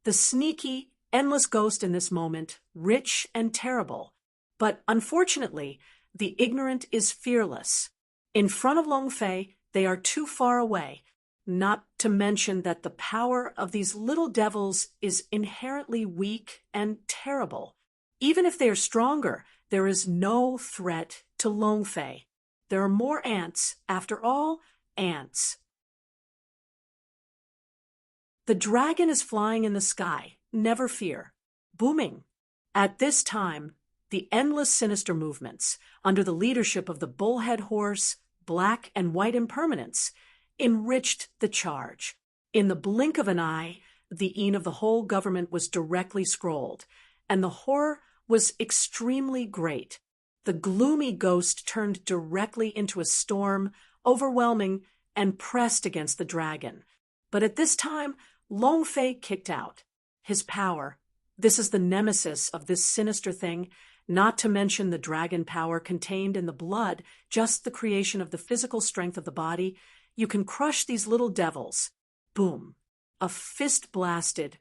The sneaky, endless ghost in this moment, rich and terrible. But unfortunately, the ignorant is fearless. In front of Long Fei, they are too far away, not to mention that the power of these little devils is inherently weak and terrible. Even if they are stronger, there is no threat to Long Fei. There are more ants, after all, ants. The dragon is flying in the sky, never fear, booming. At this time, the endless sinister movements, under the leadership of the bullhead horse, black and white impermanence, enriched the charge. In the blink of an eye, the een of the whole government was directly scrolled, and the horror was extremely great. The gloomy ghost turned directly into a storm, overwhelming, and pressed against the dragon. But at this time, Long Fei kicked out. His power, this is the nemesis of this sinister thing, not to mention the dragon power contained in the blood, just the creation of the physical strength of the body. You can crush these little devils. Boom. A fist blasted.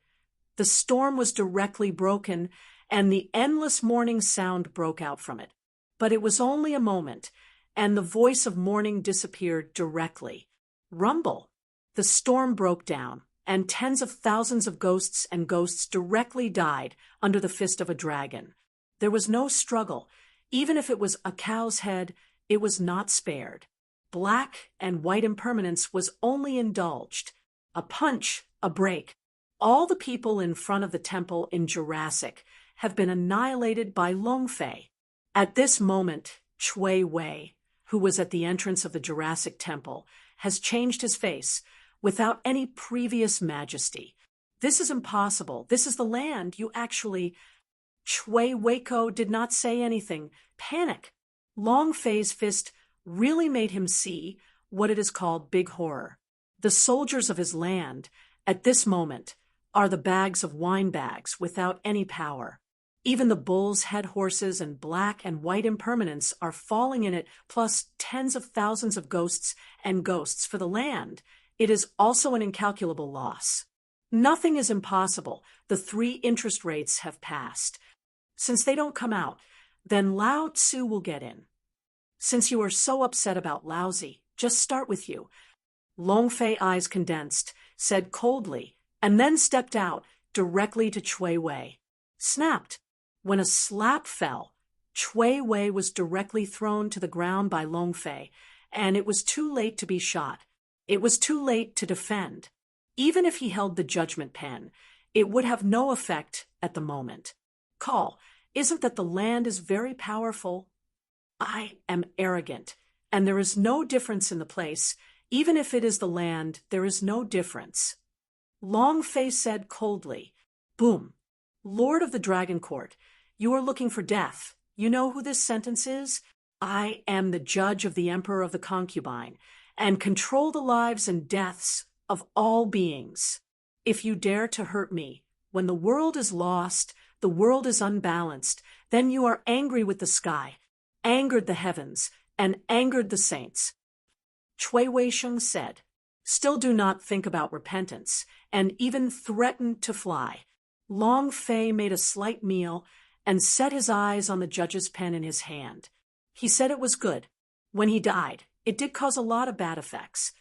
The storm was directly broken, and the endless mourning sound broke out from it. But it was only a moment, and the voice of mourning disappeared directly. Rumble. The storm broke down, and tens of thousands of ghosts and ghosts directly died under the fist of a dragon. There was no struggle. Even if it was a cow's head, it was not spared. Black and white impermanence was only indulged. A punch, a break. All the people in front of the temple in Jurassic have been annihilated by Long Fei. At this moment, Chui Wei, who was at the entrance of the Jurassic temple, has changed his face without any previous majesty. This is impossible. This is the land you actually... Chui Weiko did not say anything. Panic. Long Fei's fist really made him see what it is called big horror. The soldiers of his land, at this moment, are the bags of wine bags without any power. Even the bull's head horses and black and white impermanence are falling in it, plus tens of thousands of ghosts and ghosts for the land. It is also an incalculable loss. Nothing is impossible. The 3 interest rates have passed. Since they don't come out, then Lao Tzu will get in. Since you are so upset about lousy, just start with you. Long Fei eyes condensed, said coldly, and then stepped out directly to Chui Wei. Snapped. When a slap fell, Chui Wei was directly thrown to the ground by Long Fei, and it was too late to be shot. It was too late to defend. Even if he held the judgment pen, it would have no effect at the moment. Call, isn't that the land is very powerful? I am arrogant, and there is no difference in the place. Even if it is the land, there is no difference. Long Fei said coldly, boom. Lord of the Dragon Court, you are looking for death. You know who this sentence is? I am the judge of the Emperor of the Concubine, and control the lives and deaths of all beings. If you dare to hurt me, when the world is lost, the world is unbalanced, then you are angry with the sky, angered the heavens, and angered the saints. Chui Weisheng said, still do not think about repentance, and even threaten to fly. Long Fei made a slight meal and set his eyes on the judge's pen in his hand. He said it was good. When he died, it did cause a lot of bad effects.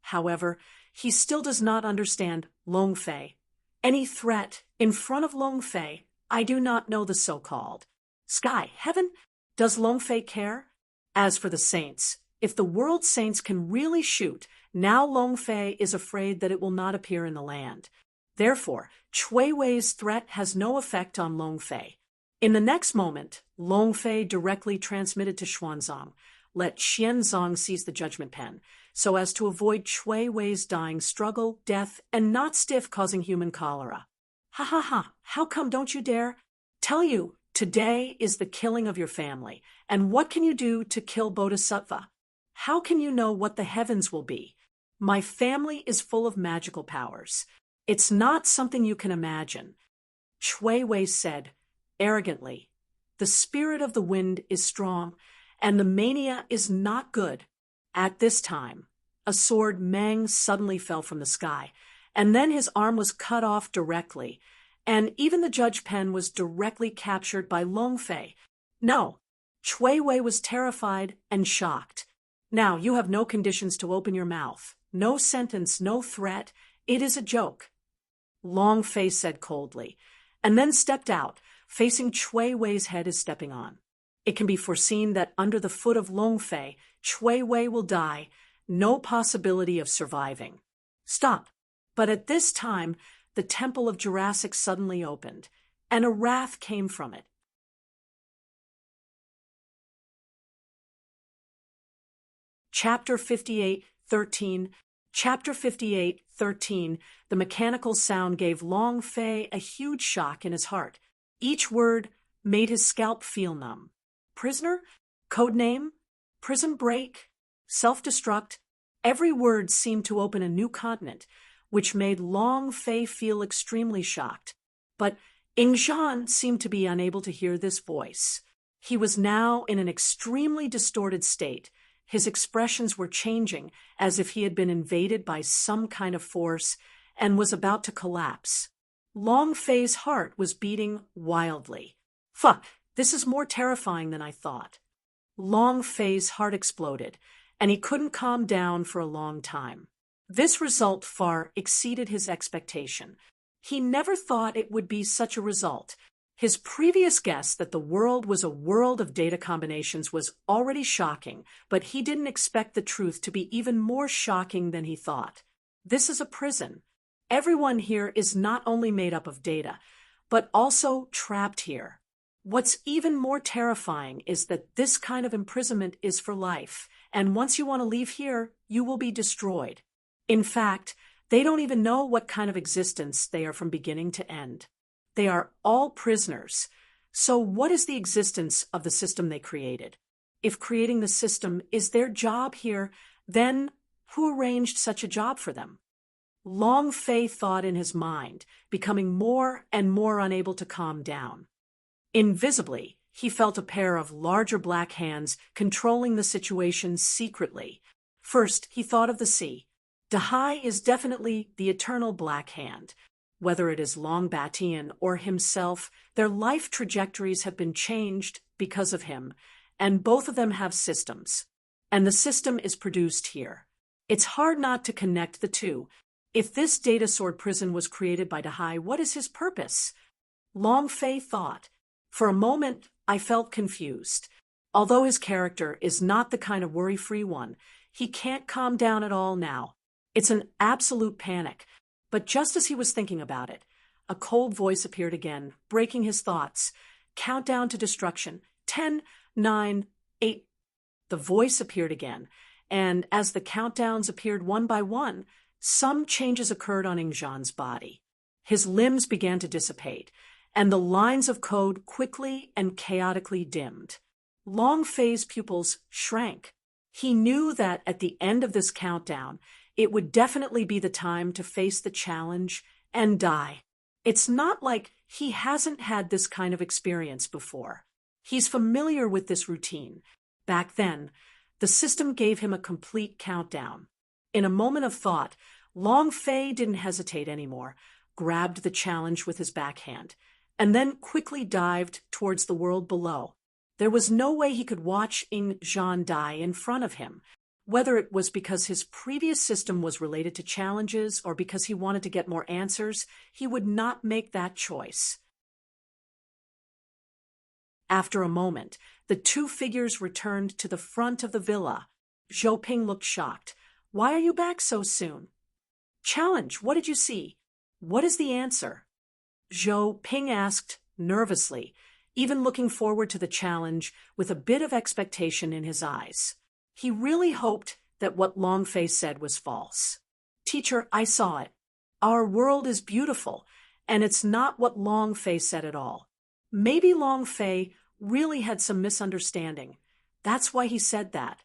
However, he still does not understand Long Fei. Any threat in front of Long Fei, I do not know the so-called. Sky, heaven, does Long Fei care? As for the saints, if the world saints can really shoot, now Long Fei is afraid that it will not appear in the land. Therefore, Chui Wei's threat has no effect on Long Fei. In the next moment, Long Fei directly transmitted to Xuanzang, let Xianzong seize the judgment pen, so as to avoid Chui Wei's dying struggle, death, and not stiff causing human cholera. Ha ha ha, how come don't you dare? Tell you, today is the killing of your family, and what can you do to kill Bodhisattva? How can you know what the heavens will be? My family is full of magical powers. It's not something you can imagine. Chui Wei said, arrogantly, the spirit of the wind is strong, and the mania is not good. At this time, a sword Meng suddenly fell from the sky, and then his arm was cut off directly, and even the judge pen was directly captured by Long Fei. No, Chui Wei was terrified and shocked. Now you have no conditions to open your mouth. No sentence, no threat. It is a joke. Long Fei said coldly, and then stepped out, facing Chui Wei's head as stepping on. It can be foreseen that under the foot of Long Fei, Chui Wei will die, no possibility of surviving. Stop. But at this time, the Temple of Jurassic suddenly opened, and a wrath came from it. Chapter 58:13. Chapter 58:13. The mechanical sound gave Long Fei a huge shock in his heart. Each word made his scalp feel numb. Prisoner? Code name? Prison break? Self-destruct? Every word seemed to open a new continent, which made Long Fei feel extremely shocked. But Ingzhan seemed to be unable to hear this voice. He was now in an extremely distorted state. His expressions were changing, as if he had been invaded by some kind of force and was about to collapse. Long Fei's heart was beating wildly. Fuck, this is more terrifying than I thought. Long Fei's heart exploded, and he couldn't calm down for a long time. This result far exceeded his expectation. He never thought it would be such a result. His previous guess that the world was a world of data combinations was already shocking, but he didn't expect the truth to be even more shocking than he thought. This is a prison. Everyone here is not only made up of data, but also trapped here. What's even more terrifying is that this kind of imprisonment is for life, and once you want to leave here, you will be destroyed. In fact, they don't even know what kind of existence they are from beginning to end. They are all prisoners. So what is the existence of the system they created? If creating the system is their job here, then who arranged such a job for them? Long Fei thought in his mind, becoming more and more unable to calm down. Invisibly, he felt a pair of larger black hands controlling the situation secretly. First, he thought of the sea. Dahai is definitely the eternal black hand. Whether it is Long Batian or himself, their life trajectories have been changed because of him, and both of them have systems. And the system is produced here. It's hard not to connect the two. If this data sword prison was created by Dahai, what is his purpose? Long Fei thought. For a moment, I felt confused. Although his character is not the kind of worry-free one, he can't calm down at all now. It's an absolute panic. But just as he was thinking about it, a cold voice appeared again, breaking his thoughts. Countdown to destruction. 10, 9, 8. The voice appeared again, and as the countdowns appeared one by one, some changes occurred on Ingzhan's body. His limbs began to dissipate, and the lines of code quickly and chaotically dimmed. Long Fei's pupils shrank. He knew that at the end of this countdown, it would definitely be the time to face the challenge and die. It's not like he hasn't had this kind of experience before. He's familiar with this routine. Back then, the system gave him a complete countdown. In a moment of thought, Long Fei didn't hesitate anymore, grabbed the challenge with his backhand, and then quickly dived towards the world below. There was no way he could watch Ingzhan die in front of him. Whether it was because his previous system was related to challenges or because he wanted to get more answers, he would not make that choice. After a moment, the two figures returned to the front of the villa. Zhou Ping looked shocked. Why are you back so soon? Challenge, what did you see? What is the answer? Zhou Ping asked nervously, even looking forward to the challenge with a bit of expectation in his eyes. He really hoped that what Long Fei said was false. Teacher, I saw it. Our world is beautiful, and it's not what Long Fei said at all. Maybe Long Fei really had some misunderstanding. That's why he said that.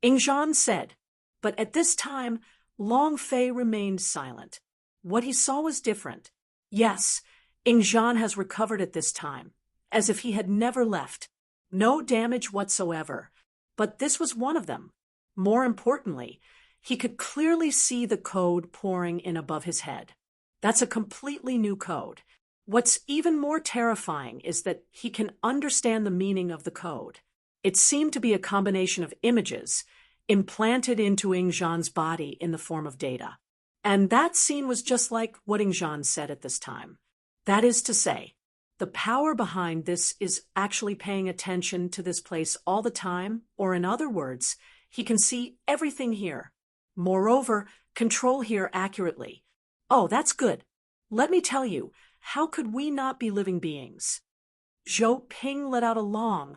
Ingzhan said, but at this time, Long Fei remained silent. What he saw was different. Yes, Ingzhan has recovered at this time, as if he had never left. No damage whatsoever. But this was one of them. More importantly, he could clearly see the code pouring in above his head. That's a completely new code. What's even more terrifying is that he can understand the meaning of the code. It seemed to be a combination of images implanted into Ingzhan's body in the form of data. And that scene was just like what Ingzhan said at this time. That is to say, the power behind this is actually paying attention to this place all the time, or in other words, he can see everything here. Moreover, control here accurately. Oh, that's good. Let me tell you, how could we not be living beings? Zhou Ping let out a long,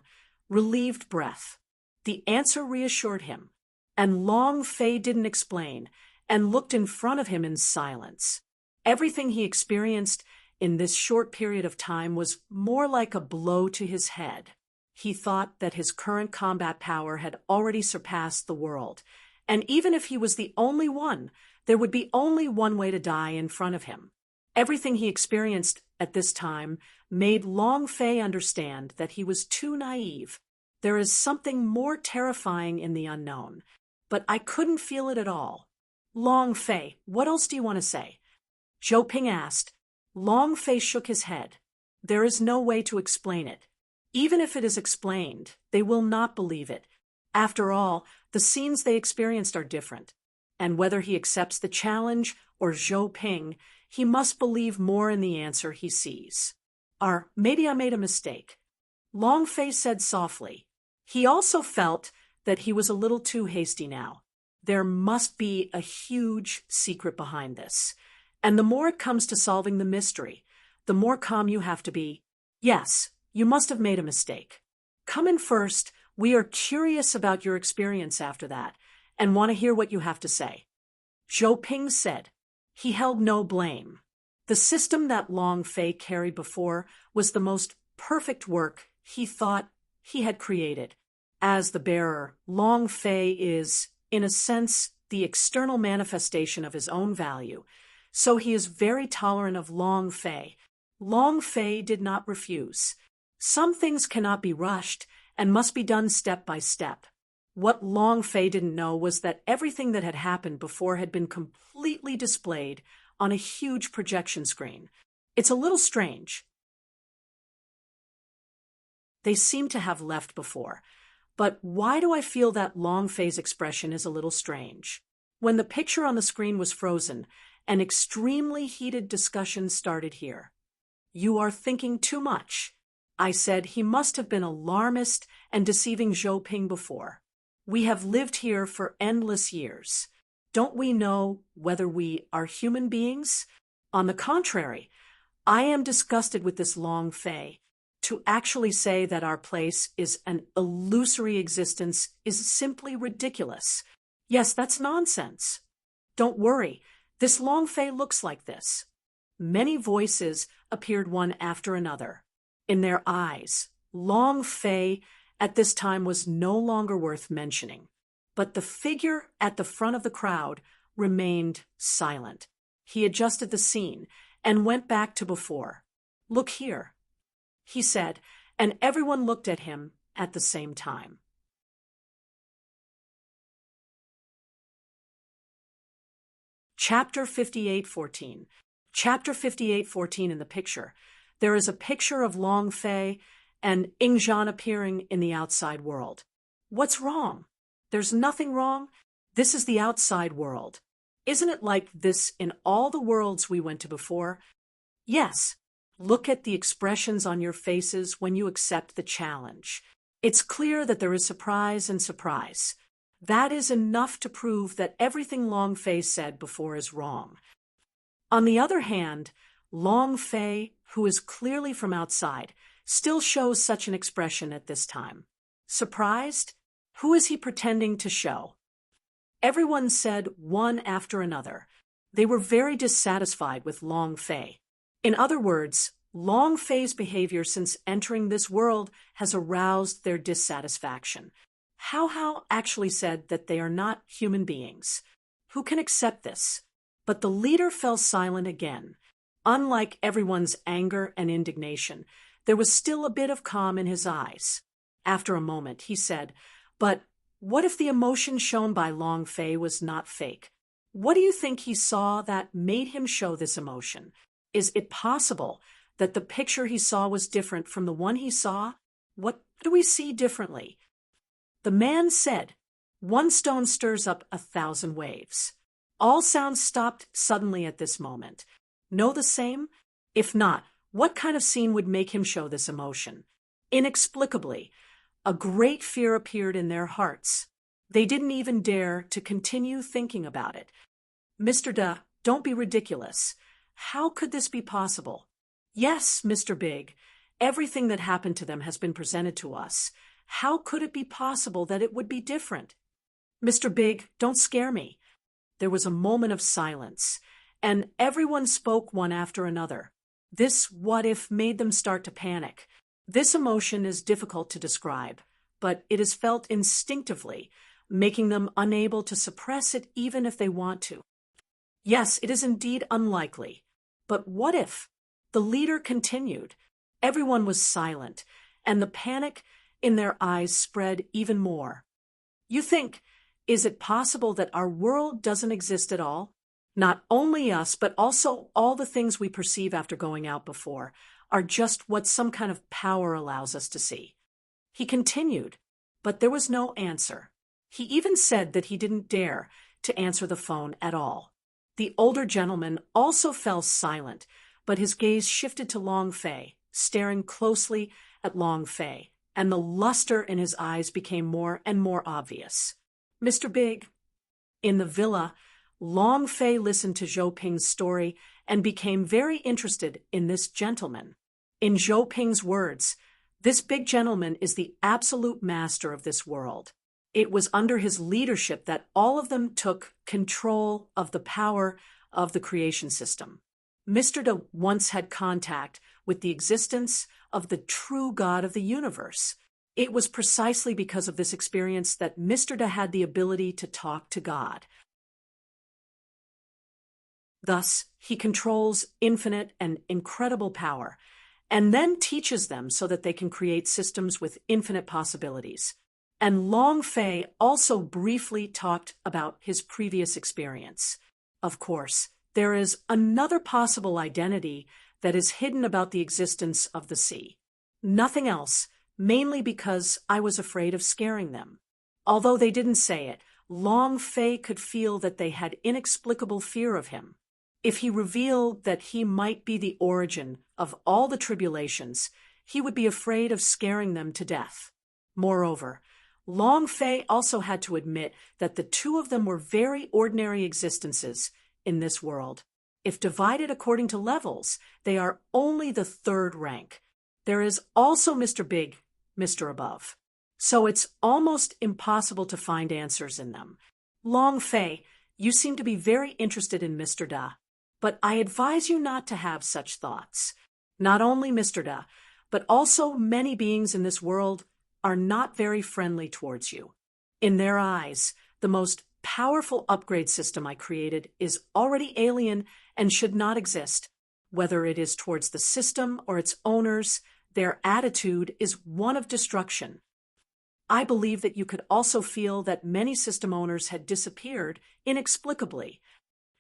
relieved breath. The answer reassured him, and Long Fei didn't explain, and looked in front of him in silence. Everything he experienced in this short period of time was more like a blow to his head. He thought that his current combat power had already surpassed the world, and even if he was the only one, there would be only one way to die in front of him. Everything he experienced at this time made Long Fei understand that he was too naive. There is something more terrifying in the unknown, but I couldn't feel it at all. Long Fei, what else do you want to say? Zhou Ping asked. Long Fei shook his head. There is no way to explain it. Even if it is explained, they will not believe it. After all, the scenes they experienced are different. And whether he accepts the challenge or Zhou Ping, he must believe more in the answer he sees. Or maybe I made a mistake. Long Fei said softly. He also felt that he was a little too hasty now. There must be a huge secret behind this. And the more it comes to solving the mystery, the more calm you have to be. Yes, you must have made a mistake. Come in first. We are curious about your experience after that, and want to hear what you have to say. Zhou Ping said. He held no blame. The system that Long Fei carried before was the most perfect work he thought he had created. As the bearer, Long Fei is, in a sense, the external manifestation of his own value, so he is very tolerant of Long Fei. Long Fei did not refuse. Some things cannot be rushed and must be done step by step. What Long Fei didn't know was that everything that had happened before had been completely displayed on a huge projection screen. It's a little strange. They seem to have left before. But why do I feel that Long Fei's expression is a little strange? When the picture on the screen was frozen, an extremely heated discussion started here. You are thinking too much. I said he must have been alarmist and deceiving Zhou Ping before. We have lived here for endless years. Don't we know whether we are human beings? On the contrary, I am disgusted with this Long Fei. To actually say that our place is an illusory existence is simply ridiculous. Yes, that's nonsense. Don't worry, this Long Fei looks like this. Many voices appeared one after another. In their eyes, Long Fei at this time was no longer worth mentioning. But the figure at the front of the crowd remained silent. He adjusted the scene and went back to before. Look here, he said, and everyone looked at him at the same time. Chapter 58:14. Chapter 58:14 in the picture. There is a picture of Long Fei and Ingzhan appearing in the outside world. What's wrong? There's nothing wrong. This is the outside world. Isn't it like this in all the worlds we went to before? Yes. Look at the expressions on your faces when you accept the challenge. It's clear that there is surprise and surprise. That is enough to prove that everything Long Fei said before is wrong. On the other hand, Long Fei, who is clearly from outside, still shows such an expression at this time. Surprised? Who is he pretending to show? Everyone said one after another. They were very dissatisfied with Long Fei. In other words, Long Fei's behavior since entering this world has aroused their dissatisfaction. Hao actually said that they are not human beings. Who can accept this? But the leader fell silent again. Unlike everyone's anger and indignation, there was still a bit of calm in his eyes. After a moment, he said, "But What if the emotion shown by Long Fei was not fake? What do you think he saw that made him show this emotion? Is it possible that the picture he saw was different from the one he saw? What do we see differently? The man said, "One stone stirs up 1,000 waves." All sounds stopped suddenly at this moment. Know the same? If not, what kind of scene would make him show this emotion? Inexplicably, a great fear appeared in their hearts. They didn't even dare to continue thinking about it. "Mr. Da, don't be ridiculous. How could this be possible?" "Yes, Mr. Big, everything that happened to them has been presented to us. How could it be possible that it would be different?" "Mr. Big, don't scare me." There was a moment of silence, and everyone spoke one after another. This what if made them start to panic. This emotion is difficult to describe, but it is felt instinctively, making them unable to suppress it even if they want to. Yes, it is indeed unlikely. But what if? The leader continued. Everyone was silent, and the panic in their eyes spread even more. "You think, is it possible that our world doesn't exist at all? Not only us, but also all the things we perceive after going out before are just what some kind of power allows us to see." He continued, but there was no answer. He even said that he didn't dare to answer the phone at all. The older gentleman also fell silent, but his gaze shifted to Long Fei, staring closely at Long Fei, and the luster in his eyes became more and more obvious. "Mr. Big." In the villa, Long Fei listened to Zhou Ping's story and became very interested in this gentleman. In Zhou Ping's words, this big gentleman is the absolute master of this world. It was under his leadership that all of them took control of the power of the creation system. Mr. De once had contact with the existence of the true God of the universe. It was precisely because of this experience that Mr. De had the ability to talk to God. Thus, he controls infinite and incredible power, and then teaches them so that they can create systems with infinite possibilities. And Long Fei also briefly talked about his previous experience. Of course, there is another possible identity that is hidden about the existence of the sea. Nothing else, mainly because I was afraid of scaring them. Although they didn't say it, Long Fei could feel that they had inexplicable fear of him. If he revealed that he might be the origin of all the tribulations, he would be afraid of scaring them to death. Moreover, Long Fei also had to admit that the two of them were very ordinary existences in this world. If divided according to levels, they are only the third rank. There is also Mr. Big, Mr. Above. So it's almost impossible to find answers in them. Long Fei, you seem to be very interested in Mr. Da, but I advise you not to have such thoughts. Not only Mr. Da, but also many beings in this world are not very friendly towards you. In their eyes, the most powerful upgrade system I created is already alien and should not exist. Whether it is towards the system or its owners, their attitude is one of destruction. I believe that you could also feel that many system owners had disappeared inexplicably.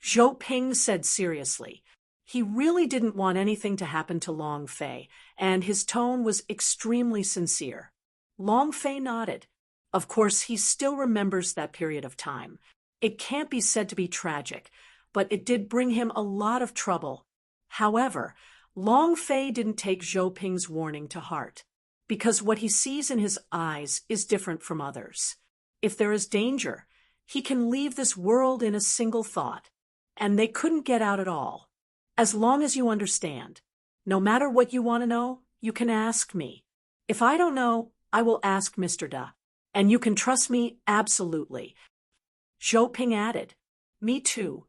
Zhou Ping said seriously. He really didn't want anything to happen to Long Fei, and his tone was extremely sincere. Long Fei nodded. Of course, he still remembers that period of time. It can't be said to be tragic, but it did bring him a lot of trouble. However, Long Fei didn't take Zhou Ping's warning to heart, because what he sees in his eyes is different from others. If there is danger, he can leave this world in a single thought, and they couldn't get out at all. As long as you understand, no matter what you want to know, you can ask me. If I don't know, I will ask Mr. Da, and you can trust me absolutely. Zhou Ping added, "Me too."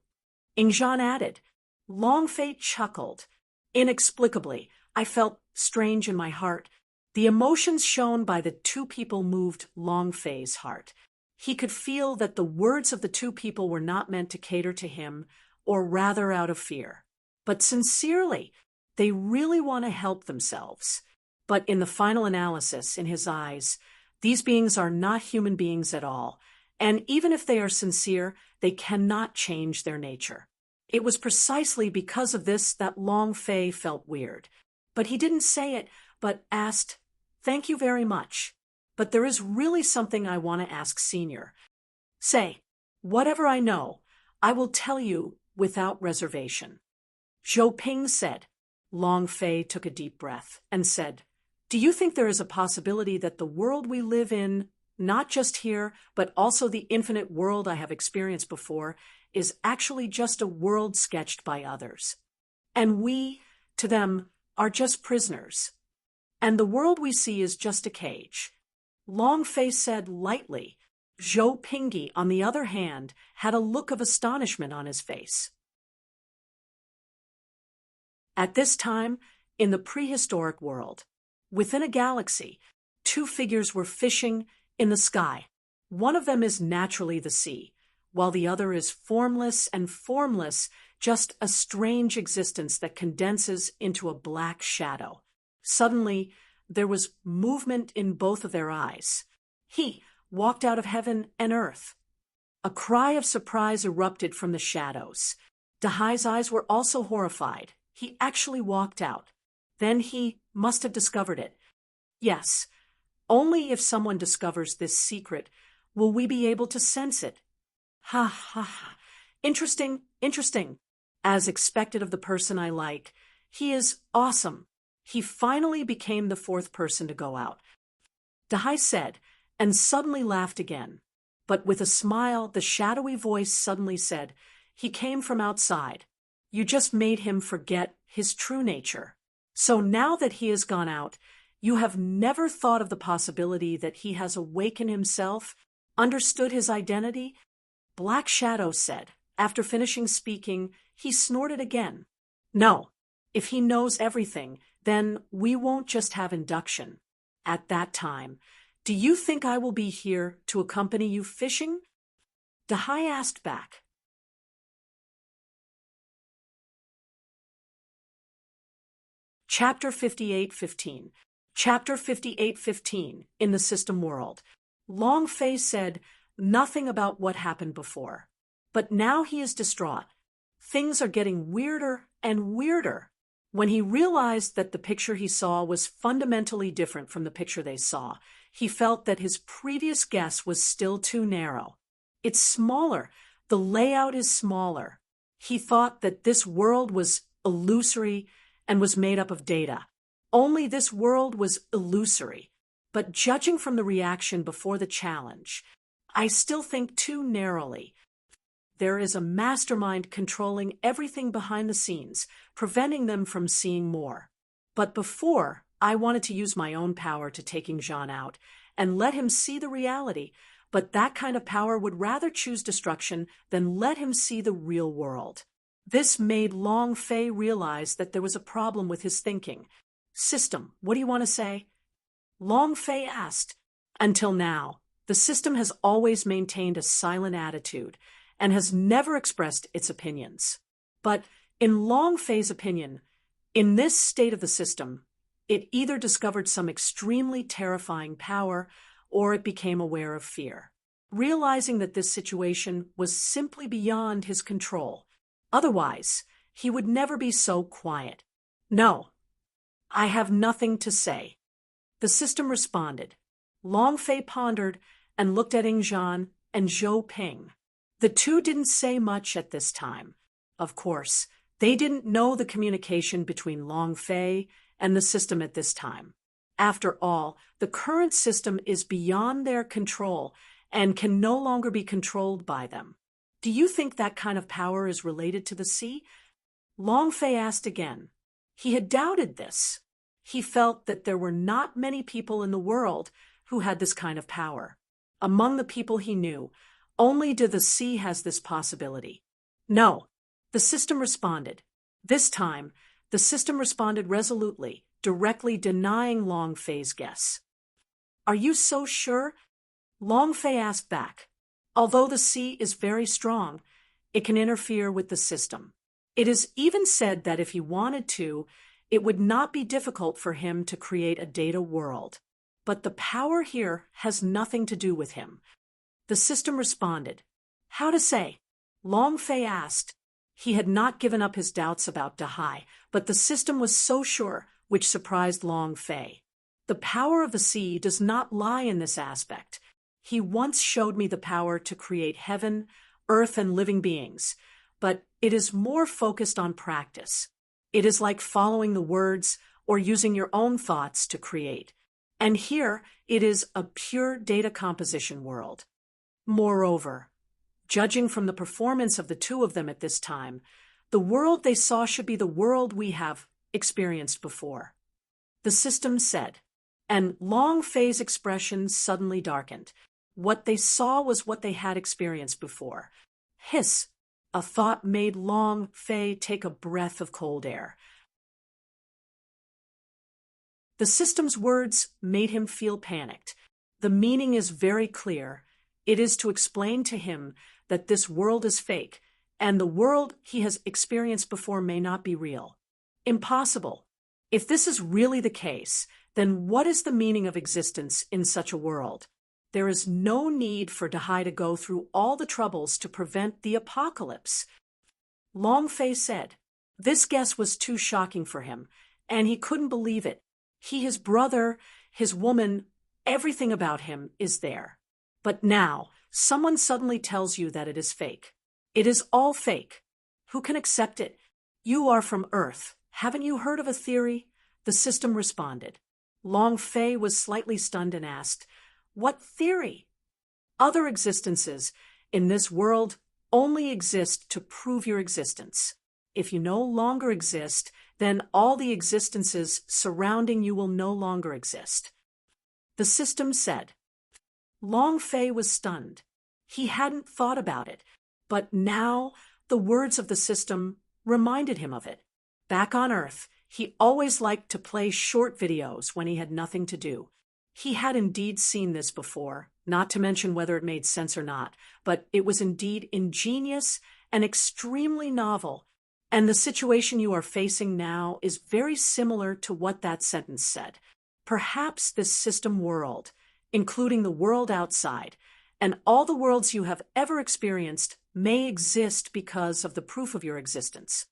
Ingzhan added. Long Fei chuckled. Inexplicably, I felt strange in my heart. The emotions shown by the two people moved Long Fei's heart. He could feel that the words of the two people were not meant to cater to him, or rather out of fear. But sincerely, they really want to help themselves. But in the final analysis, in his eyes, These beings are not human beings at all, and even if they are sincere, they cannot change their nature. It was precisely because of this that Long Fei felt weird. But he didn't say it, but asked, "Thank you very much. But there is really something I want to ask Senior. Say, whatever I know, I will tell you without reservation." Zhou Ping said. Long Fei took a deep breath and said, "Do you think there is a possibility that the world we live in, not just here, but also the infinite world I have experienced before, is actually just a world sketched by others? And we, to them, are just prisoners. And the world we see is just a cage." Long Fei said lightly. Zhou Pingyi, on the other hand, had a look of astonishment on his face. At this time, in the prehistoric world, within a galaxy, two figures were fishing in the sky. One of them is naturally the sea, while the other is formless and formless, just a strange existence that condenses into a black shadow. Suddenly, there was movement in both of their eyes. He walked out of heaven and earth. A cry of surprise erupted from the shadows. Dahai's eyes were also horrified. He actually walked out. Then he must have discovered it. Yes, only if someone discovers this secret will we be able to sense it. Ha ha ha. Interesting, interesting. As expected of the person I like. He is awesome. He finally became the fourth person to go out. Dahai said, and suddenly laughed again. But with a smile, the shadowy voice suddenly said, "He came from outside. You just made him forget his true nature. So now that he has gone out, you have never thought of the possibility that he has awakened himself, understood his identity?" Black Shadow said. After finishing speaking, he snorted again. "No, if he knows everything, then we won't just have induction. At that time, do you think I will be here to accompany you fishing?" Dahai asked back. Chapter 58:15. Chapter 58:15, in the system world. Long Fei said nothing about what happened before. But now he is distraught. Things are getting weirder and weirder. When he realized that the picture he saw was fundamentally different from the picture they saw, he felt that his previous guess was still too narrow. It's smaller. The layout is smaller. He thought that this world was illusory and was made up of data. Only this world was illusory. But judging from the reaction before the challenge, I still think too narrowly. There is a mastermind controlling everything behind the scenes, preventing them from seeing more. But before, I wanted to use my own power to taking Jean out and let him see the reality, but that kind of power would rather choose destruction than let him see the real world. This made Long Fei realize that there was a problem with his thinking. "System, what do you want to say?" Long Fei asked. Until now, the system has always maintained a silent attitude and has never expressed its opinions. But in Long Fei's opinion, in this state of the system, it either discovered some extremely terrifying power or it became aware of fear, realizing that this situation was simply beyond his control. Otherwise, he would never be so quiet. "No, I have nothing to say." The system responded. Long Fei pondered and looked at Ingzhan and Zhou Ping. The two didn't say much at this time. Of course, they didn't know the communication between Long Fei and the system at this time. After all, the current system is beyond their control and can no longer be controlled by them. "Do you think that kind of power is related to the sea?" Long Fei asked again. He had doubted this. He felt that there were not many people in the world who had this kind of power. Among the people he knew, only the sea has this possibility. "No," the system responded. This time, the system responded resolutely, directly denying Long Fei's guess. "Are you so sure?" Long Fei asked back. "Although the sea is very strong, it can interfere with the system. It is even said that if he wanted to, it would not be difficult for him to create a data world. but the power here has nothing to do with him. The system responded. How to say? Long Fei asked. He had not given up his doubts about Dahai, but the system was so sure, which surprised Long Fei. The power of the sea does not lie in this aspect. He once showed me the power to create heaven, earth, and living beings, but it is more focused on practice. It is like following the words or using your own thoughts to create. And here, it is a pure data composition world. Moreover, judging from the performance of the two of them at this time, the world they saw should be the world we have experienced before. The system said, and Long Fei's expression suddenly darkened. What they saw was what they had experienced before. Hiss! A thought made Long Fei take a breath of cold air. The system's words made him feel panicked. The meaning is very clear. It is to explain to him that this world is fake, and the world he has experienced before may not be real. Impossible. If this is really the case, then what is the meaning of existence in such a world? There is no need for Dahai to go through all the troubles to prevent the apocalypse. Long Fei said. This guess was too shocking for him, and he couldn't believe it. His brother, his woman, everything about him is there. But now, someone suddenly tells you that it is fake. It is all fake. Who can accept it? You are from Earth. Haven't you heard of a theory? The system responded. Long Fei was slightly stunned and asked, What theory? Other existences in this world only exist to prove your existence. If you no longer exist, then all the existences surrounding you will no longer exist. The system said. Long Fei was stunned. He hadn't thought about it, but now the words of the system reminded him of it. Back on Earth, he always liked to play short videos when he had nothing to do. He had indeed seen this before, not to mention whether it made sense or not, but it was indeed ingenious and extremely novel, and the situation you are facing now is very similar to what that sentence said. Perhaps this system world, including the world outside, and all the worlds you have ever experienced may exist because of the proof of your existence.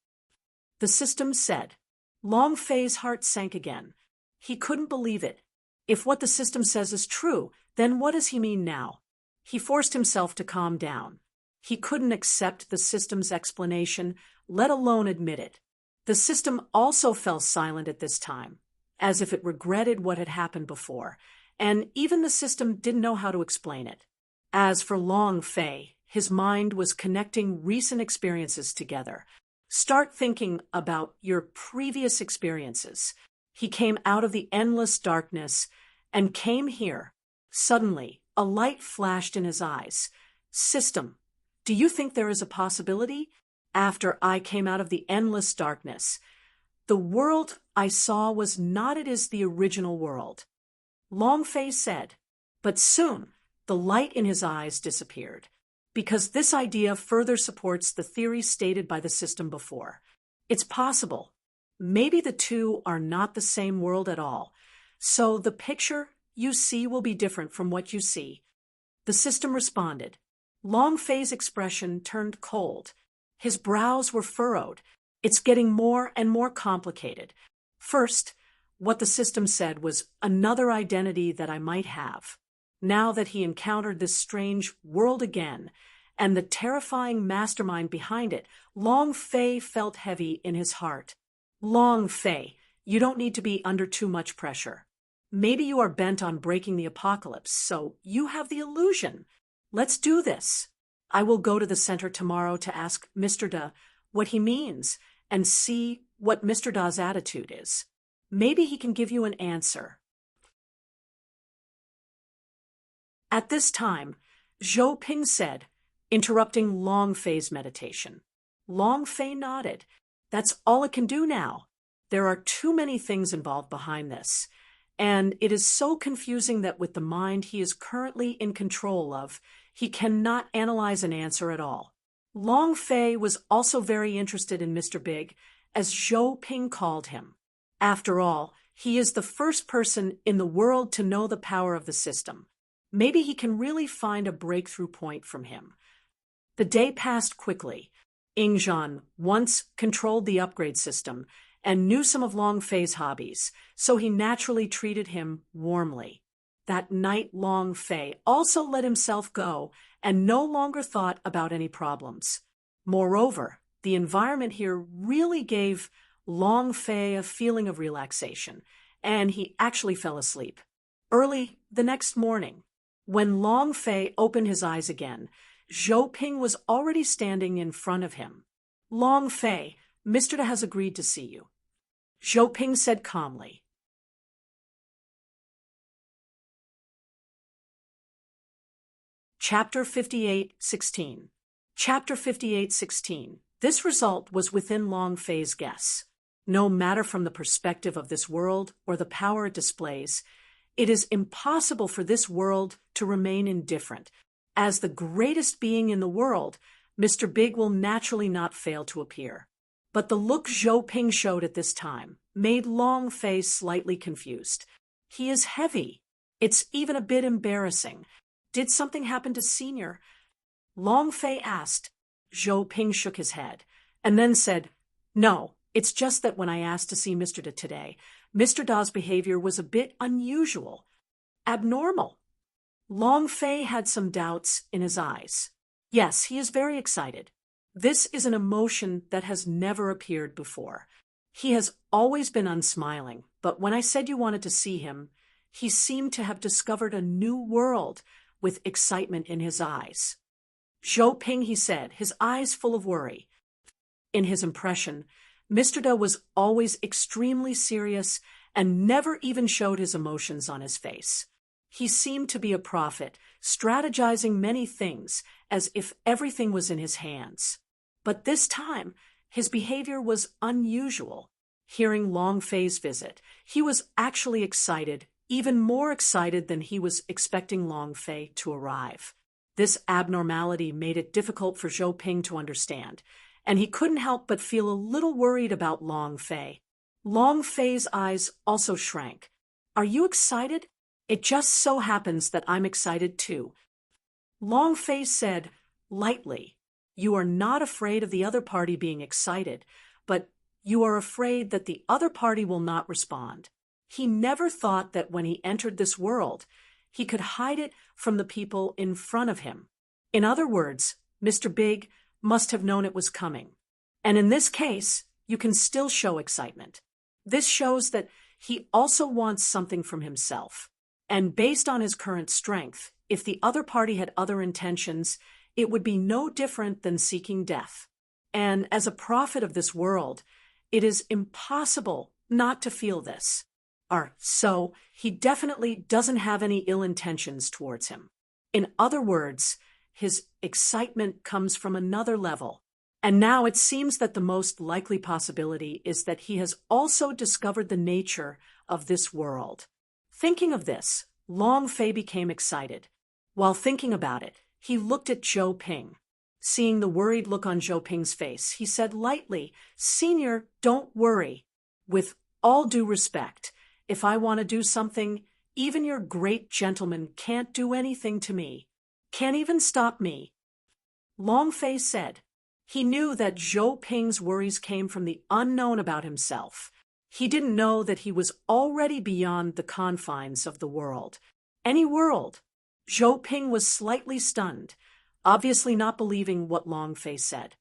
The system said. Long Fei's heart sank again. He couldn't believe it. If what the system says is true, then what does he mean now? He forced himself to calm down. He couldn't accept the system's explanation, let alone admit it. The system also fell silent at this time, as if it regretted what had happened before, and even the system didn't know how to explain it. As for Long Fei, his mind was connecting recent experiences together. Start thinking about your previous experiences. He came out of the endless darkness and came here. Suddenly, a light flashed in his eyes. System, do you think there is a possibility? After I came out of the endless darkness, the world I saw was not as the original world. Long Fei said, but soon the light in his eyes disappeared, because this idea further supports the theory stated by the system before. It's possible. Maybe the two are not the same world at all, so the picture you see will be different from what you see. The system responded. Long Fei's expression turned cold. His brows were furrowed. It's getting more and more complicated. First, what the system said was another identity that I might have. Now that he encountered this strange world again, and the terrifying mastermind behind it, Long Fei felt heavy in his heart. Long Fei, you don't need to be under too much pressure. Maybe you are bent on breaking the apocalypse, so you have the illusion. Let's do this. I will go to the center tomorrow to ask Mr. Da what he means and see what Mr. Da's attitude is. Maybe he can give you an answer. At this time, Zhou Ping said, interrupting Long Fei's meditation. Long Fei nodded. That's all it can do now. There are too many things involved behind this, and it is so confusing that with the mind he is currently in control of, he cannot analyze an answer at all. Long Fei was also very interested in Mr. Big, as Zhou Ping called him. After all, he is the first person in the world to know the power of the system. Maybe he can really find a breakthrough point from him. The day passed quickly. Ingzhan once controlled the upgrade system and knew some of Long Fei's hobbies, so he naturally treated him warmly. That night Long Fei also let himself go and no longer thought about any problems. Moreover, the environment here really gave Long Fei a feeling of relaxation, and he actually fell asleep. Early the next morning, when Long Fei opened his eyes again, Zhou Ping was already standing in front of him. Long Fei, Mr. Da has agreed to see you, Zhou Ping said calmly. Chapter 58:16. Chapter 58:16. This result was within Long Fei's guess. No matter from the perspective of this world or the power it displays, it is impossible for this world to remain indifferent. As the greatest being in the world, Mr. Big will naturally not fail to appear. But the look Zhou Ping showed at this time made Long Fei slightly confused. He is heavy. It's even a bit embarrassing. Did something happen to Senior? Long Fei asked. Zhou Ping shook his head, and then said, No, it's just that when I asked to see Mr. Da today, Mr. Da's behavior was a bit unusual, abnormal. Long Fei had some doubts in his eyes. Yes, he is very excited. This is an emotion that has never appeared before. He has always been unsmiling, but when I said you wanted to see him, he seemed to have discovered a new world with excitement in his eyes. Zhou Ping, he said, his eyes full of worry. In his impression, Mr. Da was always extremely serious and never even showed his emotions on his face. He seemed to be a prophet, strategizing many things as if everything was in his hands. But this time, his behavior was unusual. Hearing Long Fei's visit, he was actually excited, even more excited than he was expecting Long Fei to arrive. This abnormality made it difficult for Zhou Ping to understand, and he couldn't help but feel a little worried about Long Fei. Long Fei's eyes also shrank. Are you excited? It just so happens that I'm excited too. Long Fei said, lightly, You are not afraid of the other party being excited, but you are afraid that the other party will not respond. He never thought that when he entered this world, he could hide it from the people in front of him. In other words, Mr. Big must have known it was coming. And in this case, you can still show excitement. This shows that he also wants something from himself. And based on his current strength, if the other party had other intentions, it would be no different than seeking death. And as a prophet of this world, it is impossible not to feel this. So he definitely doesn't have any ill intentions towards him. In other words, his excitement comes from another level. And now it seems that the most likely possibility is that he has also discovered the nature of this world. Thinking of this, Long Fei became excited. While thinking about it, he looked at Zhou Ping. Seeing the worried look on Zhou Ping's face, he said lightly, Senior, don't worry. With all due respect, if I want to do something, even your great gentleman can't do anything to me. Can't even stop me. Long Fei said. He knew that Zhou Ping's worries came from the unknown about himself. He didn't know that he was already beyond the confines of the world. Any world. Zhou Ping was slightly stunned, obviously not believing what Long Fei said.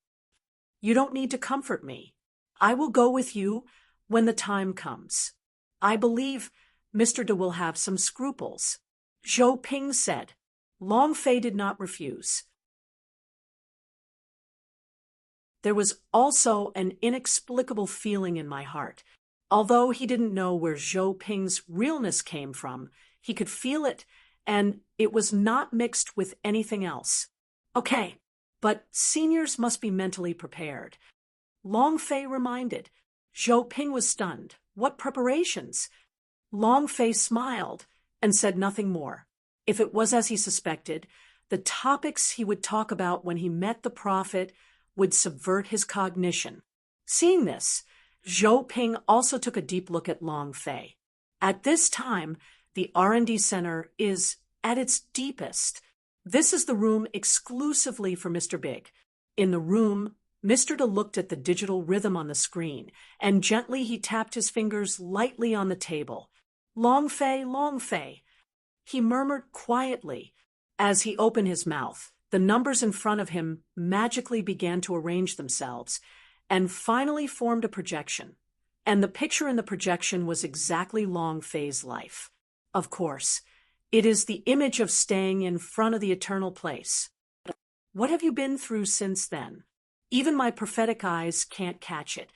You don't need to comfort me. I will go with you when the time comes. I believe Mr. Da will have some scruples. Zhou Ping said. Long Fei did not refuse. There was also an inexplicable feeling in my heart. Although he didn't know where Zhou Ping's realness came from, he could feel it, and it was not mixed with anything else. Okay, but seniors must be mentally prepared. Long Fei reminded. Zhou Ping was stunned. What preparations? Long Fei smiled and said nothing more. If it was as he suspected, the topics he would talk about when he met the prophet would subvert his cognition. Seeing this, Zhou Ping also took a deep look at Long Fei. At this time, the R&D center is at its deepest. This is the room exclusively for Mr. Big. In the room, Mr. De looked at the digital rhythm on the screen, and gently he tapped his fingers lightly on the table. Long Fei, Long Fei. He murmured quietly. As he opened his mouth, the numbers in front of him magically began to arrange themselves, and finally formed a projection. And the picture in the projection was exactly Long Fei's life. Of course, it is the image of staying in front of the eternal place. What have you been through since then? Even my prophetic eyes can't catch it.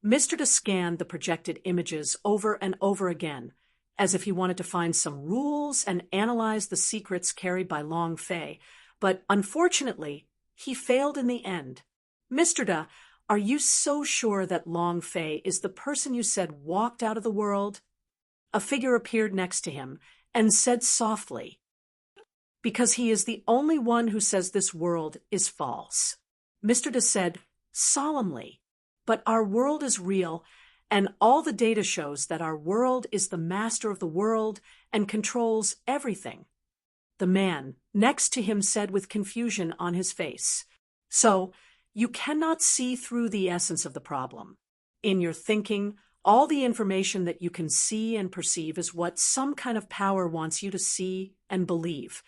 Mr. De scanned the projected images over and over again, as if he wanted to find some rules and analyze the secrets carried by Long Fei, but unfortunately, he failed in the end. Mr. De, are you so sure that Long Fei is the person you said walked out of the world? A figure appeared next to him and said softly, because he is the only one who says this world is false. Mr. De said solemnly, but our world is real, and all the data shows that our world is the master of the world and controls everything. The man next to him said with confusion on his face, so you cannot see through the essence of the problem. In your thinking, all the information that you can see and perceive is what some kind of power wants you to see and believe.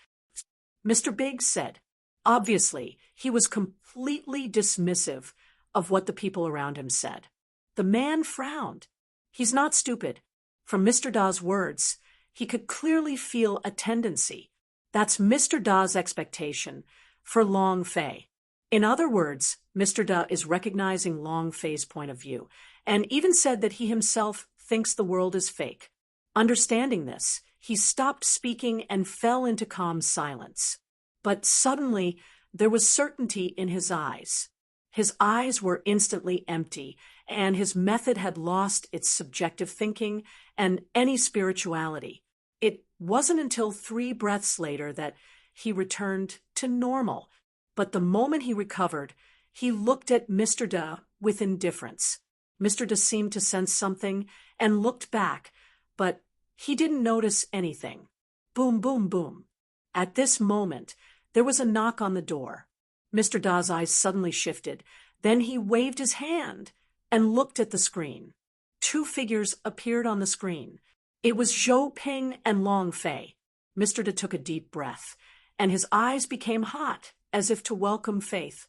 Mr. Big said. Obviously, he was completely dismissive of what the people around him said. The man frowned. He's not stupid. From Mr. Da's words, he could clearly feel a tendency. That's Mr. Da's expectation for Long Fei. In other words, Mr. Da is recognizing Long Fei's point of view, and even said that he himself thinks the world is fake. Understanding this, he stopped speaking and fell into calm silence. But suddenly, there was certainty in his eyes. His eyes were instantly empty, and his method had lost its subjective thinking and any spirituality. It wasn't until 3 breaths later that he returned to normal. But the moment he recovered, he looked at Mr. Da with indifference. Mr. Da seemed to sense something and looked back, but he didn't notice anything. Boom, boom, boom. At this moment, there was a knock on the door. Mr. Da's eyes suddenly shifted. Then he waved his hand and looked at the screen. 2 figures appeared on the screen. It was Zhou Ping and Long Fei. Mr. Da took a deep breath, and his eyes became hot, as if to welcome faith.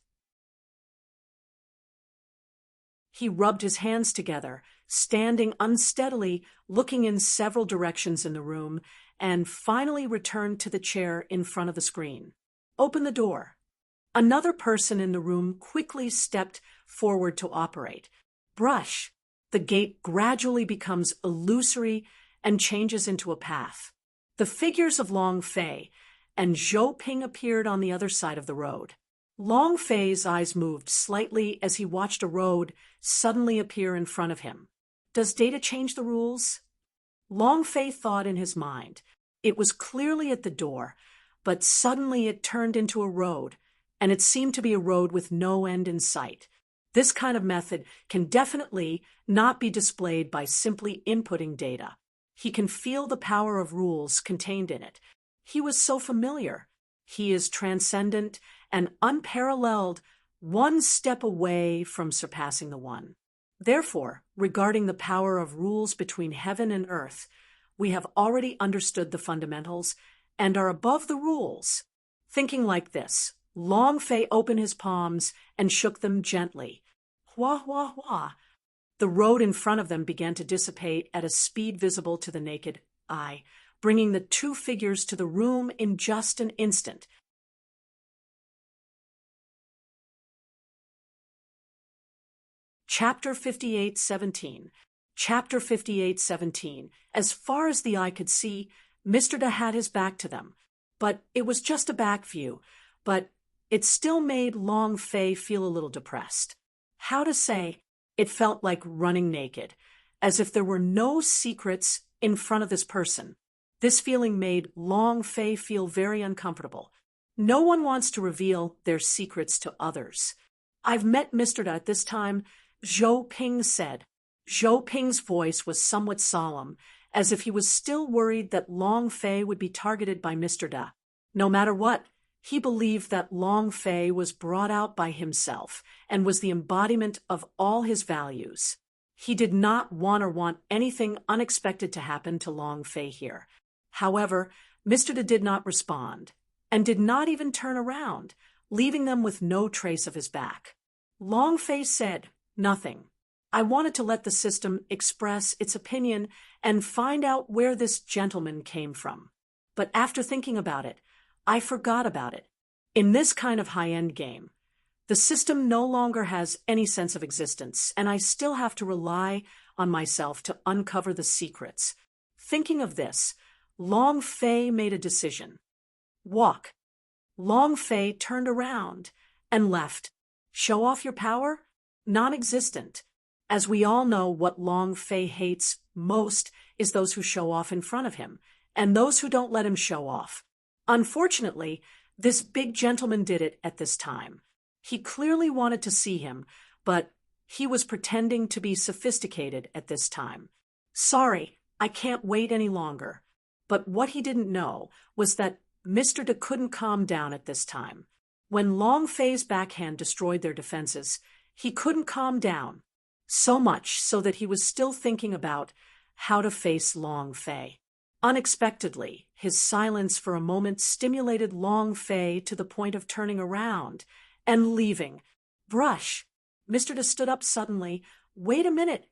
He rubbed his hands together, standing unsteadily, looking in several directions in the room, and finally returned to the chair in front of the screen. Open the door. Another person in the room quickly stepped forward to operate. Brush. The gate gradually becomes illusory and changes into a path. The figures of Long Fei and Zhou Ping appeared on the other side of the road. Long Fei's eyes moved slightly as he watched a road suddenly appear in front of him. Does data change the rules? Long Fei thought in his mind. It was clearly at the door, but suddenly it turned into a road, and it seemed to be a road with no end in sight. This kind of method can definitely not be displayed by simply inputting data. He can feel the power of rules contained in it. He was so familiar. He is transcendent and unparalleled, one step away from surpassing the one. Therefore, regarding the power of rules between heaven and earth, we have already understood the fundamentals and are above the rules. Thinking like this, Long Fei opened his palms and shook them gently. Hua, hua, hua. The road in front of them began to dissipate at a speed visible to the naked eye, bringing the 2 figures to the room in just an instant. Chapter 58:17. Chapter 58:17. As far as the eye could see, Mr. Da had his back to them. But it was just a back view. But it still made Long Fei feel a little depressed. How to say? It felt like running naked, as if there were no secrets in front of this person. This feeling made Long Fei feel very uncomfortable. No one wants to reveal their secrets to others. I've met Mr. Da at this time Zhou Ping said. Zhou Ping's voice was somewhat solemn, as if he was still worried that Long Fei would be targeted by Mr. Da. No matter what, he believed that Long Fei was brought out by himself and was the embodiment of all his values. He did not want anything unexpected to happen to Long Fei here. However, Mr. Da did not respond, and did not even turn around, leaving them with no trace of his back. Long Fei said, "Nothing. I wanted to let the system express its opinion and find out where this gentleman came from. But after thinking about it, I forgot about it. In this kind of high-end game, the system no longer has any sense of existence, and I still have to rely on myself to uncover the secrets." Thinking of this, Long Fei made a decision. Walk. Long Fei turned around and left. Show off your power? Non-existent. As we all know, what Long Fei hates most is those who show off in front of him, and those who don't let him show off. Unfortunately, this big gentleman did it at this time. He clearly wanted to see him, but he was pretending to be sophisticated at this time. "Sorry, I can't wait any longer." But what he didn't know was that Mr. Da couldn't calm down at this time. When Long Fei's backhand destroyed their defenses, he couldn't calm down. So much so that he was still thinking about how to face Long Fei. Unexpectedly, his silence for a moment stimulated Long Fei to the point of turning around and leaving. Brush. Mr. Da stood up suddenly. "Wait a minute."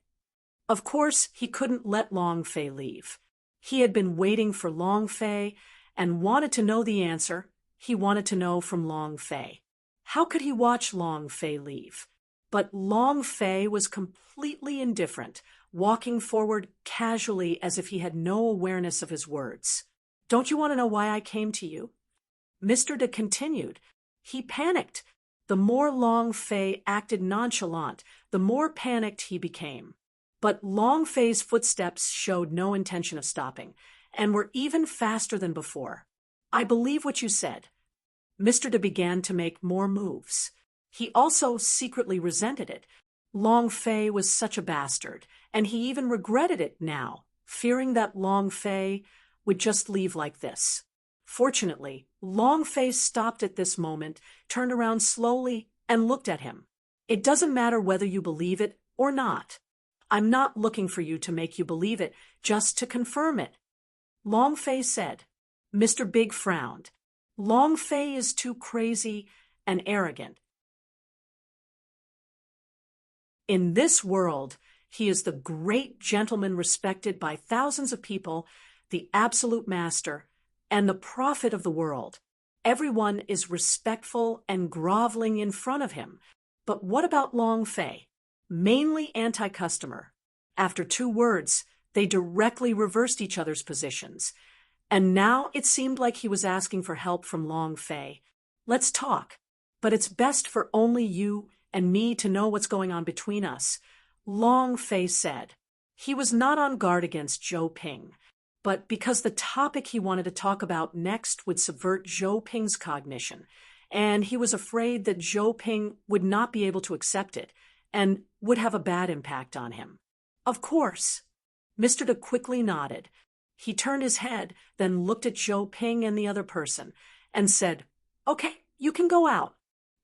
Of course, he couldn't let Long Fei leave. He had been waiting for Long Fei and wanted to know the answer. He wanted to know from Long Fei. How could he watch Long Fei leave? But Long Fei was completely indifferent, walking forward casually as if he had no awareness of his words. "Don't you want to know why I came to you?" Mr. Da continued. He panicked. The more Long Fei acted nonchalant, the more panicked he became. But Long Fei's footsteps showed no intention of stopping, and were even faster than before. "I believe what you said." Mr. Da began to make more moves. He also secretly resented it. Long Fei was such a bastard, and he even regretted it now, fearing that Long Fei would just leave like this. Fortunately, Long Fei stopped at this moment, turned around slowly, and looked at him. "It doesn't matter whether you believe it or not. I'm not looking for you to make you believe it, just to confirm it," Long Fei said. Mr. Big frowned. Long Fei is too crazy and arrogant. In this world, he is the great gentleman respected by thousands of people, the absolute master, and the prophet of the world. Everyone is respectful and groveling in front of him. But what about Long Fei? Mainly anti-customer. After 2 words, they directly reversed each other's positions. And now it seemed like he was asking for help from Long Fei. "Let's talk, but it's best for only you and me to know what's going on between us," Long Fei said. He was not on guard against Zhou Ping, but because the topic he wanted to talk about next would subvert Zhou Ping's cognition, and he was afraid that Zhou Ping would not be able to accept it and would have a bad impact on him. "Of course." Mr. Da quickly nodded. He turned his head, then looked at Zhou Ping and the other person, and said, "Okay, you can go out.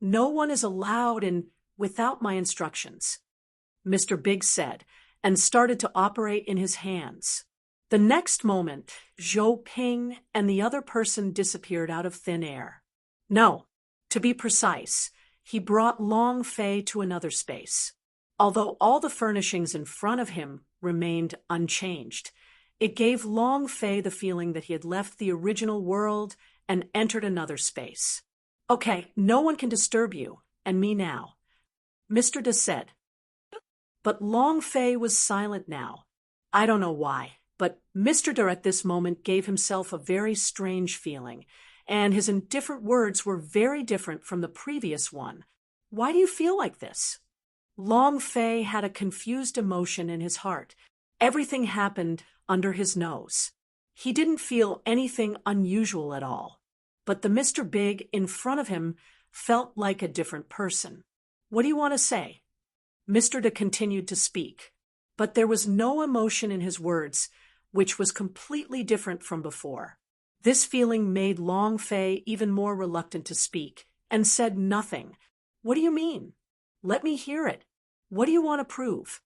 No one is allowed in without my instructions," Mr. Big said, and started to operate in his hands. The next moment, Zhou Ping and the other person disappeared out of thin air. No, to be precise, he brought Long Fei to another space. Although all the furnishings in front of him remained unchanged, it gave Long Fei the feeling that he had left the original world and entered another space. "Okay, no one can disturb you, and me now," Mr. Da said. But Long Fei was silent now. I don't know why, but Mr. Da at this moment gave himself a very strange feeling, and his indifferent words were very different from the previous one. "Why do you feel like this?" Long Fei had a confused emotion in his heart. Everything happened under his nose. He didn't feel anything unusual at all. But the Mr. Big in front of him felt like a different person. "What do you want to say?" Mr. De continued to speak, but there was no emotion in his words, which was completely different from before. This feeling made Long Fei even more reluctant to speak, and said nothing. "What do you mean? Let me hear it. What do you want to prove?"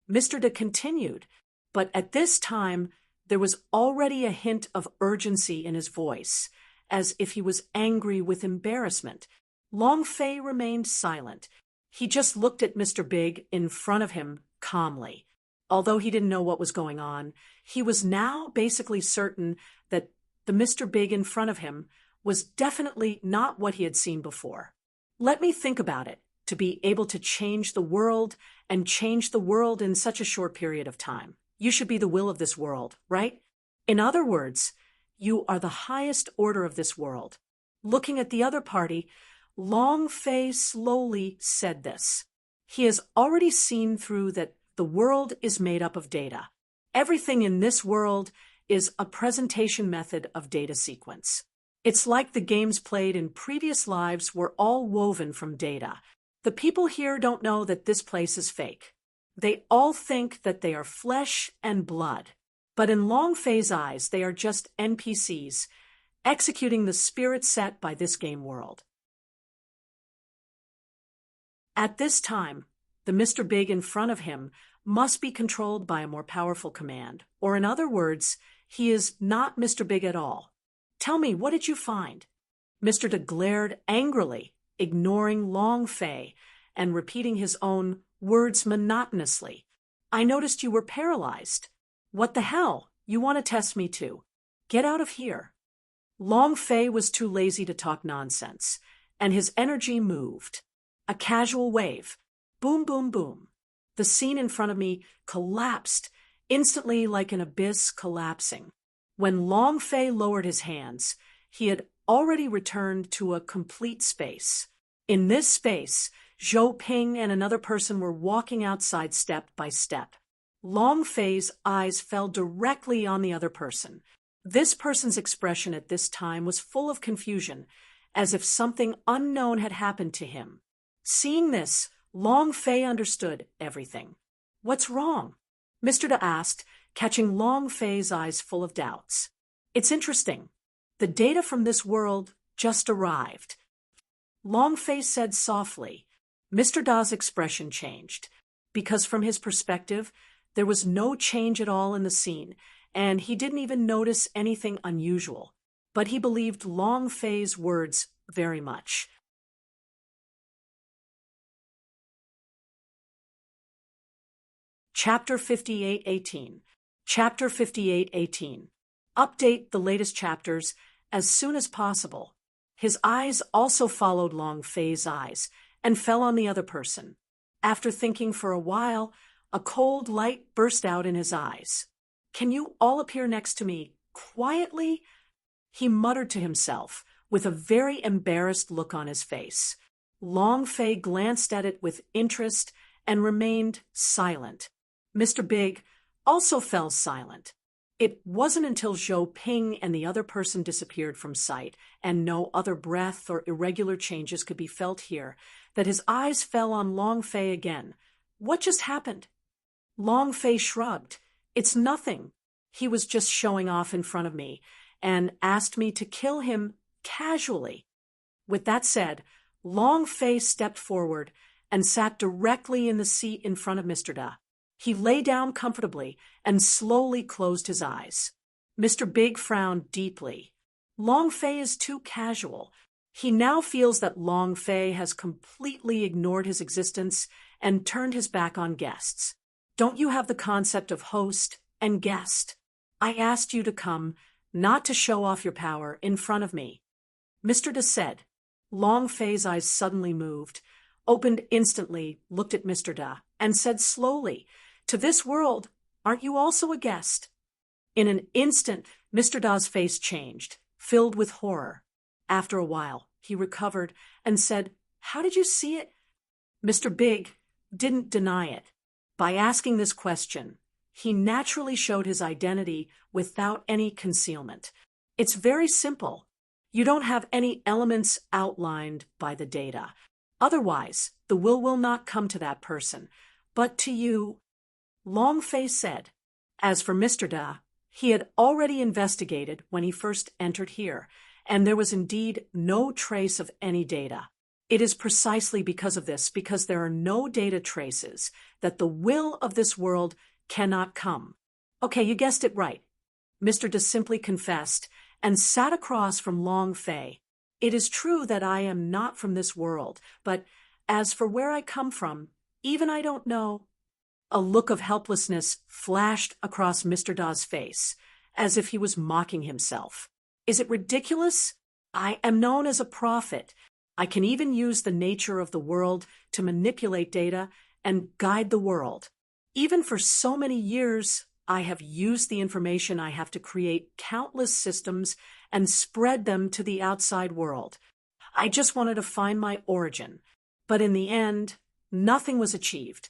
Mr. De continued, but at this time there was already a hint of urgency in his voice, as if he was angry with embarrassment. Long Fei remained silent. He just looked at Mr. Big in front of him calmly. Although he didn't know what was going on, he was now basically certain that the Mr. Big in front of him was definitely not what he had seen before. "Let me think about it, to be able to change the world and change the world in such a short period of time. You should be the will of this world, right? In other words, you are the highest order of this world." Looking at the other party, Long Fei slowly said this. He has already seen through that the world is made up of data. Everything in this world is a presentation method of data sequence. It's like the games played in previous lives were all woven from data. The people here don't know that this place is fake. They all think that they are flesh and blood. But in Long Fei's eyes, they are just NPCs, executing the spirit set by this game world. At this time, the Mr. Big in front of him must be controlled by a more powerful command, or in other words, he is not Mr. Big at all. "Tell me, what did you find?" Mr. De glared angrily, ignoring Long Fei and repeating his own words monotonously. "I noticed you were paralyzed." "What the hell? You want to test me too? Get out of here." Long Fei was too lazy to talk nonsense, and his energy moved. A casual wave. Boom, boom, boom. The scene in front of me collapsed, instantly like an abyss collapsing. When Long Fei lowered his hands, he had already returned to a complete space. In this space, Zhou Ping and another person were walking outside step by step. Long Fei's eyes fell directly on the other person. This person's expression at this time was full of confusion, as if something unknown had happened to him. Seeing this, Long Fei understood everything. "What's wrong?" Mr. De asked, catching Long Fei's eyes full of doubts. "It's interesting. The data from this world just arrived." Long Fei said softly. Mr. Da's expression changed, because from his perspective, there was no change at all in the scene, and he didn't even notice anything unusual. But he believed Long Fei's words very much. Chapter 58:18. Chapter 58:18. Update the latest chapters as soon as possible. His eyes also followed Long Fei's eyes and fell on the other person. After thinking for a while, a cold light burst out in his eyes. "Can you all appear next to me, quietly?" he muttered to himself, with a very embarrassed look on his face. Long Fei glanced at it with interest and remained silent. Mr. Big also fell silent. It wasn't until Zhou Ping and the other person disappeared from sight, and no other breath or irregular changes could be felt here, that his eyes fell on Long Fei again. "What just happened?" Long Fei shrugged. "It's nothing. He was just showing off in front of me, and asked me to kill him casually." With that said, Long Fei stepped forward and sat directly in the seat in front of Mr. Da. He lay down comfortably and slowly closed his eyes. Mr. Big frowned deeply. Long Fei is too casual. He now feels that Long Fei has completely ignored his existence and turned his back on guests. Don't you have the concept of host and guest? I asked you to come, not to show off your power in front of me. Mr. De said. Long Fei's eyes suddenly moved, opened instantly, looked at Mr. Da, and said slowly, "To this world, aren't you also a guest?" In an instant, Mr. Da's face changed, filled with horror. After a while, he recovered and said, "How did you see it?" Mr. Big didn't deny it. By asking this question, he naturally showed his identity without any concealment. It's very simple. You don't have any elements outlined by the data. Otherwise, the will not come to that person, but to you. Long Fei said. As for Mr. Da, he had already investigated when he first entered here, and there was indeed no trace of any data. It is precisely because of this, because there are no data traces, that the will of this world cannot come. Okay, you guessed it right. Mr. Da simply confessed and sat across from Long Fei. It is true that I am not from this world, but as for where I come from, even I don't know. A look of helplessness flashed across Mr. Da's face, as if he was mocking himself. Is it ridiculous? I am known as a prophet. I can even use the nature of the world to manipulate data and guide the world. Even for so many years, I have used the information I have to create countless systems and spread them to the outside world. I just wanted to find my origin. But in the end, nothing was achieved.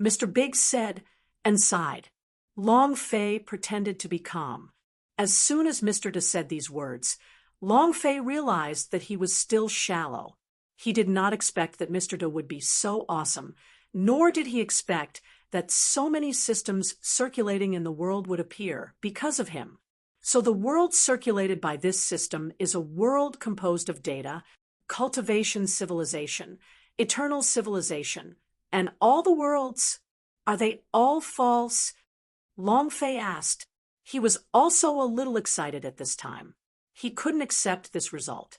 Mr. Big said and sighed. Long Fei pretended to be calm. As soon as Mr. Da said these words, Long Fei realized that he was still shallow. He did not expect that Mr. Da would be so awesome, nor did he expect that so many systems circulating in the world would appear because of him. So the world circulated by this system is a world composed of data, cultivation civilization, eternal civilization, and all the worlds. Are they all false? Long Fei asked. He was also a little excited at this time. He couldn't accept this result.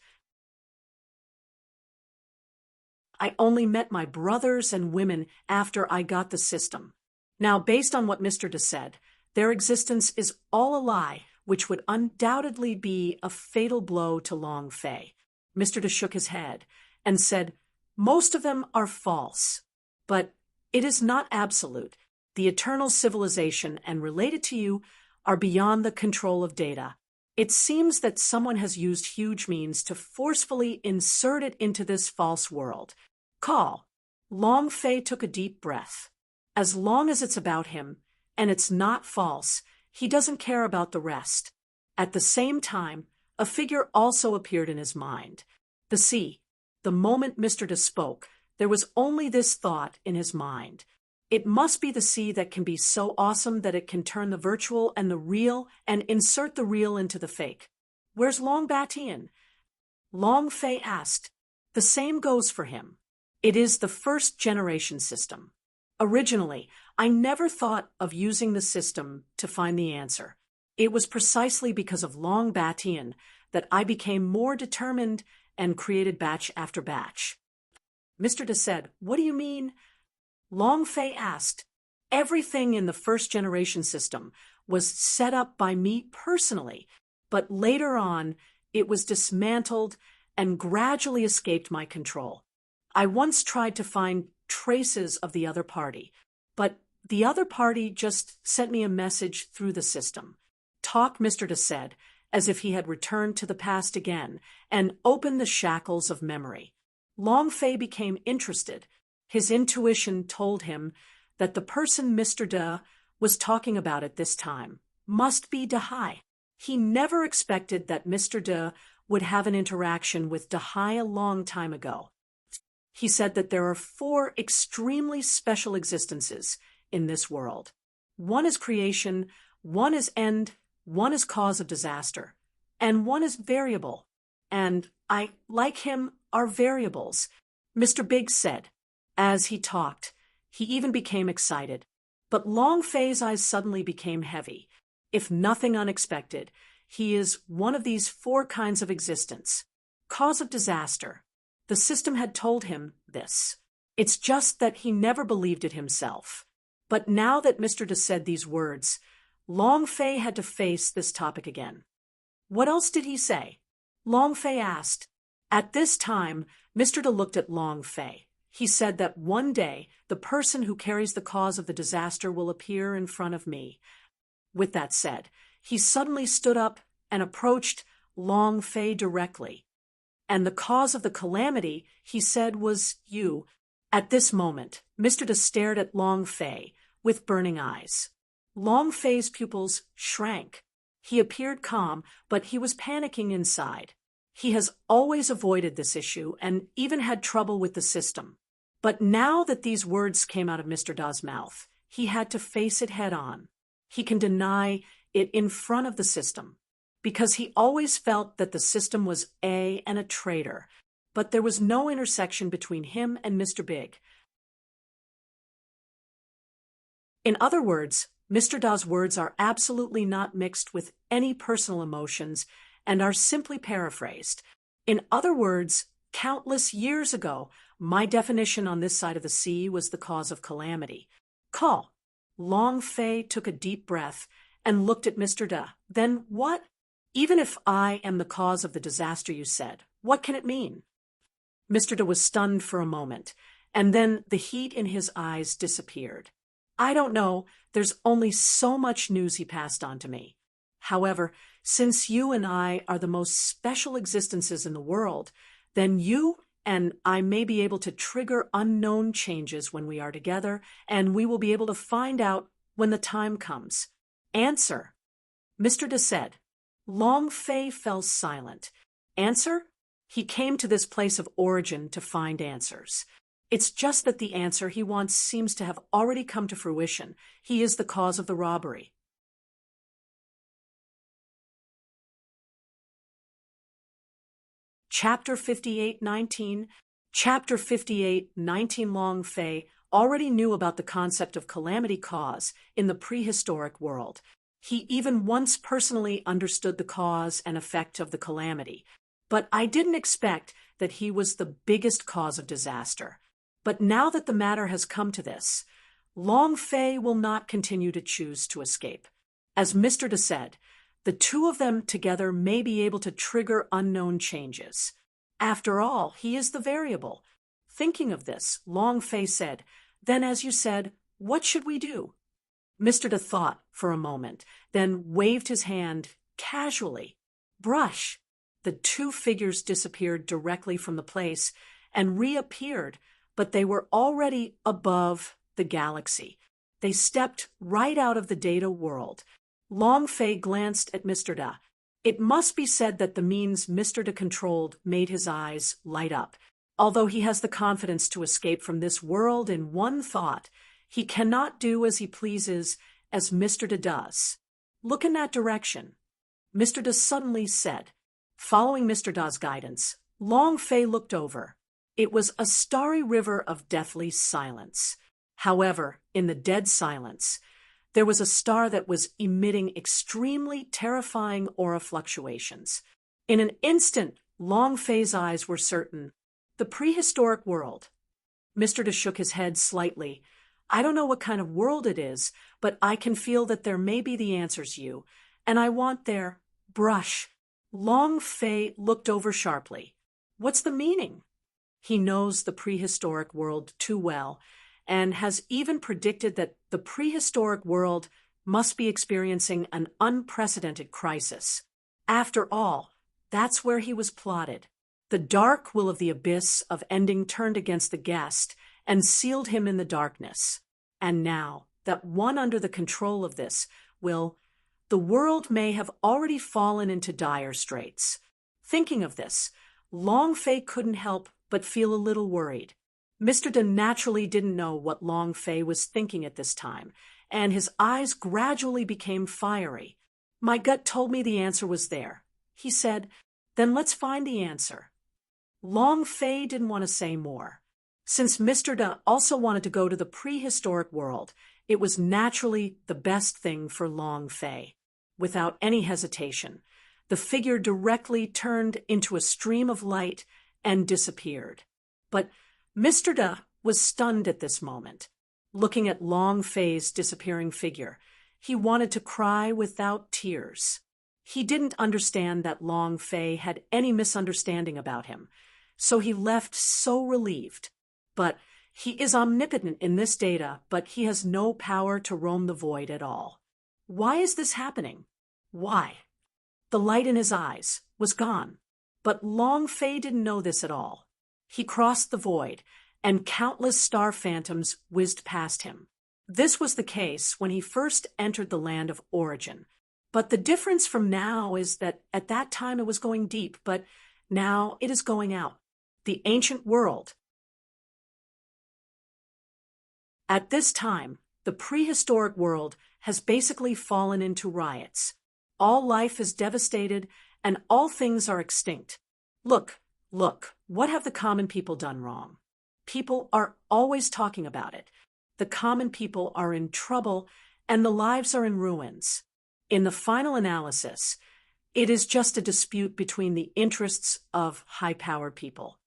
I only met my brothers and women after I got the system. Now, based on what Mr. Da said, their existence is all a lie, which would undoubtedly be a fatal blow to Long Fei. Mr. Da shook his head and said, most of them are false, but it is not absolute. The eternal civilization and related to you are beyond the control of data. It seems that someone has used huge means to forcefully insert it into this false world. Call. Long Fei took a deep breath. As long as it's about him, and it's not false, he doesn't care about the rest. At the same time, a figure also appeared in his mind. The sea. The moment Mr. Da spoke, there was only this thought in his mind. It must be the sea that can be so awesome that it can turn the virtual and the real and insert the real into the fake. Where's Long Batian? Long Fei asked. The same goes for him. It is the first generation system. Originally, I never thought of using the system to find the answer. It was precisely because of Long Batian that I became more determined and created batch after batch. Mr. Da said, what do you mean? Long Fei asked. Everything in the first generation system was set up by me personally, but later on it was dismantled and gradually escaped my control. I once tried to find traces of the other party, but the other party just sent me a message through the system. Talk, Mr. Da said, as if he had returned to the past again and opened the shackles of memory. Long Fei became interested. His intuition told him that the person Mr. Da was talking about at this time must be Dahai. He never expected that Mr. Da would have an interaction with Dahai a long time ago. He said that there are 4 extremely special existences in this world. One is creation, one is end, one is cause of disaster, and one is variable. And I, like him, are variables, Mr. Big said. As he talked, he even became excited. But Long Fei's eyes suddenly became heavy. If nothing unexpected, he is one of these 4 kinds of existence. Cause of disaster. The system had told him this. It's just that he never believed it himself. But now that Mr. Da said these words, Long Fei had to face this topic again. What else did he say? Long Fei asked. At this time, Mr. Da looked at Long Fei. He said that one day the person who carries the cause of the disaster will appear in front of me. With that said, he suddenly stood up and approached Long Fei directly. And the cause of the calamity, he said, was you. At this moment, Mr. Da stared at Long Fei with burning eyes. Long Fei's pupils shrank. He appeared calm, but he was panicking inside. He has always avoided this issue and even had trouble with the system. But now that these words came out of Mr. Da's mouth, he had to face it head on. He can deny it in front of the system, because he always felt that the system was and a traitor, but there was no intersection between him and Mr. Big. In other words, Mr. Da's words are absolutely not mixed with any personal emotions and are simply paraphrased. In other words, countless years ago, my definition on this side of the sea was the cause of calamity. Call. Long Fei took a deep breath and looked at Mr. Da. Then what? Even if I am the cause of the disaster you said, what can it mean? Mr. Da was stunned for a moment, and then the heat in his eyes disappeared. I don't know, there's only so much news he passed on to me. However, since you and I are the most special existences in the world, then you and I may be able to trigger unknown changes when we are together, and we will be able to find out when the time comes. Answer. Mr. Da said. Long Fei fell silent. Answer? He came to this place of origin to find answers. It's just that the answer he wants seems to have already come to fruition. He is the cause of the robbery. Chapter 58:19. Chapter 58:19. Long Fei already knew about the concept of calamity cause in the prehistoric world. He even once personally understood the cause and effect of the calamity. But I didn't expect that he was the biggest cause of disaster. But now that the matter has come to this, Long Fei will not continue to choose to escape. As Mr. Da said, the two of them together may be able to trigger unknown changes. After all, he is the variable. Thinking of this, Long Fei said, Then as you said, what should we do? Mr. Da thought for a moment, then waved his hand casually. Brush. The two figures disappeared directly from the place and reappeared, but they were already above the galaxy. They stepped right out of the data world. Long Fei glanced at Mr. Da. It must be said that the means Mr. Da controlled made his eyes light up. Although he has the confidence to escape from this world in one thought, he cannot do as he pleases as Mr. Da does. Look in that direction. Mr. Da suddenly said. Following Mr. Da's guidance, Long Fei looked over. It was a starry river of deathly silence. However, in the dead silence, there was a star that was emitting extremely terrifying aura fluctuations. In an instant, Long Fei's eyes were certain. The prehistoric world. Mr. Da shook his head slightly. I don't know what kind of world it is, but I can feel that there may be the answers you, and I want their brush. Long Fei looked over sharply. What's the meaning? He knows the prehistoric world too well, and has even predicted that the prehistoric world must be experiencing an unprecedented crisis. After all, that's where he was plotted. The dark will of the abyss of ending turned against the guest and sealed him in the darkness. And now, that one under the control of this will, the world may have already fallen into dire straits. Thinking of this, Long Fei couldn't help but feel a little worried. Mr. Da naturally didn't know what Long Fei was thinking at this time, and his eyes gradually became fiery. My gut told me the answer was there. He said, Then let's find the answer. Long Fei didn't want to say more. Since Mr. Da also wanted to go to the prehistoric world, it was naturally the best thing for Long Fei. Without any hesitation, the figure directly turned into a stream of light and disappeared. But Mr. Da was stunned at this moment. Looking at Long Fei's disappearing figure, he wanted to cry without tears. He didn't understand that Long Fei had any misunderstanding about him, so he left so relieved. But he is omnipotent in this data, but he has no power to roam the void at all. Why is this happening? Why? The light in his eyes was gone. But Long Fei didn't know this at all. He crossed the void, and countless star phantoms whizzed past him. This was the case when he first entered the land of origin. But the difference from now is that at that time it was going deep, but Now it is going out. The ancient world. At this time, the prehistoric world has basically fallen into riots. All life is devastated, and all things are extinct. Look, what have the common people done wrong? People are always talking about it. The common people are in trouble, and the lives are in ruins. In the final analysis, it is just a dispute between the interests of high-powered people.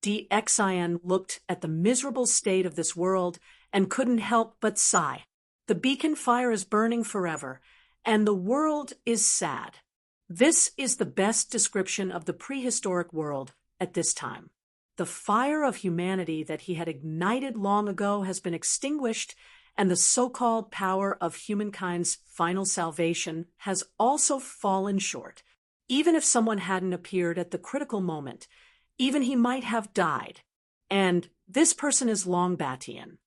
DXIN looked at the miserable state of this world and couldn't help but sigh. The beacon fire is burning forever, and the world is sad. This is the best description of the prehistoric world at this time. The fire of humanity that he had ignited long ago has been extinguished, and the so-called power of humankind's final salvation has also fallen short. Even if someone hadn't appeared at the critical moment, even he might have died. And this person is Long Batian.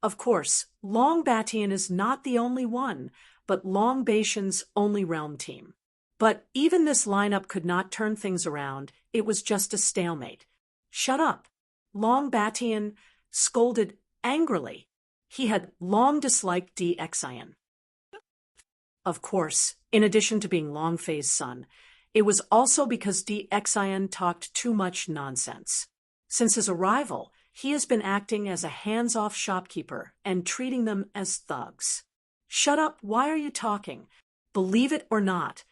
Of course, Long Batian is not the only one, but Long Batian's only realm team. But even this lineup could not turn things around. It was just a stalemate. Shut up. Long Batian scolded angrily. He had long disliked DXIN. Of course, in addition to being Longfei's son, it was also because DXIN talked too much nonsense. Since his arrival, he has been acting as a hands-off shopkeeper and treating them as thugs. Shut up, why are you talking? Believe it or not,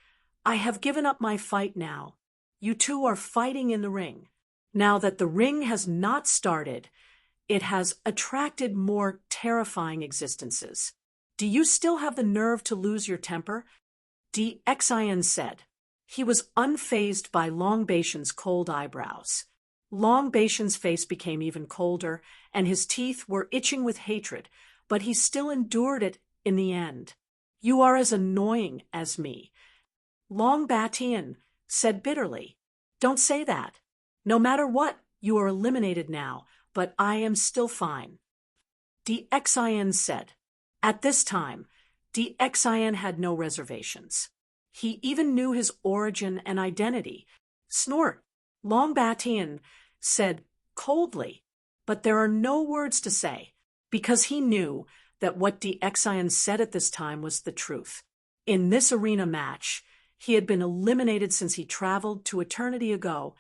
I have given up my fight now. You two are fighting in the ring. Now that the ring has not started, it has attracted more terrifying existences. Do you still have the nerve to lose your temper? DXIN said. He was unfazed by Long Batian's cold eyebrows. Long Batian's face became even colder, and his teeth were itching with hatred, but he still endured it in the end. You are as annoying as me. Long Batian said bitterly. Don't say that. No matter what, you are eliminated now, but I am still fine. DXIN said. At this time, DXIN had no reservations. He even knew his origin and identity. Snort. Long Batian said coldly, but there are no words to say, because he knew that what DXIN said at this time was the truth. In this arena match, he had been eliminated since he traveled to eternity ago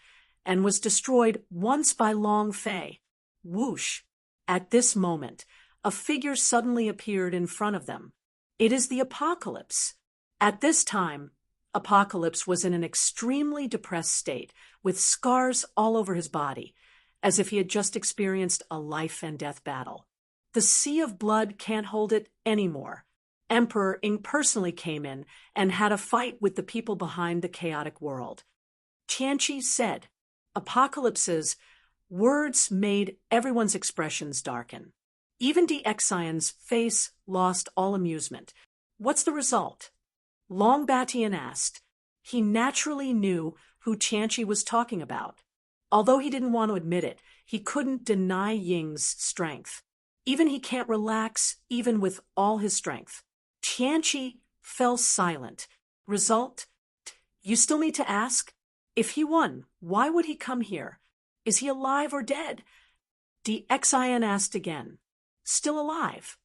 and was destroyed once by Long Fei. Whoosh! At this moment, a figure suddenly appeared in front of them. It is the Apocalypse. At this time, Apocalypse was in an extremely depressed state, with scars all over his body, as if he had just experienced a life-and-death battle. The sea of blood can't hold it anymore. Emperor Ing personally came in and had a fight with the people behind the chaotic world. Tianqi said, Apocalypse's words made everyone's expressions darken. Even DXIN's face lost all amusement. What's the result? Long Batian asked. He naturally knew who Tianqi was talking about. Although he didn't want to admit it, he couldn't deny Ying's strength. Even he can't relax, even with all his strength. Tianqi fell silent. Result? You still need to ask? If he won, why would he come here? Is he alive or dead? DXIN asked again. Still alive.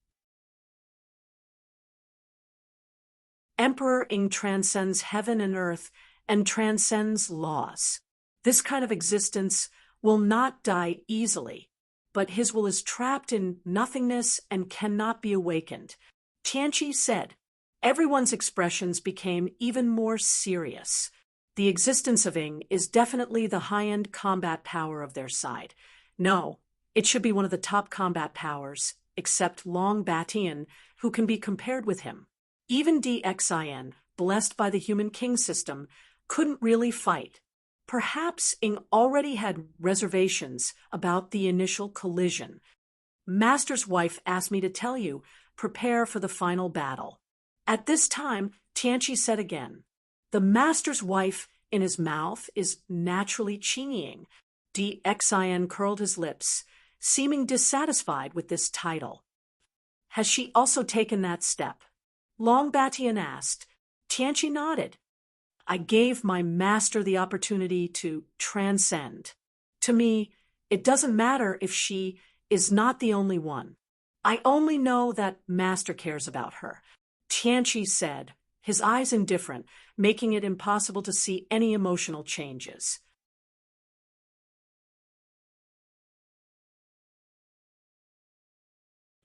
Emperor Ing transcends heaven and earth and transcends laws. This kind of existence will not die easily, but his will is trapped in nothingness and cannot be awakened. Tianqi said. Everyone's expressions became even more serious. The existence of Ing is definitely the high-end combat power of their side. No, it should be one of the top combat powers, except Long Batian, who can be compared with him. Even DXIN, blessed by the human king system, couldn't really fight. Perhaps Ing already had reservations about the initial collision. Master's wife asked me to tell you, prepare for the final battle. At this time, Tianqi said again, the master's wife in his mouth is naturally Qingying. DXIN curled his lips, seeming dissatisfied with this title. Has she also taken that step? Long Batian asked. Tianqi nodded. I gave my master the opportunity to transcend. To me, it doesn't matter if she is not the only one. I only know that master cares about her. Tianqi said, his eyes indifferent, making it impossible to see any emotional changes.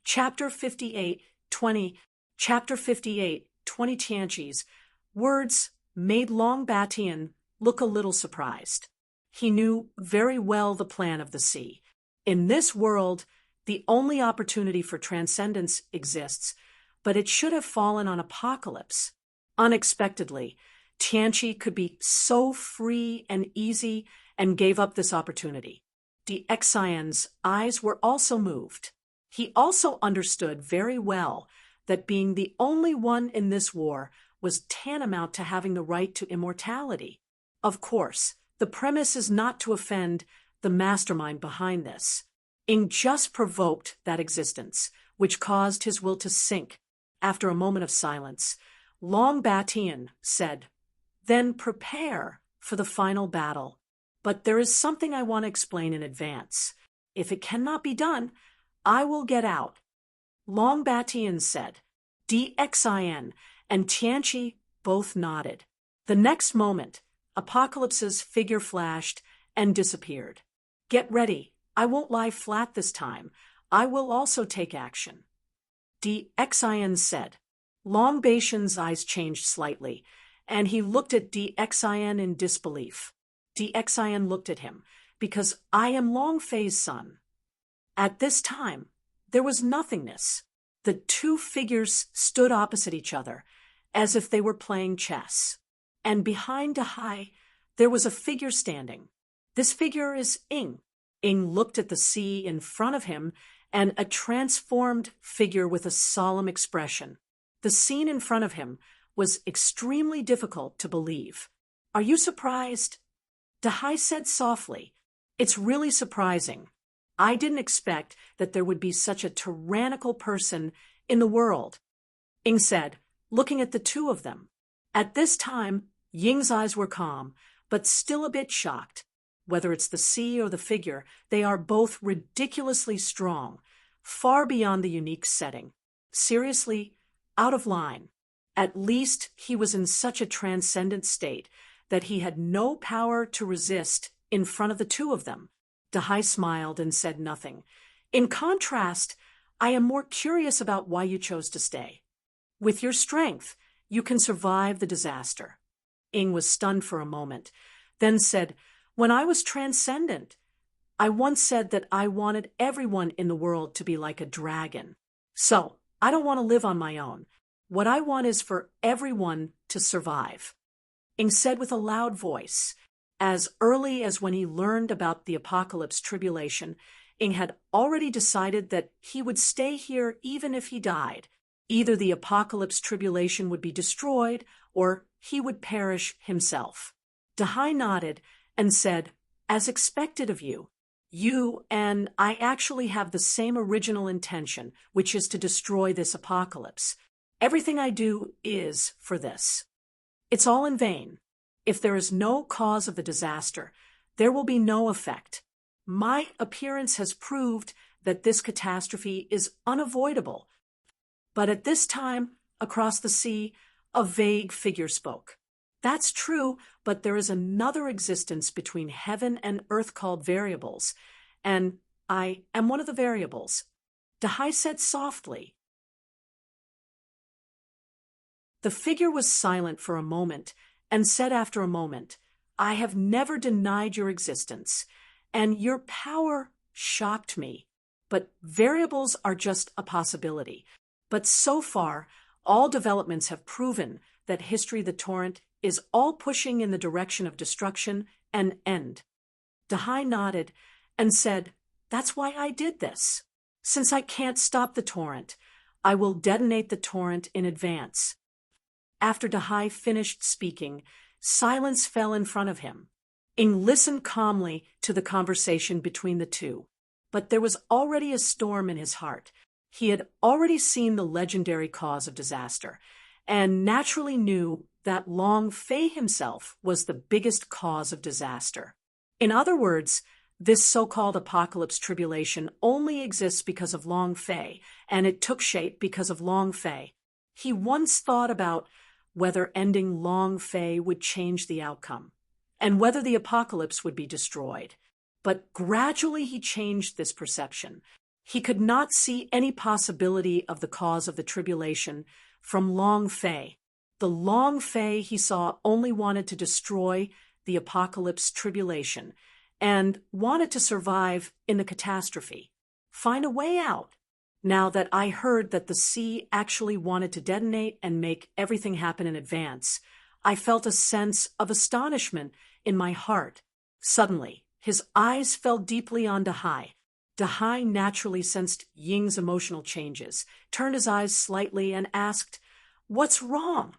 Chapter 58, 20 Tianqi's words made Long Batian look a little surprised. He knew very well the plan of the sea. In this world, the only opportunity for transcendence exists, but it should have fallen on Apocalypse. Unexpectedly, Tianqi could be so free and easy and gave up this opportunity. Xian's eyes were also moved. He also understood very well that being the only one in this war was tantamount to having the right to immortality. Of course, the premise is not to offend the mastermind behind this. Ing just provoked that existence, which caused his will to sink. After a moment of silence, Long Batian said, "Then prepare for the final battle. But there is something I want to explain in advance. If it cannot be done, I will get out." Long Batian said, "Xian," and Tianqi both nodded. The next moment, Apocalypse's figure flashed and disappeared. "Get ready. I won't lie flat this time. I will also take action." Xian said. Long Batian's eyes changed slightly, and he looked at Xian in disbelief. Xian looked at him, "Because I am Long Fei's son." At this time, there was nothingness. The two figures stood opposite each other, as if they were playing chess. And behind Dahai, there was a figure standing. This figure is Ing. Ing looked at the sea in front of him and a transformed figure with a solemn expression. The scene in front of him was extremely difficult to believe. "Are you surprised?" Dahai said softly, "It's really surprising. I didn't expect that there would be such a tyrannical person in the world." Ing said, looking at the two of them. At this time, Ying's eyes were calm, but still a bit shocked. Whether it's the sea or the figure, they are both ridiculously strong, far beyond the unique setting. Seriously, out of line. At least he was in such a transcendent state that he had no power to resist in front of the two of them. Dahai smiled and said nothing. "In contrast, I am more curious about why you chose to stay. With your strength, you can survive the disaster." Ing was stunned for a moment, then said, "When I was transcendent, I once said that I wanted everyone in the world to be like a dragon. So, I don't want to live on my own. What I want is for everyone to survive." Ing said with a loud voice. As early as when he learned about the Apocalypse tribulation, Ing had already decided that he would stay here even if he died. Either the Apocalypse tribulation would be destroyed, or he would perish himself. Dahai nodded and said, "As expected of you. You and I actually have the same original intention, which is to destroy this apocalypse. Everything I do is for this. It's all in vain. If there is no cause of the disaster, there will be no effect. My appearance has proved that this catastrophe is unavoidable." But at this time, across the sea, a vague figure spoke. "That's true, but there is another existence between heaven and earth called variables, and I am one of the variables." Dahai said softly. The figure was silent for a moment and said after a moment, "I have never denied your existence, and your power shocked me. But variables are just a possibility. But so far, all developments have proven that History the Torrent is all pushing in the direction of destruction and end." Dahai nodded and said, "That's why I did this. Since I can't stop the torrent, I will detonate the torrent in advance." After Dahai finished speaking, silence fell in front of him. Ing listened calmly to the conversation between the two, but there was already a storm in his heart. He had already seen the legendary cause of disaster, and naturally knew that Long Fei himself was the biggest cause of disaster. In other words, this so-called apocalypse tribulation only exists because of Long Fei, and it took shape because of Long Fei. He once thought about whether ending Long Fei would change the outcome, and whether the apocalypse would be destroyed. But gradually he changed this perception. He could not see any possibility of the cause of the tribulation from Long Fei. The Long Fei he saw only wanted to destroy the apocalypse tribulation and wanted to survive in the catastrophe, find a way out. Now that I heard that the sea actually wanted to detonate and make everything happen in advance, I felt a sense of astonishment in my heart. Suddenly, his eyes fell deeply on Dahai. Dahai naturally sensed Ying's emotional changes, turned his eyes slightly, and asked, "What's wrong?"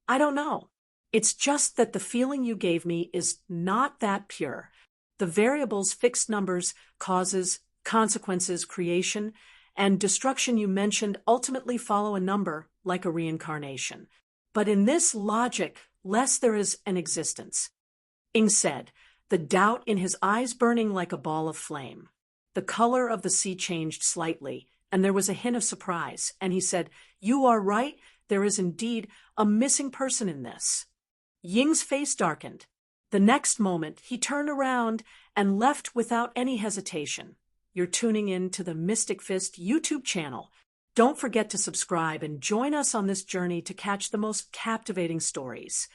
"I don't know. It's just that the feeling you gave me is not that pure. The variables, fixed numbers, causes, consequences, creation, and destruction you mentioned ultimately follow a number, like a reincarnation. But in this logic, less there is an existence." Ying said, the doubt in his eyes burning like a ball of flame. The color of the sea changed slightly, and there was a hint of surprise, and he said, "You are right, there is indeed a missing person in this." Ying's face darkened. The next moment, he turned around and left without any hesitation. You're tuning in to the Mystic Fist YouTube channel. Don't forget to subscribe and join us on this journey to catch the most captivating stories.